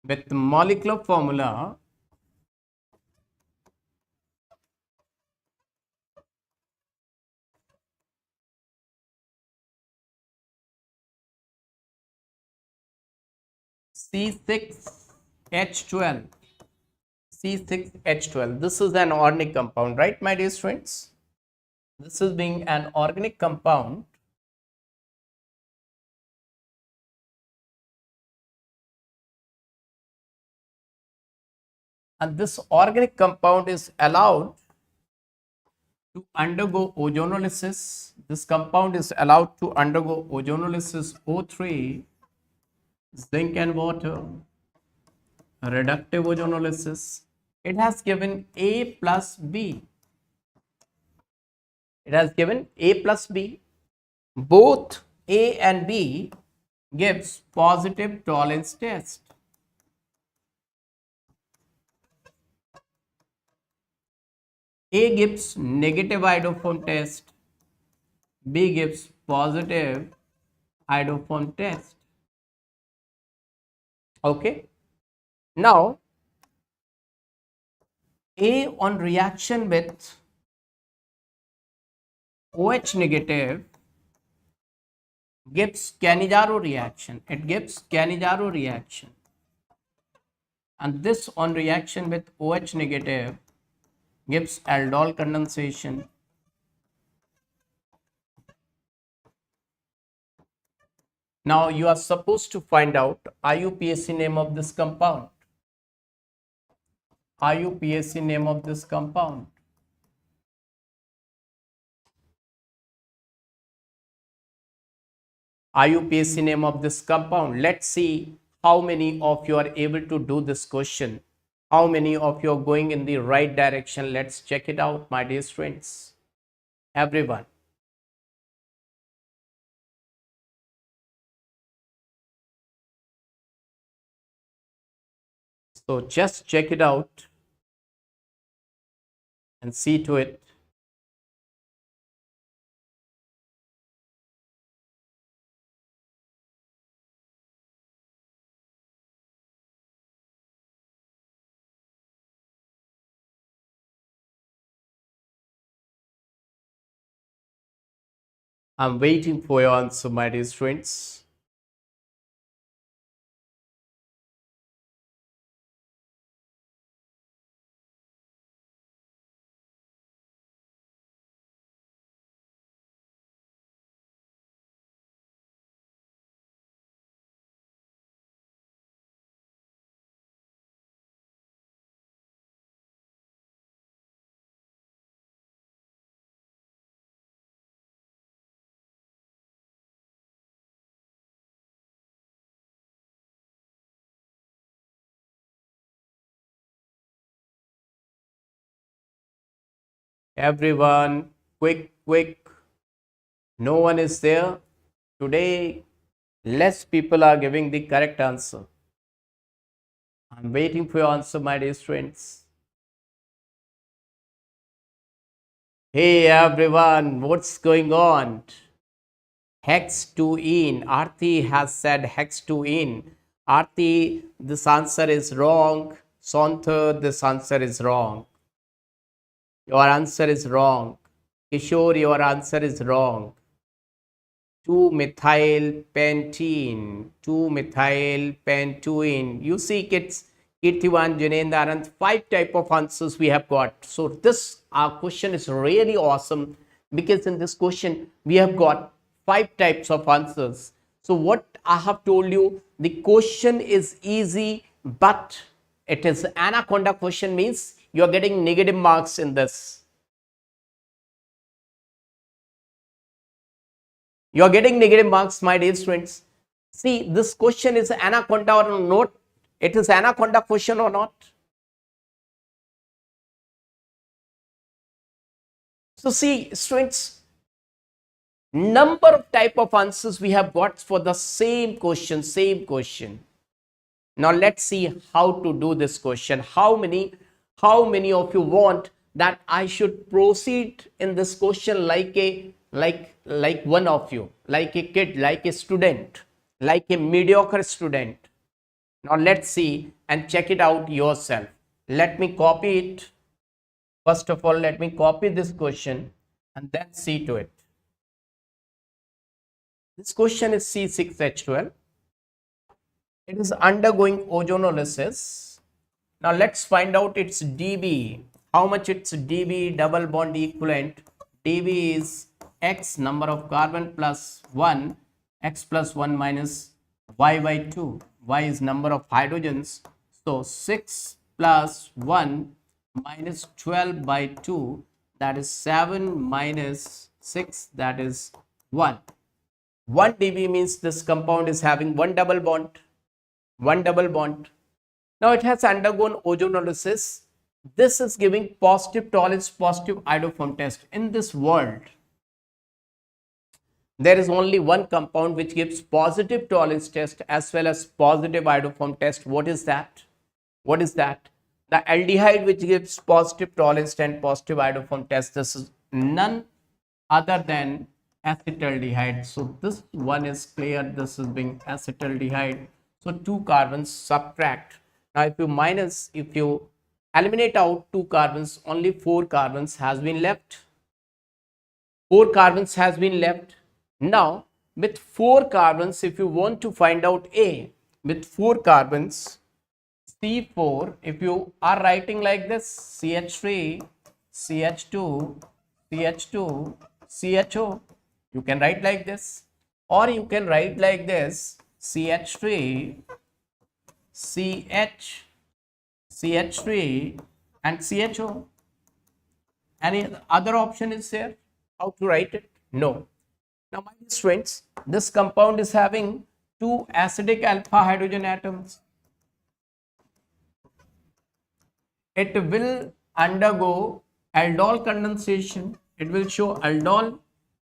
with molecular formula C6H12. C6H12. This is an organic compound, right, my dear students? This is being an organic compound. And this organic compound is allowed to undergo ozonolysis. This compound is allowed to undergo ozonolysis O3, zinc and water, reductive ozonolysis. It has given A plus B. It has given A plus B. Both A and B gives positive Tollens test. A gives negative iodoform test. B gives positive iodoform test. Okay. Now, A on reaction with OH negative gives Cannizzaro reaction. It gives Cannizzaro reaction. And this on reaction with OH negative gives aldol condensation. Now you are supposed to find out IUPAC name of this compound. IUPAC name of this compound. IUPAC name of this compound. Let's see how many of you are able to do this question. How many of you are going in the right direction? Let's check it out, my dear friends. Everyone. So just check it out and see to it. I'm waiting for your answer, my dear friends. Everyone, quick. No one is there. Today, less people are giving the correct answer. I'm waiting for your answer, my dear friends. Hey everyone, what's going on? Hex 2 in. Arthi has said hex 2 in. Aarti, this answer is wrong. Santha, this answer is wrong. Your answer is wrong. Kishore, your answer is wrong. 2-methyl pentene. 2-methyl pentene. You see, kids, Kirtivan, Janendra, and 5 type of answers we have got. So this our question is really awesome, because in this question we have got 5 types of answers. So what I have told you, the question is easy, but it is anaconda question, means you are getting negative marks in this. You are getting negative marks, my dear students. See, this question is anaconda or not. It is anaconda question or not. So see, students, number of type of answers we have got for the same question. Now let's see how to do this question. How many of you want that I should proceed in this question like one of you, like a kid, like a student, like a mediocre student? Now let's see and check it out yourself. Let me copy it. First of all, let me copy this question and then see to it. This question is C6H12. It is undergoing ozonolysis. Now let's find out its dB. How much its dB, double bond equivalent? dB is X number of carbon plus 1, X plus 1 minus Y by 2. Y is number of hydrogens. So 6 plus 1 minus 12 by 2, that is 7 minus 6, that is 1. 1 dB means this compound is having one double bond. Now it has undergone ozonolysis. This is giving positive Tollens, positive iodoform test. In this world, there is only one compound which gives positive Tollens test as well as positive iodoform test. What is that? The aldehyde which gives positive Tollens and positive iodoform test. This is none other than acetaldehyde. So this one is clear. This is being acetaldehyde. So 2 carbons subtract. Now if you eliminate out 2 carbons, only 4 carbons has been left. 4 carbons has been left. Now with 4 carbons, if you want to find out A, with 4 carbons, C4, if you are writing like this, CH3, CH2, CH2, CHO, you can write like this, or you can write like this, CH3, CH, CH3 and CHO. Any other option is there? How to write it? No. Now my dear students, this compound is having 2 acidic alpha hydrogen atoms. It will undergo aldol condensation. It will show aldol.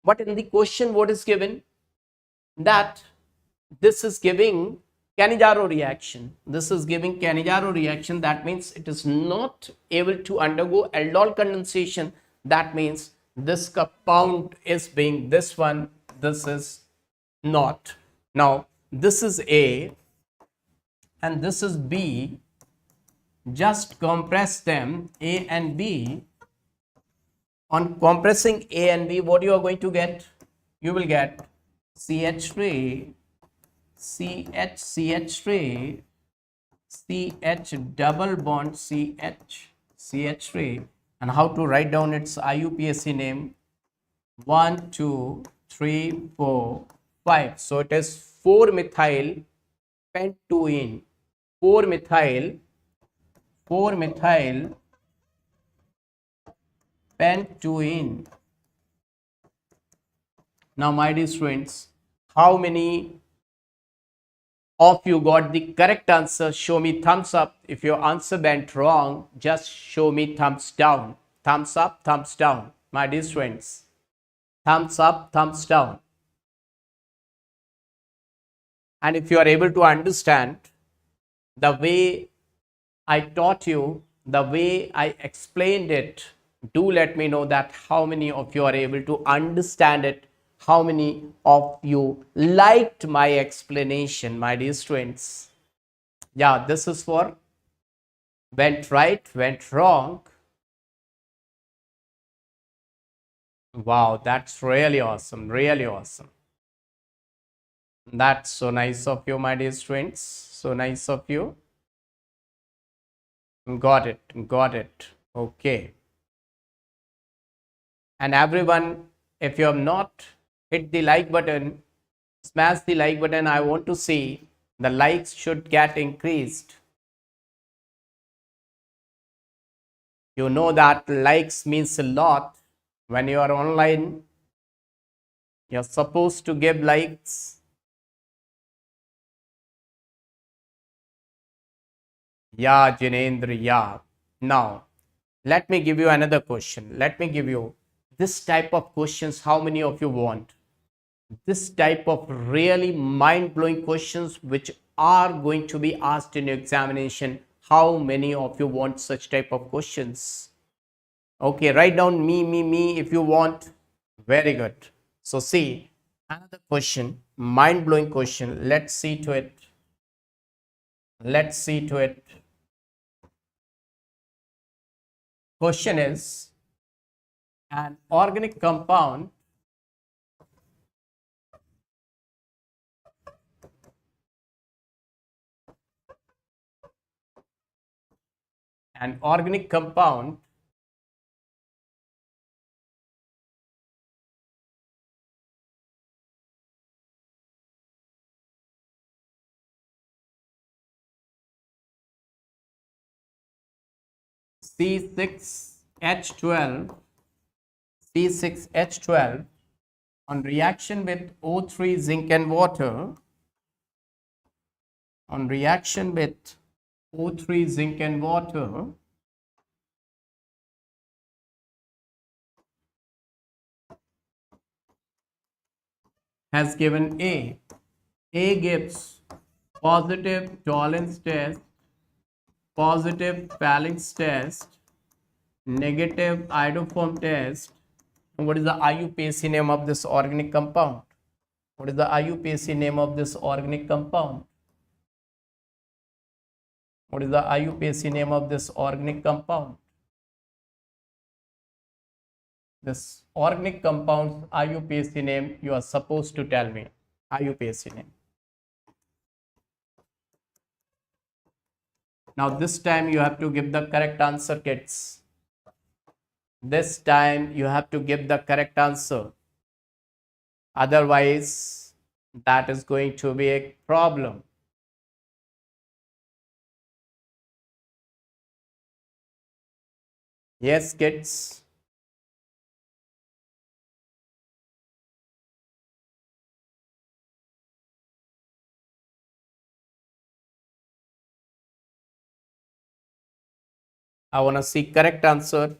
But in the question, what is given? That this is giving Cannizzaro reaction. This is giving Cannizzaro reaction. That means it is not able to undergo aldol condensation. That means this compound is being this one. This is not. Now this is A and this is B. Just compress them, A and B. On compressing A and B, what you are going to get? You will get CH3, CH, CH3, CH double bond CH, CH3. And how to write down its IUPAC name? 1, 2, 3, 4, 5. So it is 4-methyl pentene. 4-methyl pentene. Now my dear students, how many of you got the correct answer? Show me thumbs up. If your answer went wrong, just show me thumbs down. Thumbs up, thumbs down. My dear students, thumbs up, thumbs down. And if you are able to understand the way I taught you, the way I explained it, do let me know that how many of you are able to understand it, how many of you liked my explanation, my dear students. Yeah, this is for went right, went wrong. Wow, that's really awesome, really awesome. That's so nice of you, my dear students. So nice of you. Got it, got it. Okay. And everyone, if you have not hit the like button, smash the like button. I want to see the likes should get increased. You know that likes means a lot. When you are online, you're supposed to give likes. Yeah, Jinendra, yeah. Now, let me give you another question. Let me give you this type of questions. How many of you want this type of really mind-blowing questions which are going to be asked in your examination? How many of you want such type of questions? Okay, write down me if you want. Very good. So see, another question, mind-blowing question. Let's see to it. Let's see to it. Question is, an organic compound an organic compound C6H12 C6H12 on reaction with O3 zinc and water on reaction with O3 zinc and water has given A. A gives positive Tollens test, positive Fehling test, negative iodoform test. And what is the IUPAC name of this organic compound? What is the IUPAC name of this organic compound? What is the IUPAC name of this organic compound? This organic compound's IUPAC name you are supposed to tell me. IUPAC name. Now this time you have to give the correct answer, kids. This time you have to give the correct answer. Otherwise, that is going to be a problem. Yes, kids. I want to see correct answer.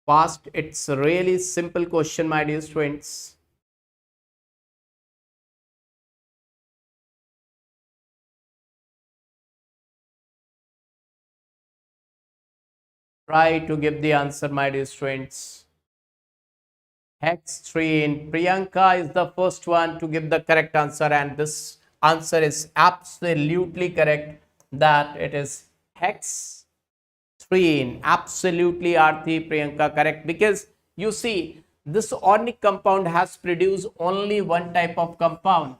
Fast. It's a really simple question, my dear students. Try to give the answer, my dear students. Hex 3 in Priyanka is the first one to give the correct answer, and this answer is absolutely correct, that it is hex 3 in. Absolutely, Aarti, Priyanka, correct, because you see this organic compound has produced only one type of compound.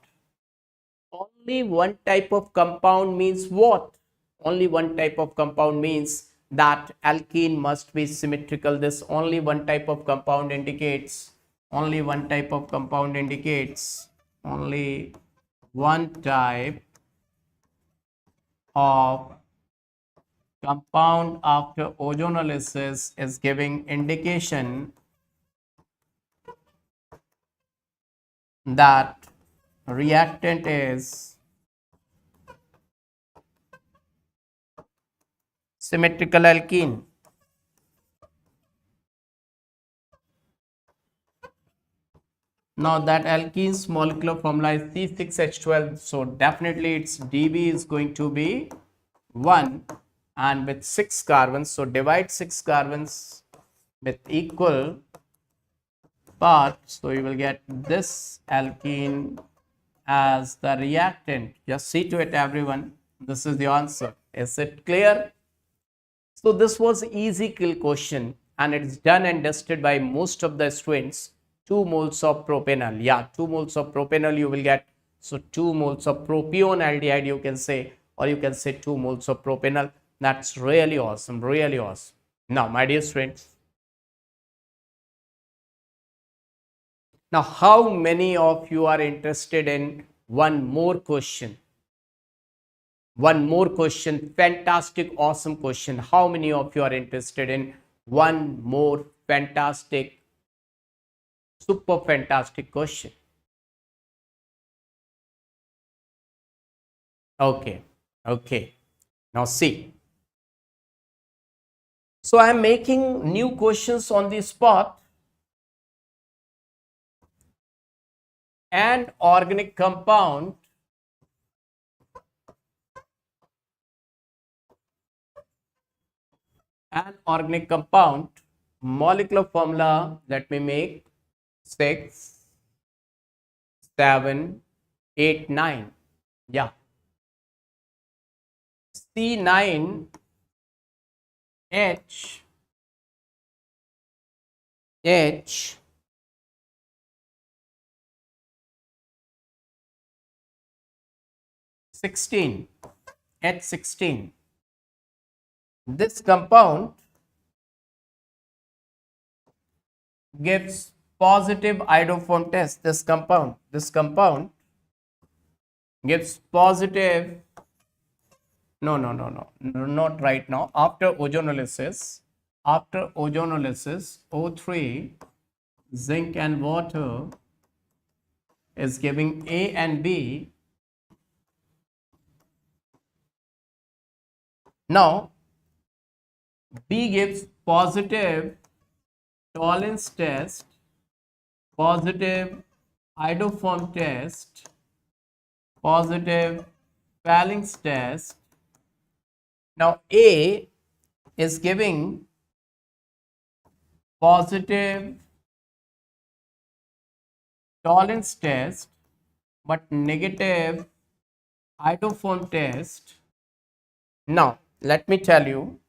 Only one type of compound means what? Only one type of compound means that alkene must be symmetrical. This only one type of compound indicates, only one type of compound indicates, only one type of compound after ozonolysis is giving indication that reactant is symmetrical alkene. Now that alkene's molecular formula is C6H12, so definitely its DB is going to be 1, and with 6 carbons, so divide 6 carbons with equal parts, so you will get this alkene as the reactant. Just see to it, everyone. This is the answer. Is it clear? So this was easy kill question, and it's done and dusted by most of the students. 2 moles of propanol. Yeah, 2 moles of propanol you will get. So 2 moles of propione aldehyde you can say, or you can say 2 moles of propanol. That's really awesome, really awesome. Now, my dear students, now how many of you are interested in one more question? One more question, fantastic, awesome question. How many of you are interested in one more fantastic, super fantastic question? Okay, okay. Now see. So I am making new questions on the spot. An organic compound molecular formula, let me make 6, 7, 8, 9. Yeah. C9H H 16 H16. This compound gives positive iodoform test. This compound gives positive, no, not right now. After ozonolysis, O3, zinc and water is giving A and B. Now, B gives positive Tollens test, positive iodoform test, positive Fehling test. Now, A is giving positive Tollens test, but negative iodoform test. Now, let me tell you,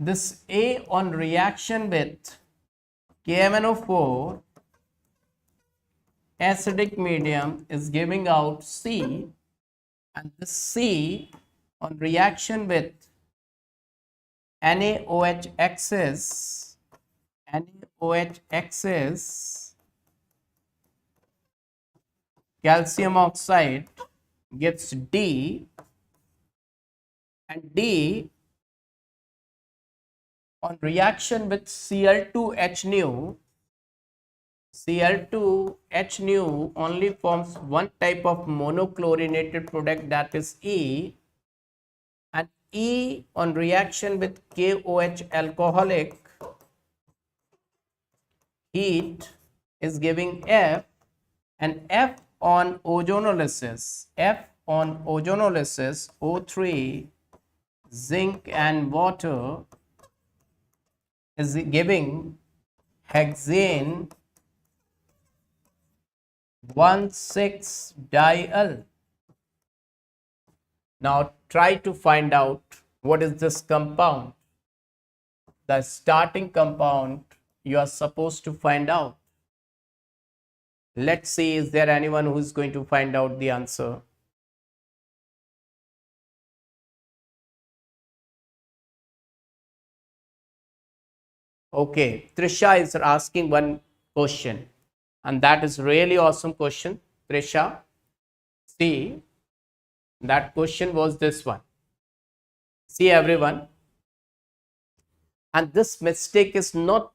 this A on reaction with KMnO4 acidic medium is giving out C, and this C on reaction with NaOH excess calcium oxide gives D, and D on reaction with Cl2H only forms one type of monochlorinated product, that is E, and E on reaction with KOH alcoholic heat is giving F, and F on ozonolysis O3 zinc and water is giving hexane 1,6-diol. Now try to find out what is this compound, the starting compound you are supposed to find out. Let's see, is there anyone who is going to find out the answer? Okay, Trisha is asking one question, and that is really awesome question. Trisha, see, that question was this one. See everyone, and this mistake is not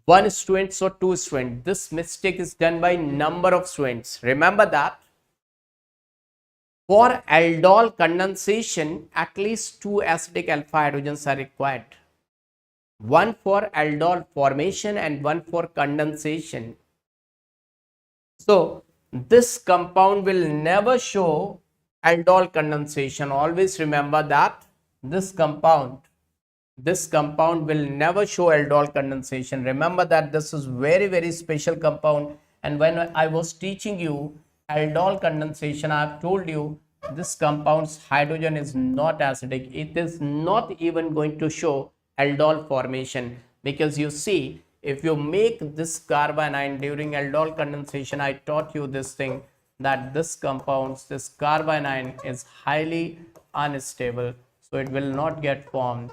one student or two students. This mistake is done by number of students. Remember that for aldol condensation, at least 2 acidic alpha hydrogens are required. One for aldol formation and one for condensation. So this compound will never show aldol condensation. Always remember that this compound will never show aldol condensation. Remember that this is very special compound, And when I was teaching you aldol condensation, I have told you this compound's hydrogen is not acidic. It is not even going to show aldol formation, because you see, if you make this carbanion during aldol condensation, I taught you this thing, that this compounds, this carbanion is highly unstable, so it will not get formed.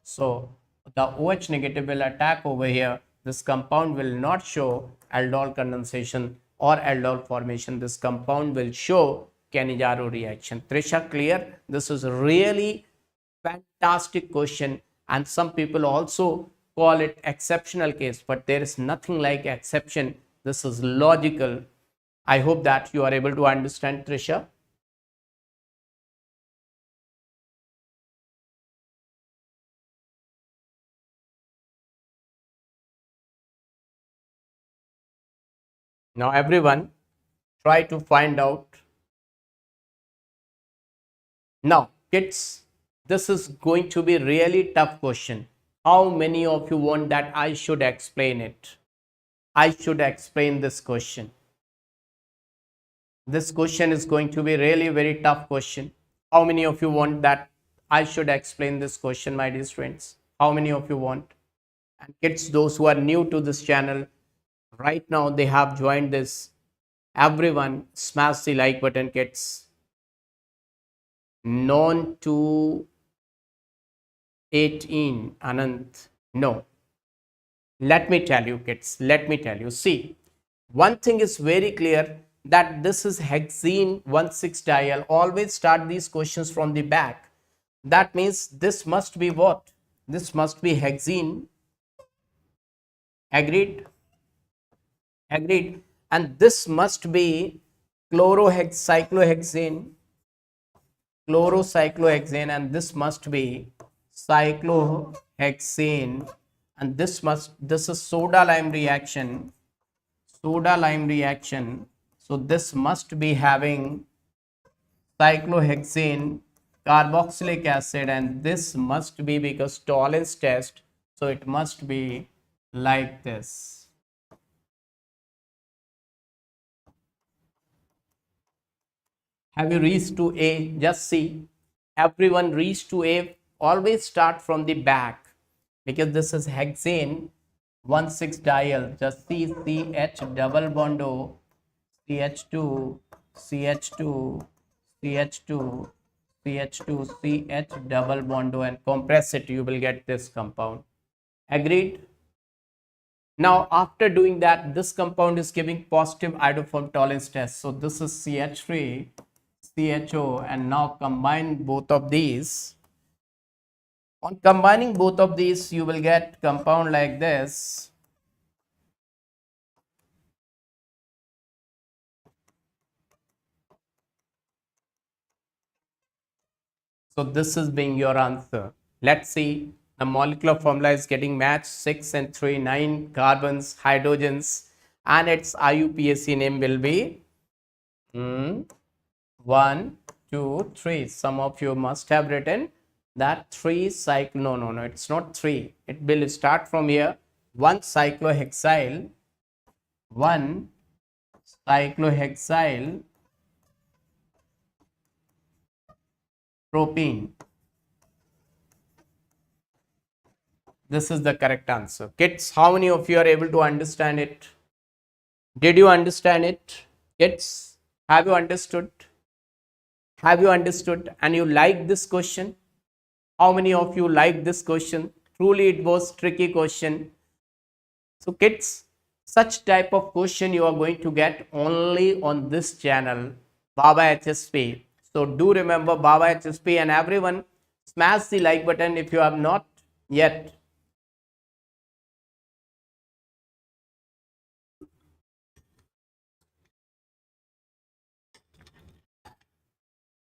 So the OH negative will attack over here. This compound will not show aldol condensation or aldol formation. This compound will show Cannizzaro reaction. Trisha, clear? This is really fantastic question, and some people also call it exceptional case, but there is nothing like exception. This is logical. I hope that you are able to understand, Trisha. Now everyone try to find out. Now kids, this is going to be really tough question. How many of you want that I should explain it? I should explain this question. This question is going to be really very tough question. How many of you want that I should explain this question, my dear students? How many of you want? And kids, those who are new to this channel, right now they have joined this. Everyone smash the like button, kids. Known to 18, Anant. No. Let me tell you, kids. Let me tell you. See, one thing is very clear, that this is hexene 1,6-diol. Always start these questions from the back. That means this must be what? This must be hexene. Agreed? Agreed. And this must be cyclohexane, and this must be cyclohexane, and this is soda lime reaction. So this must be having cyclohexane carboxylic acid, and this must be, because Tollens test, so it must be like this. Have you reached to A? Just see, everyone reached to A. Always start from the back, because this is hexane 1,6-diol. Just see CH double bond O, CH2, CH2, CH2, CH2, CH double bond O, and compress it, you will get this compound. Agreed? Now after doing that, this compound is giving positive iodoform Tollens test. So this is CH3, CHO, and now combine both of these. On combining both of these, you will get compound like this. So this is being your answer. Let's see. The molecular formula is getting matched. 6 and 3, 9 carbons, hydrogens, and its IUPAC name will be 1, 2, 3. Some of you must have written that 3 cycle. No, it's not 3. It will start from here. 1 cyclohexyl, 1 cyclohexyl propene. This is the correct answer. Kids, how many of you are able to understand it? Did you understand it? Kids, have you understood? Have you understood? And you like this question? How many of you like this question? Truly, it was tricky question. So kids, such type of question you are going to get only on this channel, Baba HSP. So do remember Baba HSP, and everyone smash the like button if you have not yet.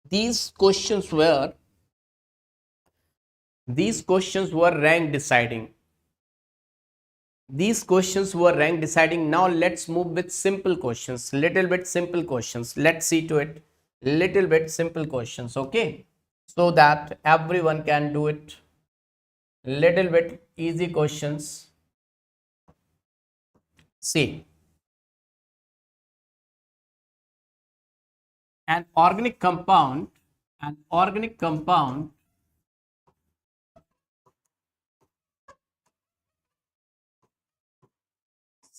These questions were rank deciding. These questions were rank deciding. Now let's move with simple questions, little bit simple questions. Let's see to it. Little bit simple questions, okay, so that everyone can do it. Little bit easy questions. See, an organic compound, an organic compound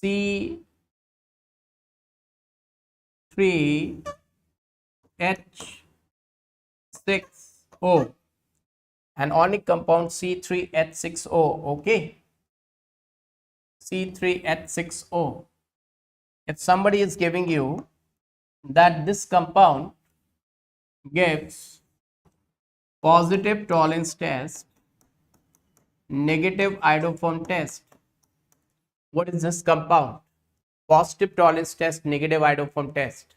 C3H6O, an organic compound C3H6O, okay, C3H6O. If somebody is giving you that this compound gives positive tolerance test, negative iodoform test, what is this compound? Positive tolerance test, negative iodoform test.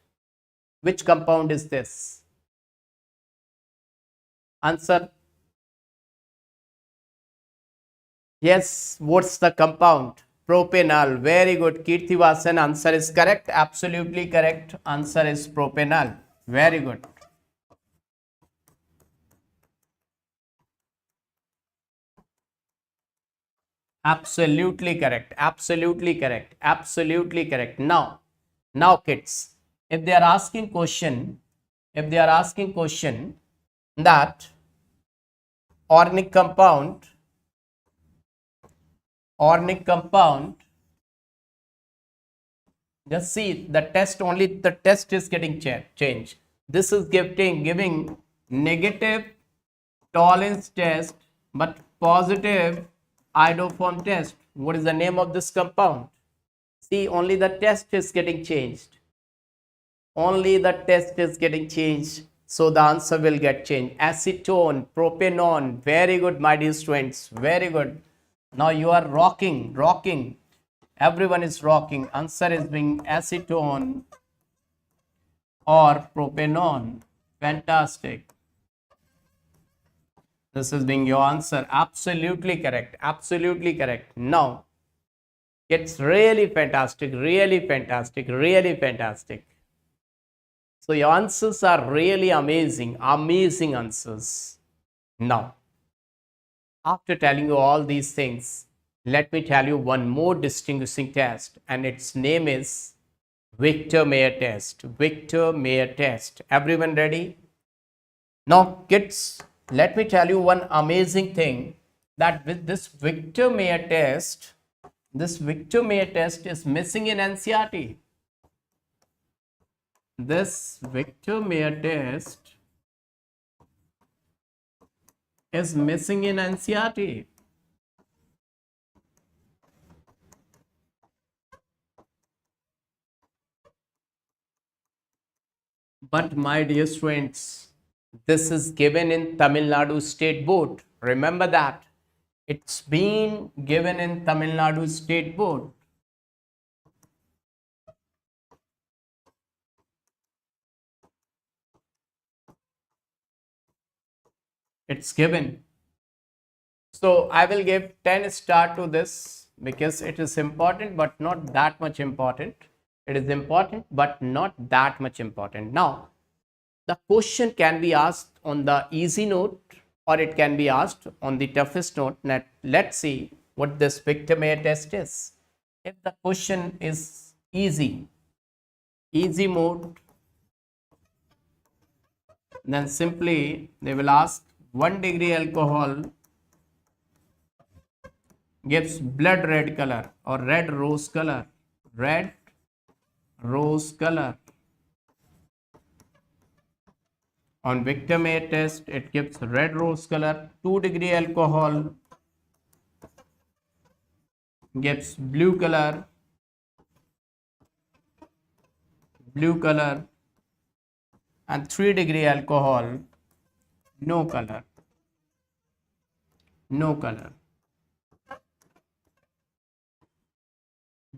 Which compound is this? Answer. Yes, what's the compound? Propanol. Very good. Kirtivasan, answer is correct. Absolutely correct. Answer is propanol. Very good. Absolutely correct. Absolutely correct. Absolutely correct. Now kids, if they are asking question, that organic compound, just see the test, only the test is getting changed. This is giving negative tolerance test but positive iodoform test. What is the name of this compound? See, only the test is getting changed. Only the test is getting changed. So the answer will get changed. Acetone, propanone. Very good, my dear students. Very good. Now you are rocking. Everyone is rocking. Answer is being acetone or propanone. Fantastic. This is being your answer. Absolutely correct. Absolutely correct. Now, it's really fantastic. Really fantastic. Really fantastic. So your answers are really amazing. Amazing answers. Now, after telling you all these things, let me tell you one more distinguishing test, and its name is Victor-Meyer test. Victor-Meyer test. Everyone ready? Now, kids, let me tell you one amazing thing, that with this Victor-Meyer test, is missing in NCERT. This Victor-Meyer test is missing in NCERT. But my dear students, this is given in Tamil Nadu State Board. Remember that. It's been given in Tamil Nadu State Board. It's given. So I will give 10 star to this because it is important but not that much important. It is important but not that much important. Now, the question can be asked on the easy note or it can be asked on the toughest note. Let's see what this Victor-Meyer test is. If the question is easy mode, then simply they will ask 1 degree alcohol gives blood red color or red rose color. Red rose color. On Victor-Meyer test, it gives red rose color. 2 degree alcohol gives blue color, and 3 degree alcohol, no color.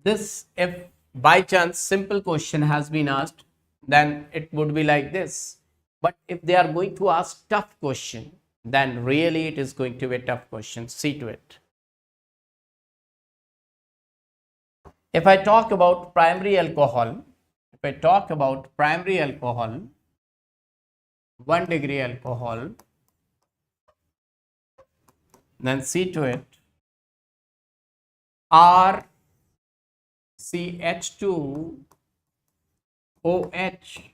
This, if by chance simple question has been asked, then it would be like this. But if they are going to ask tough question, then really it is going to be a tough question. See to it. If I talk about primary alcohol, 1 degree alcohol, then see to it. RCH2OH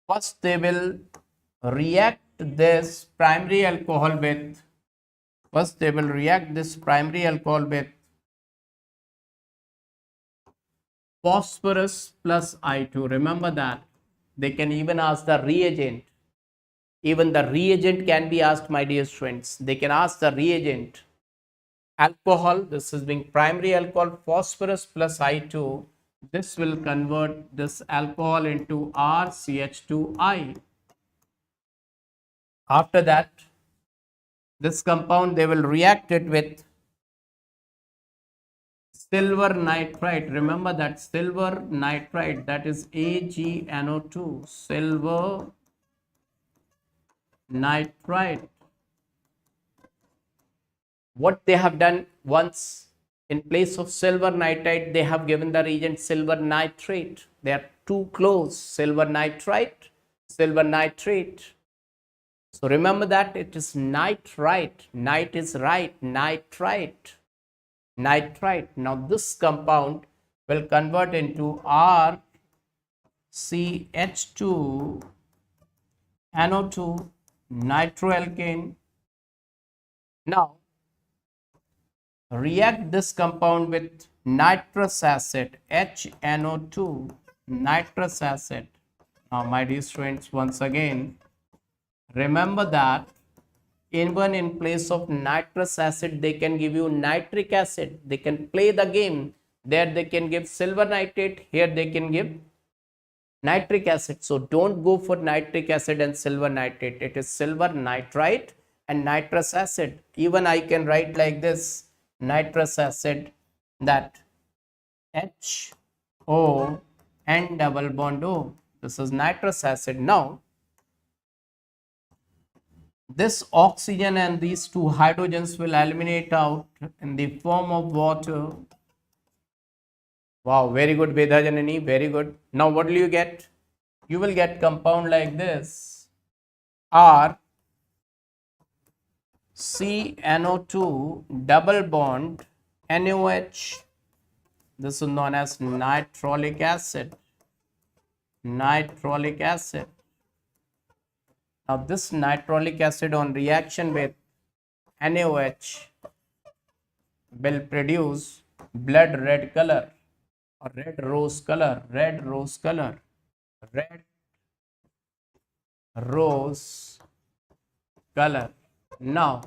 First, they will react this primary alcohol with, first they will react this primary alcohol with phosphorus plus I2. Remember that. They can even ask the reagent. Even the reagent can be asked, my dear students. They can ask the reagent. Alcohol, this is being primary alcohol, phosphorus plus I2. This will convert this alcohol into RCH2I. After that, this compound, they will react it with silver nitride. Remember that silver nitride, that is AgNO2, silver nitride. What they have done once, in place of silver nitride, they have given the reagent silver nitrate. They are too close, silver nitrite, silver nitrate. So remember that it is nitrite. Nit is right, nitrite, nitrite. Now this compound will convert into RCH2 NO2 nitroalkane. Now react this compound with nitrous acid, HNO2 nitrous acid. Now my dear students, once again, remember that even in place of nitrous acid, they can give you nitric acid. They can play the game. There they can give silver nitrate. Here they can give nitric acid. So don't go for nitric acid and silver nitrate. It is silver nitrite and nitrous acid. Even I can write like this, nitrous acid, that HO N double bond O. This is nitrous acid. Now this oxygen and these two hydrogens will eliminate out in the form of water. Wow, very good, Vedhajanani, very good. Now what will you get? You will get compound like this, R CNO2 double bond NOH. This is known as nitrolic acid. Nitrolic acid. Now this nitrolic acid on reaction with NaOH will produce blood red color or red rose color, red rose color, red rose color. Now,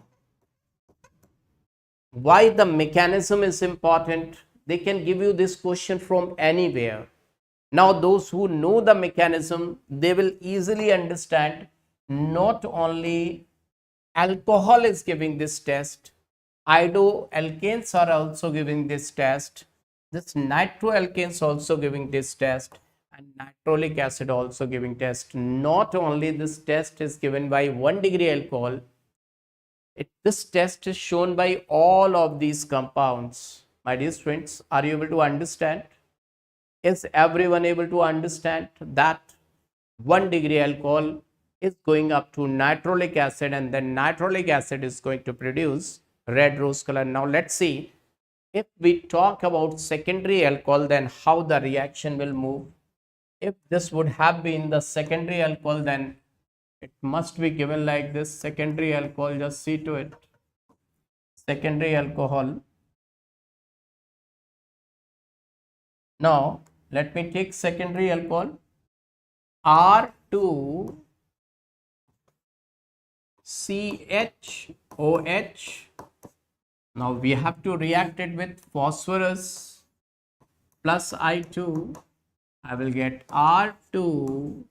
why the mechanism is important? They can give you this question from anywhere. Now those who know the mechanism, they will easily understand. Not only alcohol is giving this test, iodoalkanes are also giving this test, this nitroalkanes also giving this test, and nitrolic acid also giving test. Not only this test is given by 1 degree alcohol, this test is shown by all of these compounds. My dear students, are you able to understand? Is everyone able to understand that 1 degree alcohol is going up to nitrolic acid, and then nitrolic acid is going to produce red rose color. Now let's see, if we talk about secondary alcohol, then how the reaction will move. If this would have been the secondary alcohol, then it must be given like this. Secondary alcohol, just see to it. Secondary alcohol. Now let me take secondary alcohol, R2 CHOH. Now we have to react it with phosphorus plus I2. I will get R2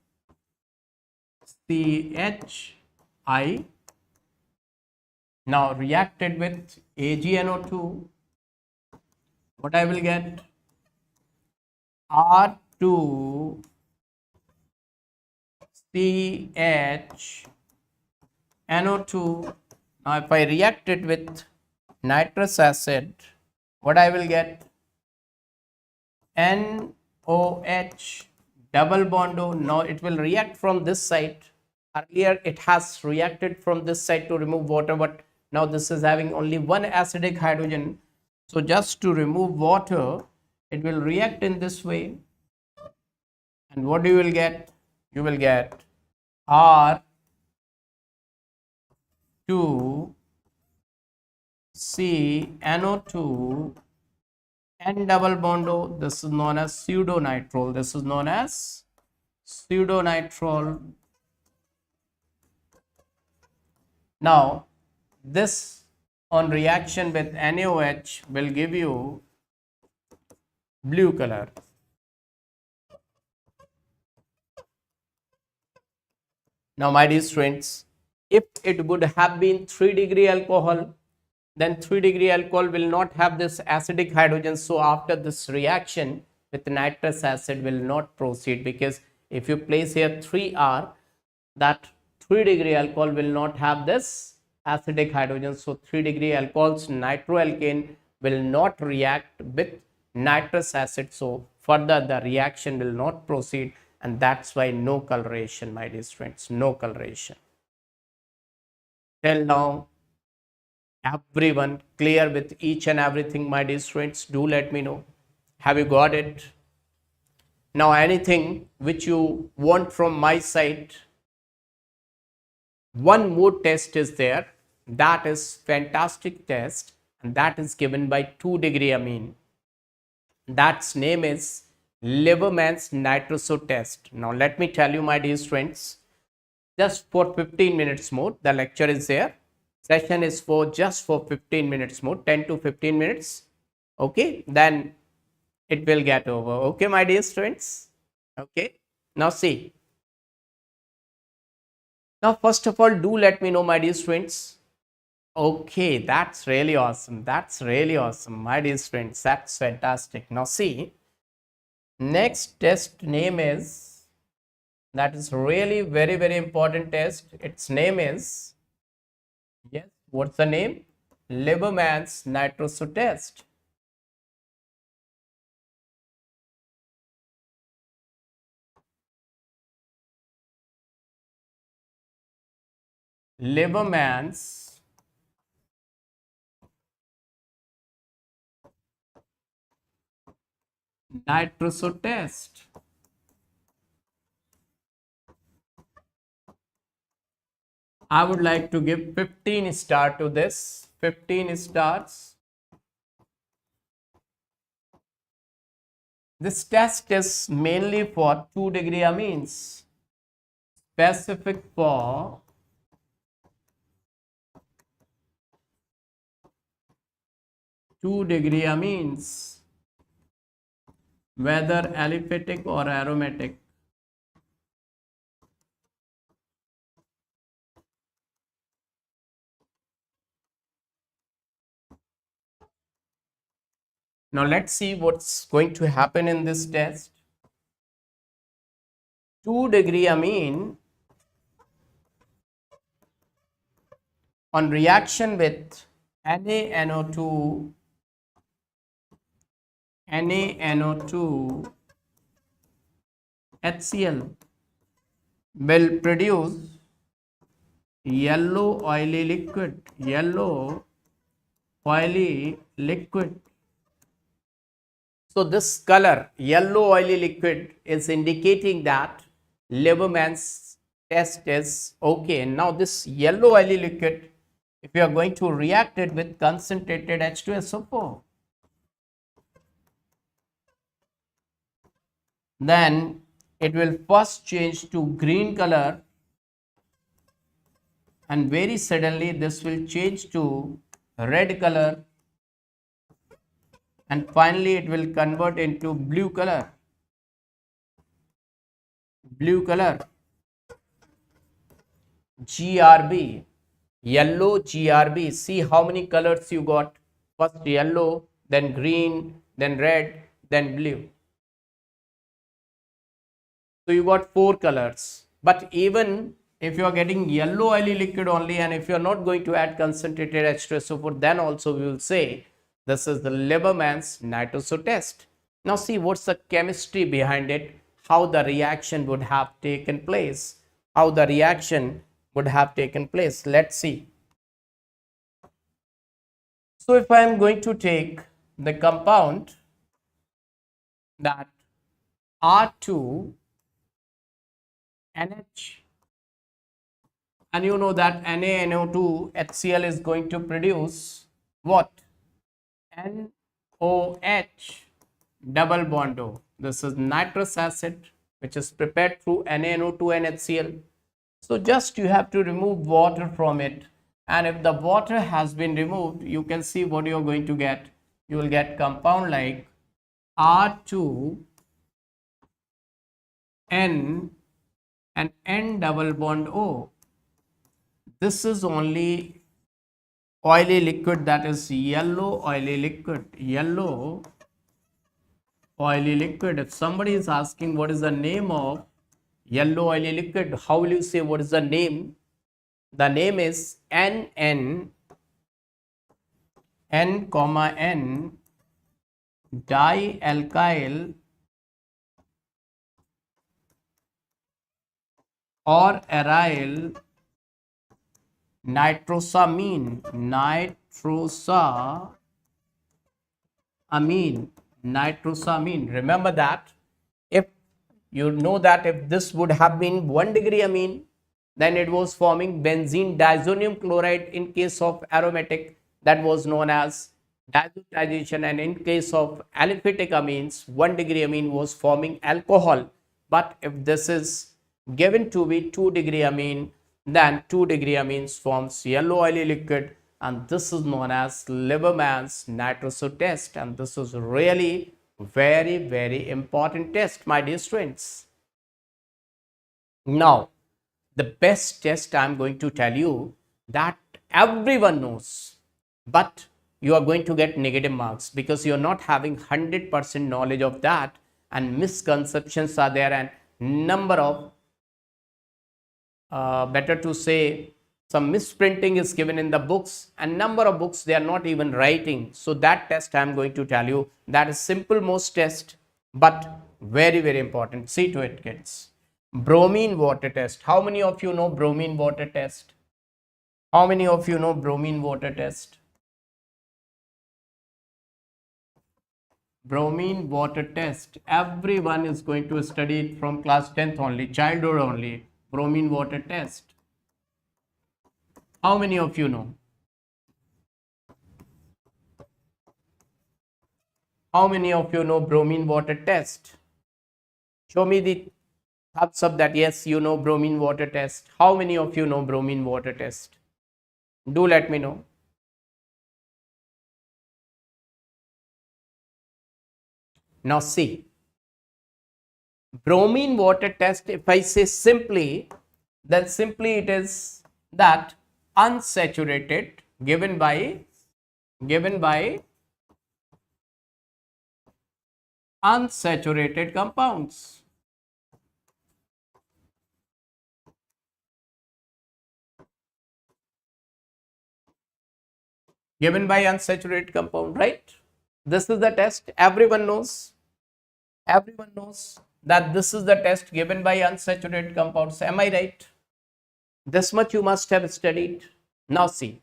CHI. Now react it with AgNO2. What I will get? R2 CHNO2. Now if I react it with nitrous acid, what I will get? NOH double bond O. Now it will react from this side. Earlier it has reacted from this side to remove water, but now this is having only one acidic hydrogen. So just to remove water, it will react in this way. And what you will get? you will get R2 CNO2 N double bond O. This is known as pseudonitrile. This is known as pseudonitrile. Now, this on reaction with NaOH will give you blue color. Now, my dear students, if it would have been 3-degree alcohol, then 3-degree alcohol will not have this acidic hydrogen. So after this reaction with nitrous acid will not proceed, because if you place here 3R, that 3-degree alcohol will not have this acidic hydrogen. So 3-degree alcohol's nitroalkane will not react with nitrous acid. So further the reaction will not proceed, and that's why no coloration, my dear students, no coloration. Till now, everyone clear with each and everything, my dear students? Do let me know. Have you got it? Now, anything which you want from my side? One more test is there. That is fantastic test, and that is given by 2-degree amine. That's name is Liebermann's nitroso test. Now, let me tell you, my dear students, just for 15 minutes more, the lecture is there. Session is for just for 15 minutes more, 10 to 15 minutes. Okay, then it will get over. Okay, my dear students. Okay, now see. Now, first of all, do let me know, my dear students. Okay, that's really awesome. That's really awesome, my dear students. That's fantastic. Now, see, next test name is, that is really very, very important test. Its name is, yes, what's the name? Liebermann's nitroso test. Liebermann's nitroso test. I would like to give 15 star to this. 15 stars. This test is mainly for 2-degree amines, specific for two-degree amines, whether aliphatic or aromatic. Now let's see what's going to happen in this test. 2-degree amine on reaction with NaNO2 HCl will produce yellow oily liquid. So this color, yellow oily liquid, is indicating that Liebermann's test is okay. Now this yellow oily liquid, if you are going to react it with concentrated H2SO4, then it will first change to green color, and very suddenly this will change to red color, and finally it will convert into blue color. GRB, yellow GRB. See how many colors you got. First yellow, then green, then red, then blue. So you got 4 colors. But even if you are getting yellow oily liquid only, and if you are not going to add concentrated H2SO4, then also we will say this is the Liebermann's nitroso test. Now see what's the chemistry behind it, how the reaction would have taken place. Let's see. So if I am going to take the compound that R2 NH, and you know that NaNO2 HCl is going to produce what? NOH double bond O. This is nitrous acid which is prepared through NaNO2 and HCl. So just you have to remove water from it, and if the water has been removed, you can see what you are going to get. You will get compound like R2N and N double bond O. This is only oily liquid, that is yellow oily liquid. Yellow oily liquid. If somebody is asking what is the name of yellow oily liquid, how will you say what is the name? The name is N comma N dialkyl or aryl nitrosamine. Nitrosamine. Remember that. If you know that if this would have been 1 degree amine, then it was forming benzene diazonium chloride. In case of aromatic, that was known as diazotization, and in case of aliphatic amines, 1 degree amine was forming alcohol. But if this is given to be 2 degree amine, then 2 degree amines forms yellow oily liquid, and this is known as Liebermann's nitroso test, and this is really very important test, my dear students. Now the best test I am going to tell you that everyone knows, but you are going to get negative marks because you are not having 100% knowledge of that, and misconceptions are there, and number of better to say some misprinting is given in the books, and number of books they are not even writing. So that test I am going to tell you, that is simple most test, but very important. See to it, kids. Bromine water test. How many of you know bromine water test? How many of you know bromine water test? Bromine water test. Everyone is going to study it from class 10th only, childhood only. Bromine water test. How many of you know? How many of you know bromine water test? Show me the thumbs up that yes, you know bromine water test. How many of you know bromine water test? Do let me know. Now see, bromine water test, if I say simply, then simply it is that unsaturated given by unsaturated compounds. Given by unsaturated compound, right? This is the test. Everyone knows that this is the test given by unsaturated compounds. Am I right? This much you must have studied. Now see,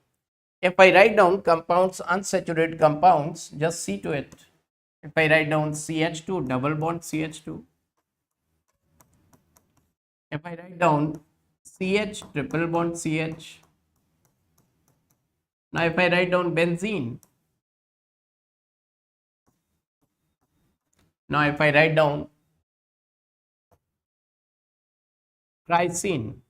if I write down compounds, unsaturated compounds, just see to it. If I write down CH2, double bond CH2. If I write down CH, triple bond CH. Now if I write down benzene. Now if I write down Chrysene.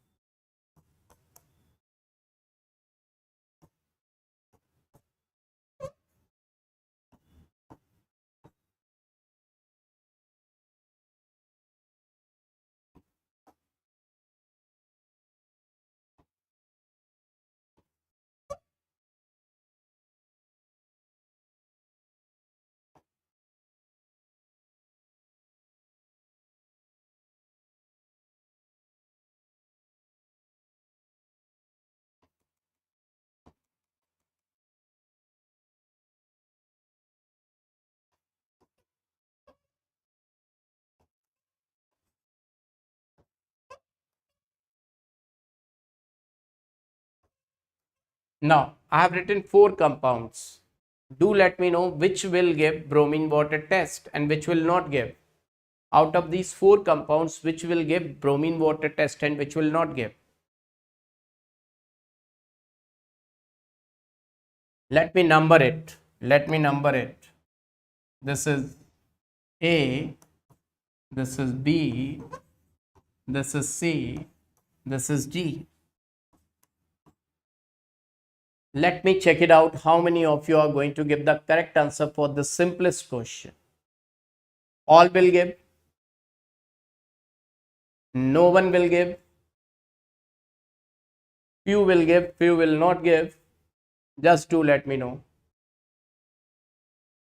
Now I have written 4 compounds. Do let me know which will give bromine water test and which will not give. Out of these four compounds, which will give bromine water test and which will not give? Let me number it. Let me number it. This is A, this is B, this is C, this is D. Let me check it out. How many of you are going to give the correct answer for the simplest question? All will give. No one will give. Few will give, few will not give. Just do let me know.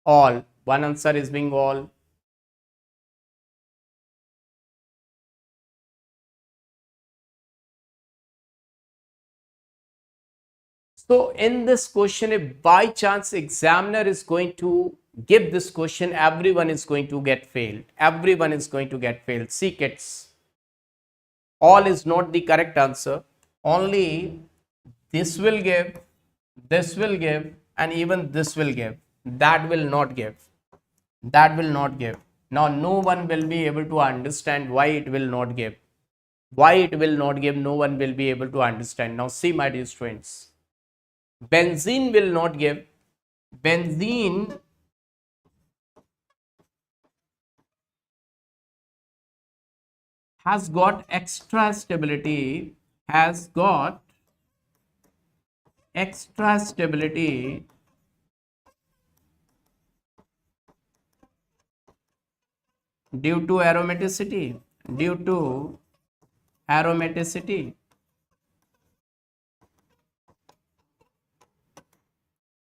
All. One answer is being all. So in this question, if by chance examiner is going to give this question, everyone is going to get failed. Everyone is going to get failed. See kids, all is not the correct answer. Only this will give, this will give, and even this will give. That will not give. That will not give. Now no one will be able to understand why it will not give. Why it will not give, no one will be able to understand. Now see my dear students. Benzene will not give. Benzene has got extra stability, has got extra stability due to aromaticity, due to aromaticity.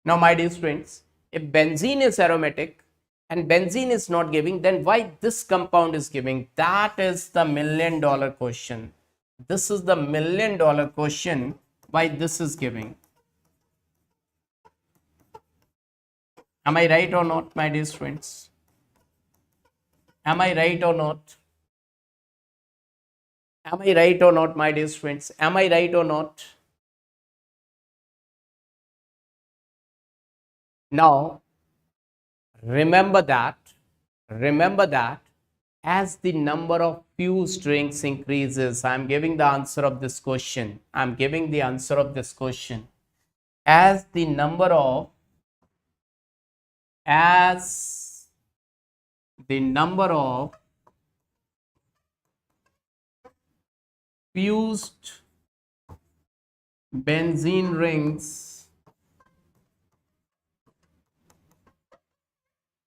Now my dear students, if benzene is aromatic and benzene is not giving, then why this compound is giving? That is the $1 million question. This is the $1 million question, why this is giving. Am I right or not, my dear students? Am I right or not? Am I right or not, my dear students? Am I right or not? Now, remember that as the number of fused rings increases, I am giving the answer of this question. I am giving the answer of this question. As the number of fused benzene rings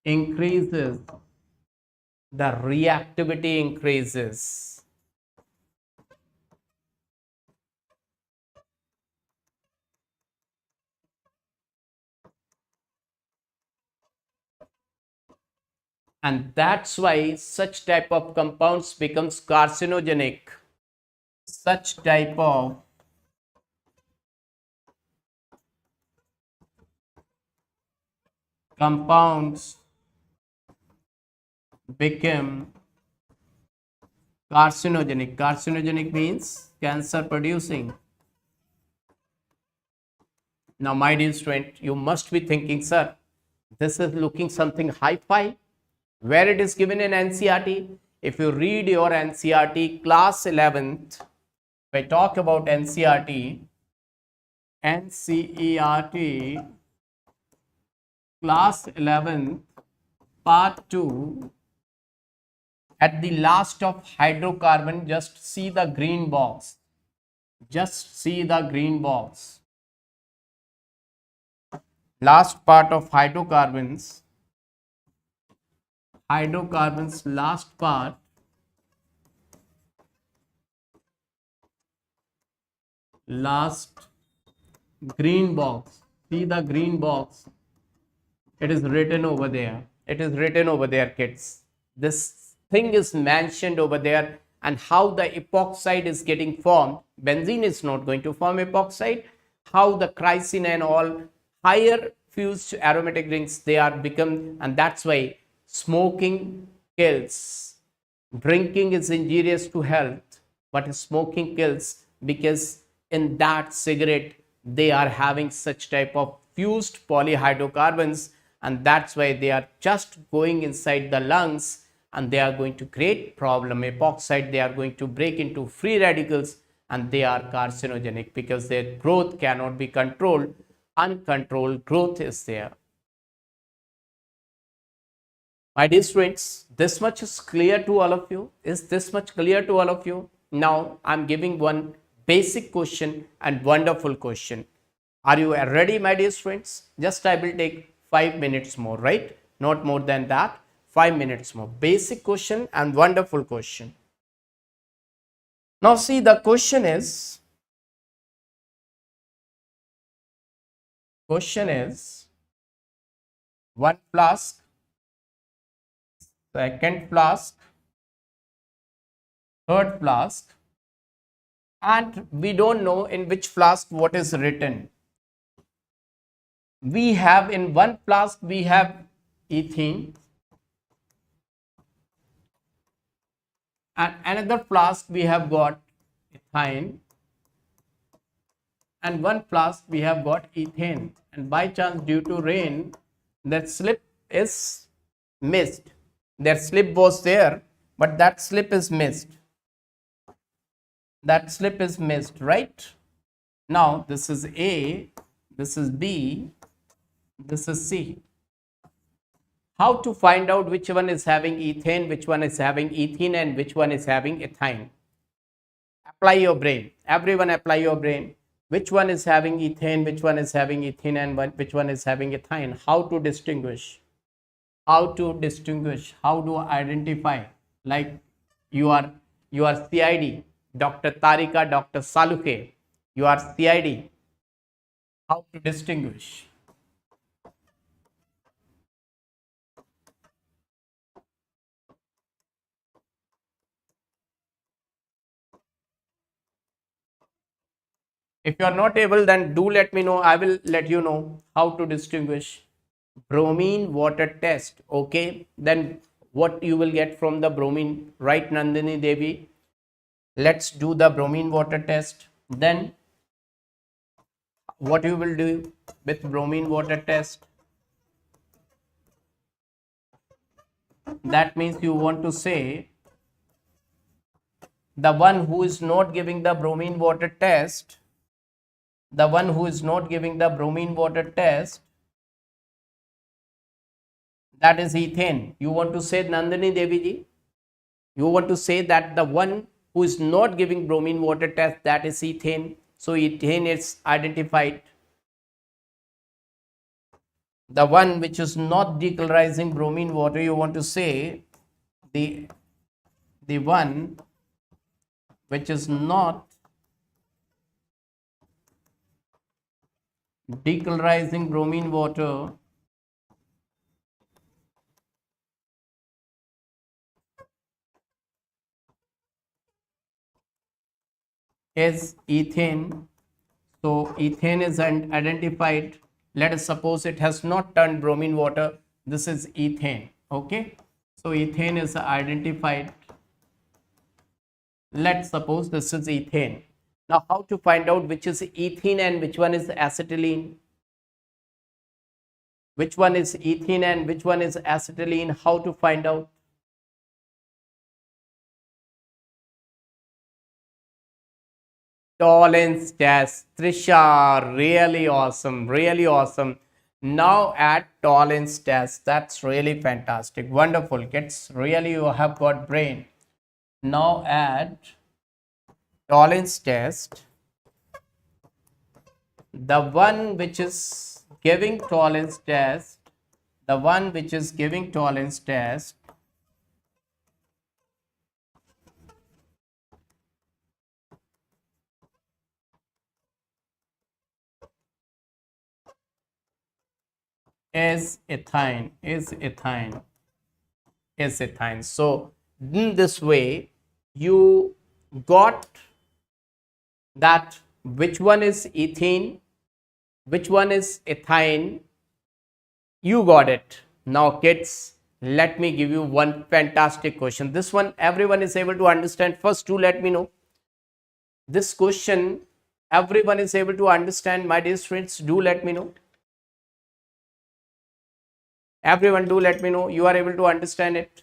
increases, the reactivity increases. And that's why such type of compounds becomes carcinogenic. Such type of compounds become carcinogenic. Carcinogenic means cancer producing. Now my dear student, you must be thinking, sir, this is looking something hi-fi. Where it is given in NCERT? If you read your NCERT class 11th, if I talk about NCERT class 11th part 2, at the last of hydrocarbon, just see the green box. Just see the green box. Last part of hydrocarbons, last part, last green box. See the green box. It is written over there. It is written over there, kids. This thing is mentioned over there, and how the epoxide is getting formed. Benzene is not going to form epoxide. How the chrysin and all higher fused aromatic rings they are become, and that's why smoking kills. Drinking is injurious to health, but smoking kills, because in that cigarette they are having such type of fused polyhydrocarbons, and that's why they are just going inside the lungs and they are going to create problem. Epoxide, they are going to break into free radicals and they are carcinogenic because their growth cannot be controlled. Uncontrolled growth is there. My dear students, this much is clear to all of you. Is this much clear to all of you? Now I'm giving one basic question and wonderful question. Are you ready, my dear students? Just I will take 5 minutes more, right? Not more than that. 5 minutes more. Basic question and wonderful question. Now see, the question is one flask, second flask, third flask, and we don't know in which flask what is written. We have in one flask we have ethene, and another flask we have got ethyne, and one flask we have got ethane, and by chance due to rain that slip is missed. Their slip was there, but that slip is missed. That slip is missed, right? Now this is A, this is B, this is C. How to find out which one is having ethane, which one is having ethene, and which one is having ethyne? Apply your brain. Everyone apply your brain. Which one is having ethane, which one is having ethene, and which one is having ethyne? How to distinguish? How to distinguish? How to identify? Like you are CID, Dr. Tarika, Dr. Saluke, you are CID. How to distinguish? If you are not able, then do let me know. I will let you know how to distinguish. Bromine water test. Okay, then what you will get from the bromine, right, Nandini Devi? Let's do the bromine water test. Then what you will do with bromine water test? That means you want to say the one who is not giving the bromine water test, the one who is not giving the bromine water test, that is ethane. You want to say, Nandini Devi ji, you want to say that the one who is not giving bromine water test, that is ethane. So ethane is identified. The one which is not decolorizing bromine water, you want to say the one which is not decolorizing bromine water is ethane. So ethane is identified. Let us suppose it has not turned bromine water. This is ethane. Okay, so ethane is identified. Let's suppose this is ethane. Now how to find out which is ethene and which one is acetylene? Which one is ethene and which one is acetylene? How to find out? Tollens test. Trisha, really awesome, really awesome. Now add Tollens test. That's really fantastic, wonderful kids. Really, you have got brain. Now add Tollens test. The one which is giving Tollens test, the one which is giving Tollens test is ethyne, So in this way you got that which one is ethene, which one is ethyne. You got it. Now kids, let me give you one fantastic question. This one everyone is able to understand. First, do let me know this question everyone is able to understand. My dear friends, do let me know. Everyone, do let me know you are able to understand it.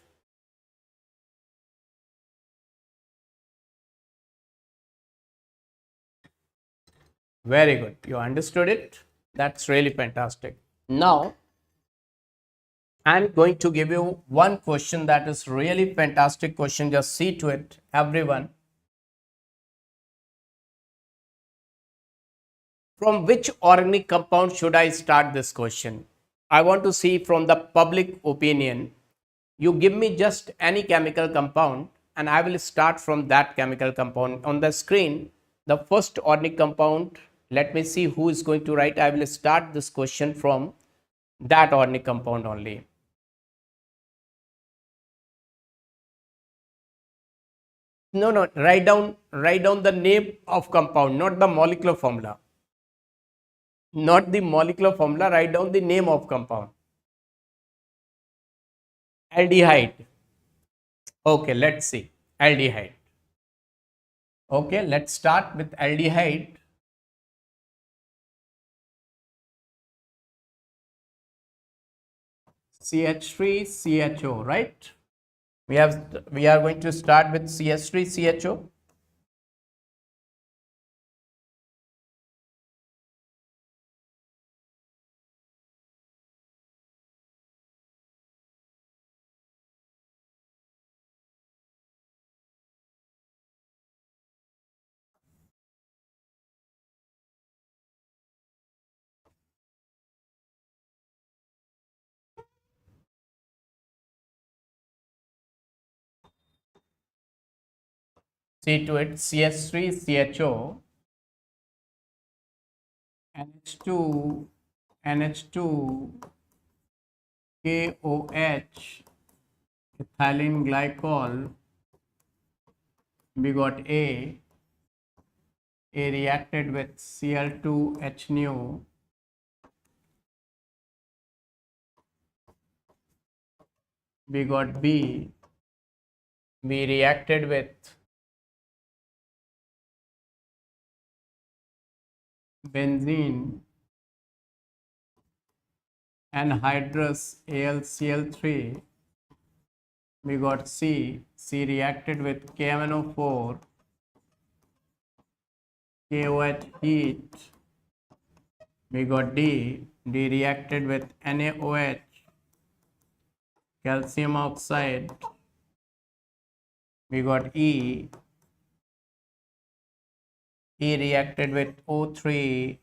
Very good. You understood it. That's really fantastic. Now, I'm going to give you one question that is really fantastic question. Just see to it, everyone. From which organic compound should I start this question? I want to see from the public opinion. You give me just any chemical compound and I will start from that chemical compound. On the screen, the first organic compound, let me see who is going to write. I will start this question from that organic compound only. No, write down the name of compound, not the molecular formula. Not the molecular formula, write down the name of compound. Aldehyde. Okay, let's see. Aldehyde. Okay, let's start with aldehyde. CH3CHO, right? We are going to start with CH3CHO. See to it, CH3CHO, NH2, NH2, KOH, ethylene glycol, we got A reacted with Cl2H nu, we got B reacted with benzene anhydrous AlCl3, we got C reacted with KMnO4, KOH heat, we got D reacted with NaOH, calcium oxide, we got E reacted with O3,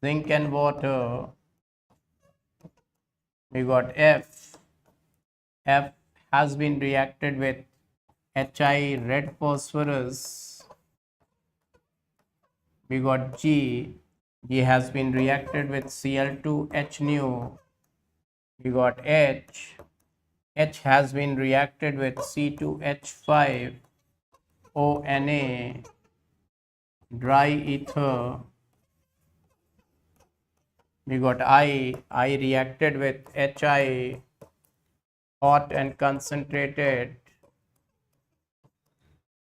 zinc and water, we got F has been reacted with Hi, red phosphorus, we got G has been reacted with Cl2H nu, we got H has been reacted with C2H5, ONA, dry ether, we got I reacted with Hi, hot and concentrated,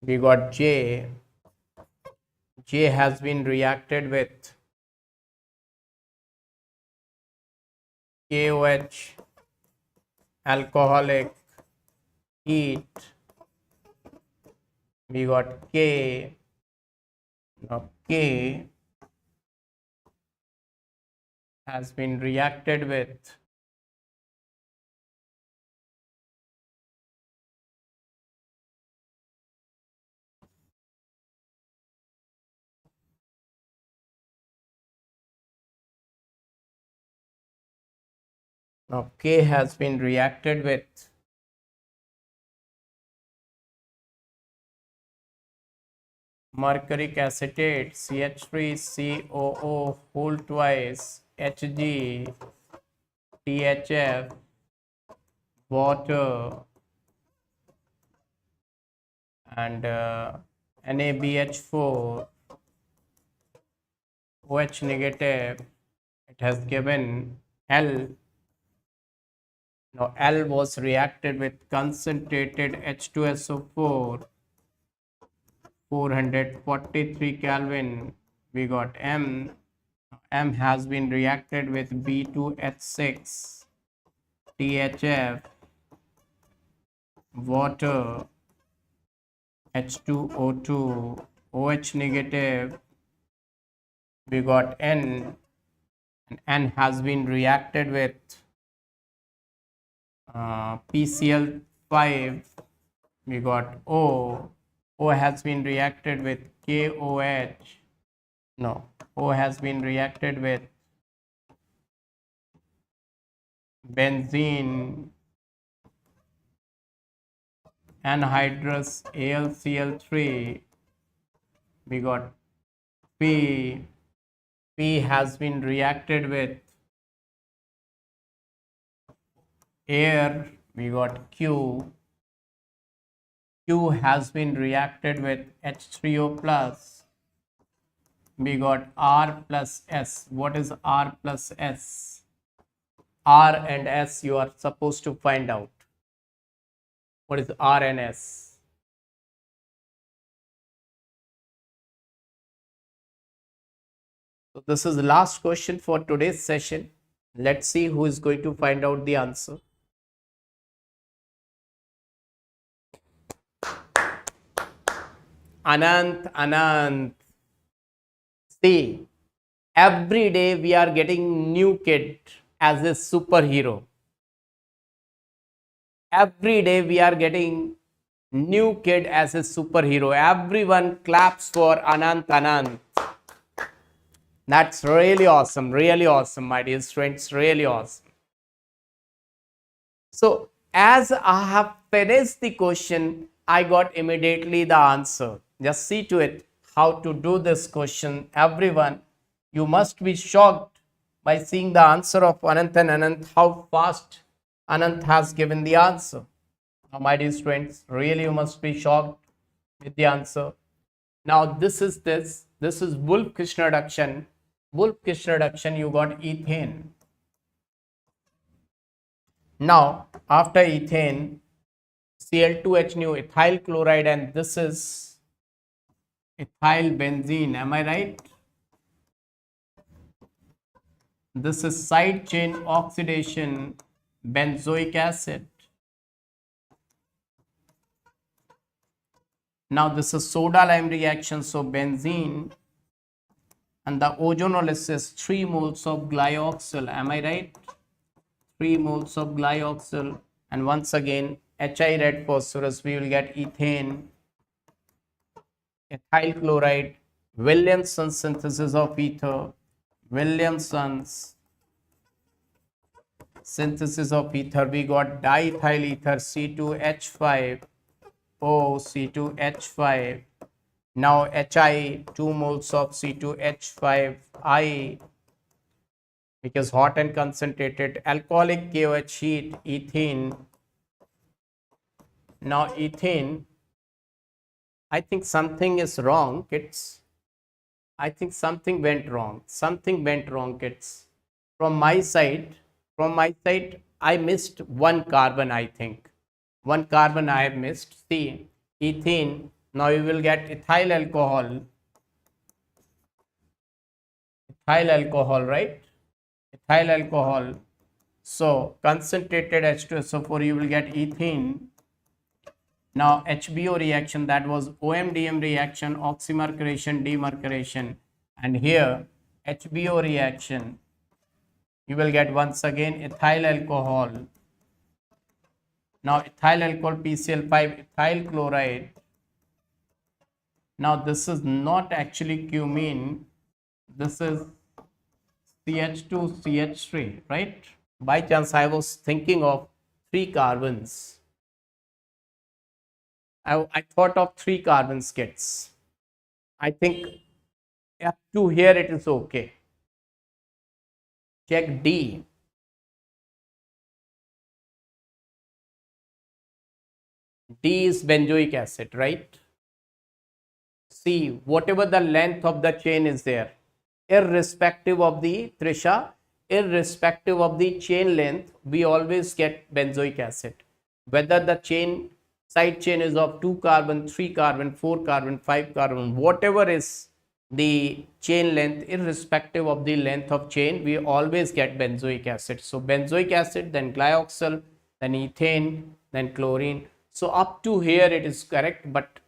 we got J has been reacted with KOH, alcoholic, heat, we got K, now K has been reacted with now K has been reacted with mercuric acetate, CH3COO whole twice, Hg, THF, water, and NaBH4, OH negative. It has given L. Now L was reacted with concentrated H2SO4, 443 Kelvin. We got M. M has been reacted with B2H6, THF, water, H2O2, OH negative, we got N, and N has been reacted with PCl5, we got O. O has been reacted with KOH. No, O has been reacted with benzene, anhydrous AlCl3. We got P. P has been reacted with air. We got Q. Q has been reacted with H3O plus. We got R plus S. What is R plus S? R and S you are supposed to find out. What is R and S? So this is the last question for today's session. Let's see who is going to find out the answer. Anant. See, every day we are getting new kid as a superhero. Every day we are getting new kid as a superhero. Everyone claps for Anant. That's really awesome, my dear students, really awesome. So as I have finished the question, I got immediately the answer. Just see to it how to do this question. Everyone, you must be shocked by seeing the answer of Anant and Anant, how fast Anant has given the answer. Now, my dear students, really you must be shocked with the answer. Now, this is Wolff-Kishner reduction. Wolff-Kishner reduction, you got ethane. Now, after ethane, Cl2H new ethyl chloride, and this is ethyl benzene. Am I right? This is side chain oxidation, benzoic acid. Now, this is soda lime reaction, so benzene, and the ozonolysis 3 moles of glyoxyl. Am I right? 3 moles of glyoxyl, and once again Hi red phosphorus, we will get ethane, ethyl chloride, Williamson synthesis of ether, Williamson's synthesis of ether, we got diethyl ether C2H5 O C2H5. Now Hi 2 moles of C2H5I, because hot and concentrated, alcoholic KOH heat, ethene. Now ethene, I think something is wrong, kids. I think something went wrong. Something went wrong, kids. From my side, I missed one carbon, I think. One carbon I have missed. See, ethene. Now you will get ethyl alcohol. Ethyl alcohol, right? Ethyl alcohol. So concentrated H2SO4, you will get ethene. Now HBO reaction, that was OMDM reaction, oxymercuration, demercuration, and here HBO reaction, you will get once again ethyl alcohol. Now ethyl alcohol PCl5, ethyl chloride. Now this is not actually cumene, this is CH2 CH3, right? By chance I was thinking of 3 carbons. I thought of 3 carbons, kids. I think up to here it is okay. Check D. D is benzoic acid, right? C, whatever the length of the chain is there, irrespective of the Trisha, irrespective of the chain length, we always get benzoic acid. Whether the side chain is of 2 carbon, 3 carbon, 4 carbon, 5 carbon, whatever is the chain length, irrespective of the length of chain, we always get benzoic acid. So benzoic acid, then glyoxyl, then ethane, then chlorine. So up to here it is correct, but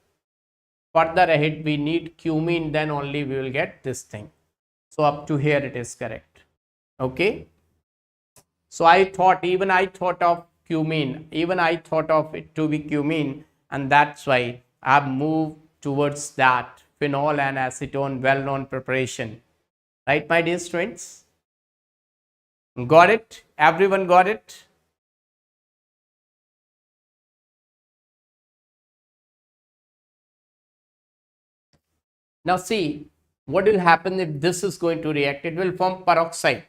further ahead we need cumene, then only we will get this thing. So up to here it is correct. Okay. So I thought of cumene, even I thought of it to be cumene, and that's why I've moved towards that phenol and acetone well-known preparation. Right, my dear students? Got it? Everyone got it? Now see, what will happen if this is going to react? It will form peroxide.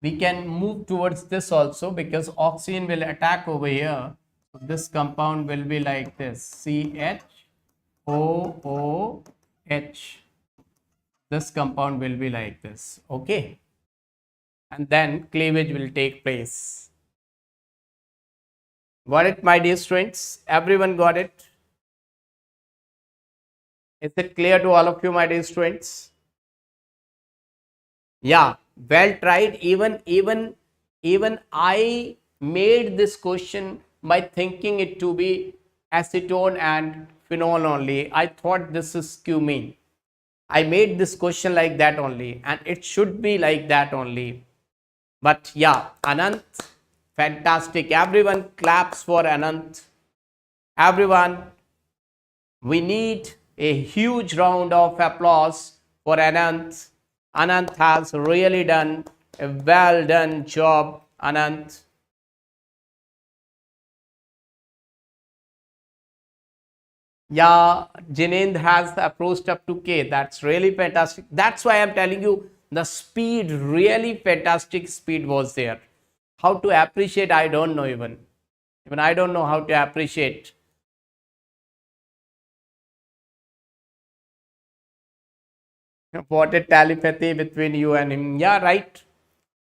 We can move towards this also because oxygen will attack over here. So this compound will be like this, CHOOH. This compound will be like this, okay? And then cleavage will take place. Got it, my dear students? Everyone got it? Is it clear to all of you, my dear students? Yeah, well tried. Even I made this question by thinking it to be acetone and phenol only. I thought this is cumene. I made this question like that only, and it should be like that only. But yeah, Anant, fantastic. Everyone claps for Anant. Everyone, we need a huge round of applause for Anant. Anant has really done a well done job, Anant. Yeah, Jinend has approached up to K. That's really fantastic. That's why I'm telling you the speed, really fantastic speed was there. How to appreciate, I don't know even. Even I don't know how to appreciate. What a telepathy between you and him. Yeah, right.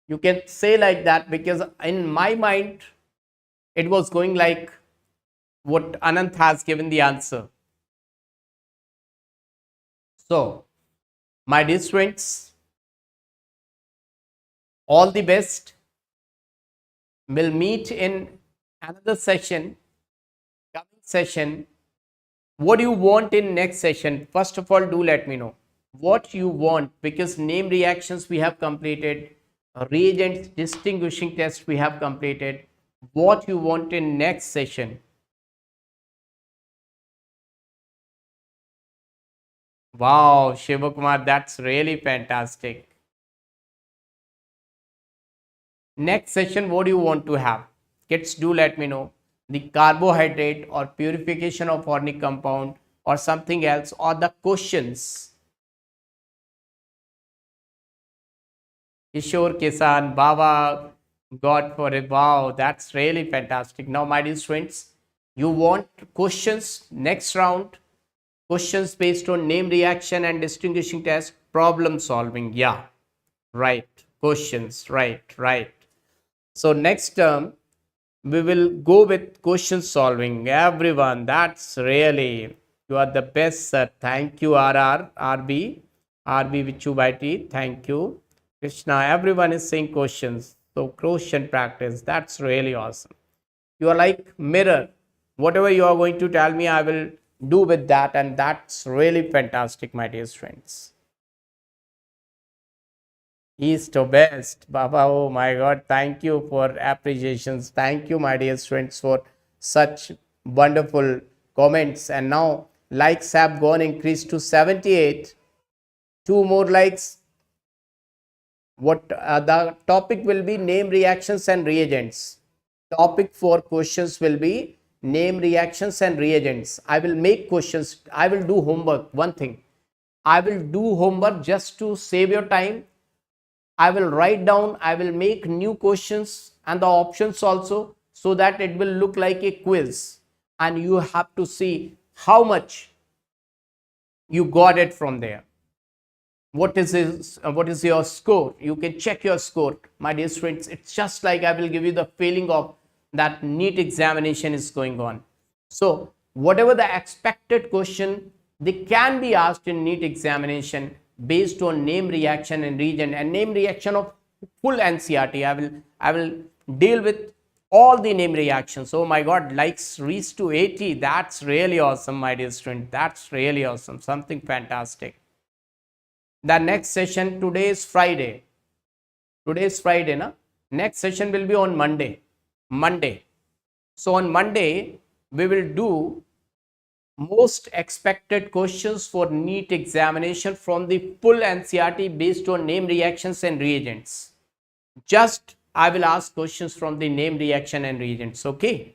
You can say like that because in my mind, it was going like what Anant has given the answer. So, my dear students, all the best. We'll meet in another session, coming session. What do you want in next session? First of all, do let me know what you want, because name reactions we have completed, reagents distinguishing test we have completed. What you want in next session? Wow, Shivakumar, that's really fantastic. Next session, what do you want to have? Kids, do let me know. The carbohydrate or purification of organic compound or something else, or the questions. Kishore Kisan, Baba, God for it. Wow, that's really fantastic. Now, my dear students, you want questions next round? Questions based on name reaction and distinguishing test, problem solving. Yeah, right. Questions, right. So next term, we will go with question solving. Everyone, that's really, you are the best, sir. Thank you, RR, RB, RB Vichubaiti. Thank you. Krishna, everyone is saying questions. So question practice, that's really awesome. You are like mirror. Whatever you are going to tell me, I will do with that, and that's really fantastic, my dear friends. He's the best, Baba. Oh my God, thank you for appreciations. Thank you, my dear students, for such wonderful comments. And now likes have gone increased to 78. Two more likes. What the topic will be? Name reactions and reagents. Topic for questions will be name reactions and reagents. I will make questions. I will do homework. One thing, I will do homework just to save your time. I will write down, I will make new questions and the options also, so that it will look like a quiz, and you have to see how much you got it from there. What is your score? You can check your score, my dear students. It's just like I will give you the feeling of that NEET examination is going on. So whatever the expected question, they can be asked in NEET examination based on name reaction and reagent, and name reaction of full NCERT. I will deal with all the name reactions. Oh my God, likes reached to 80. That's really awesome, my dear student. That's really awesome. Something fantastic. The next session, today is Friday. Today is Friday, na? Next session will be on Monday. So on Monday, we will do most expected questions for NEET examination from the full NCERT based on name reactions and reagents. Just I will ask questions from the name reaction and reagents. Okay.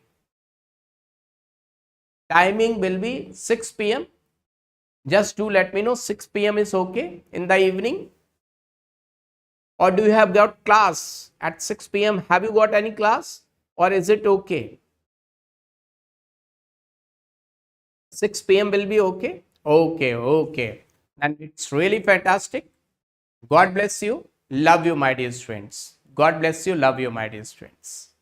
Timing will be 6 p.m. Just do let me know 6 p.m. is okay in the evening. Or do you have got class at 6 p.m.? Have you got any class or is it okay? 6 p.m. will be okay? Okay. And it's really fantastic. God bless you. Love you, my dear students. God bless you. Love you, my dear students.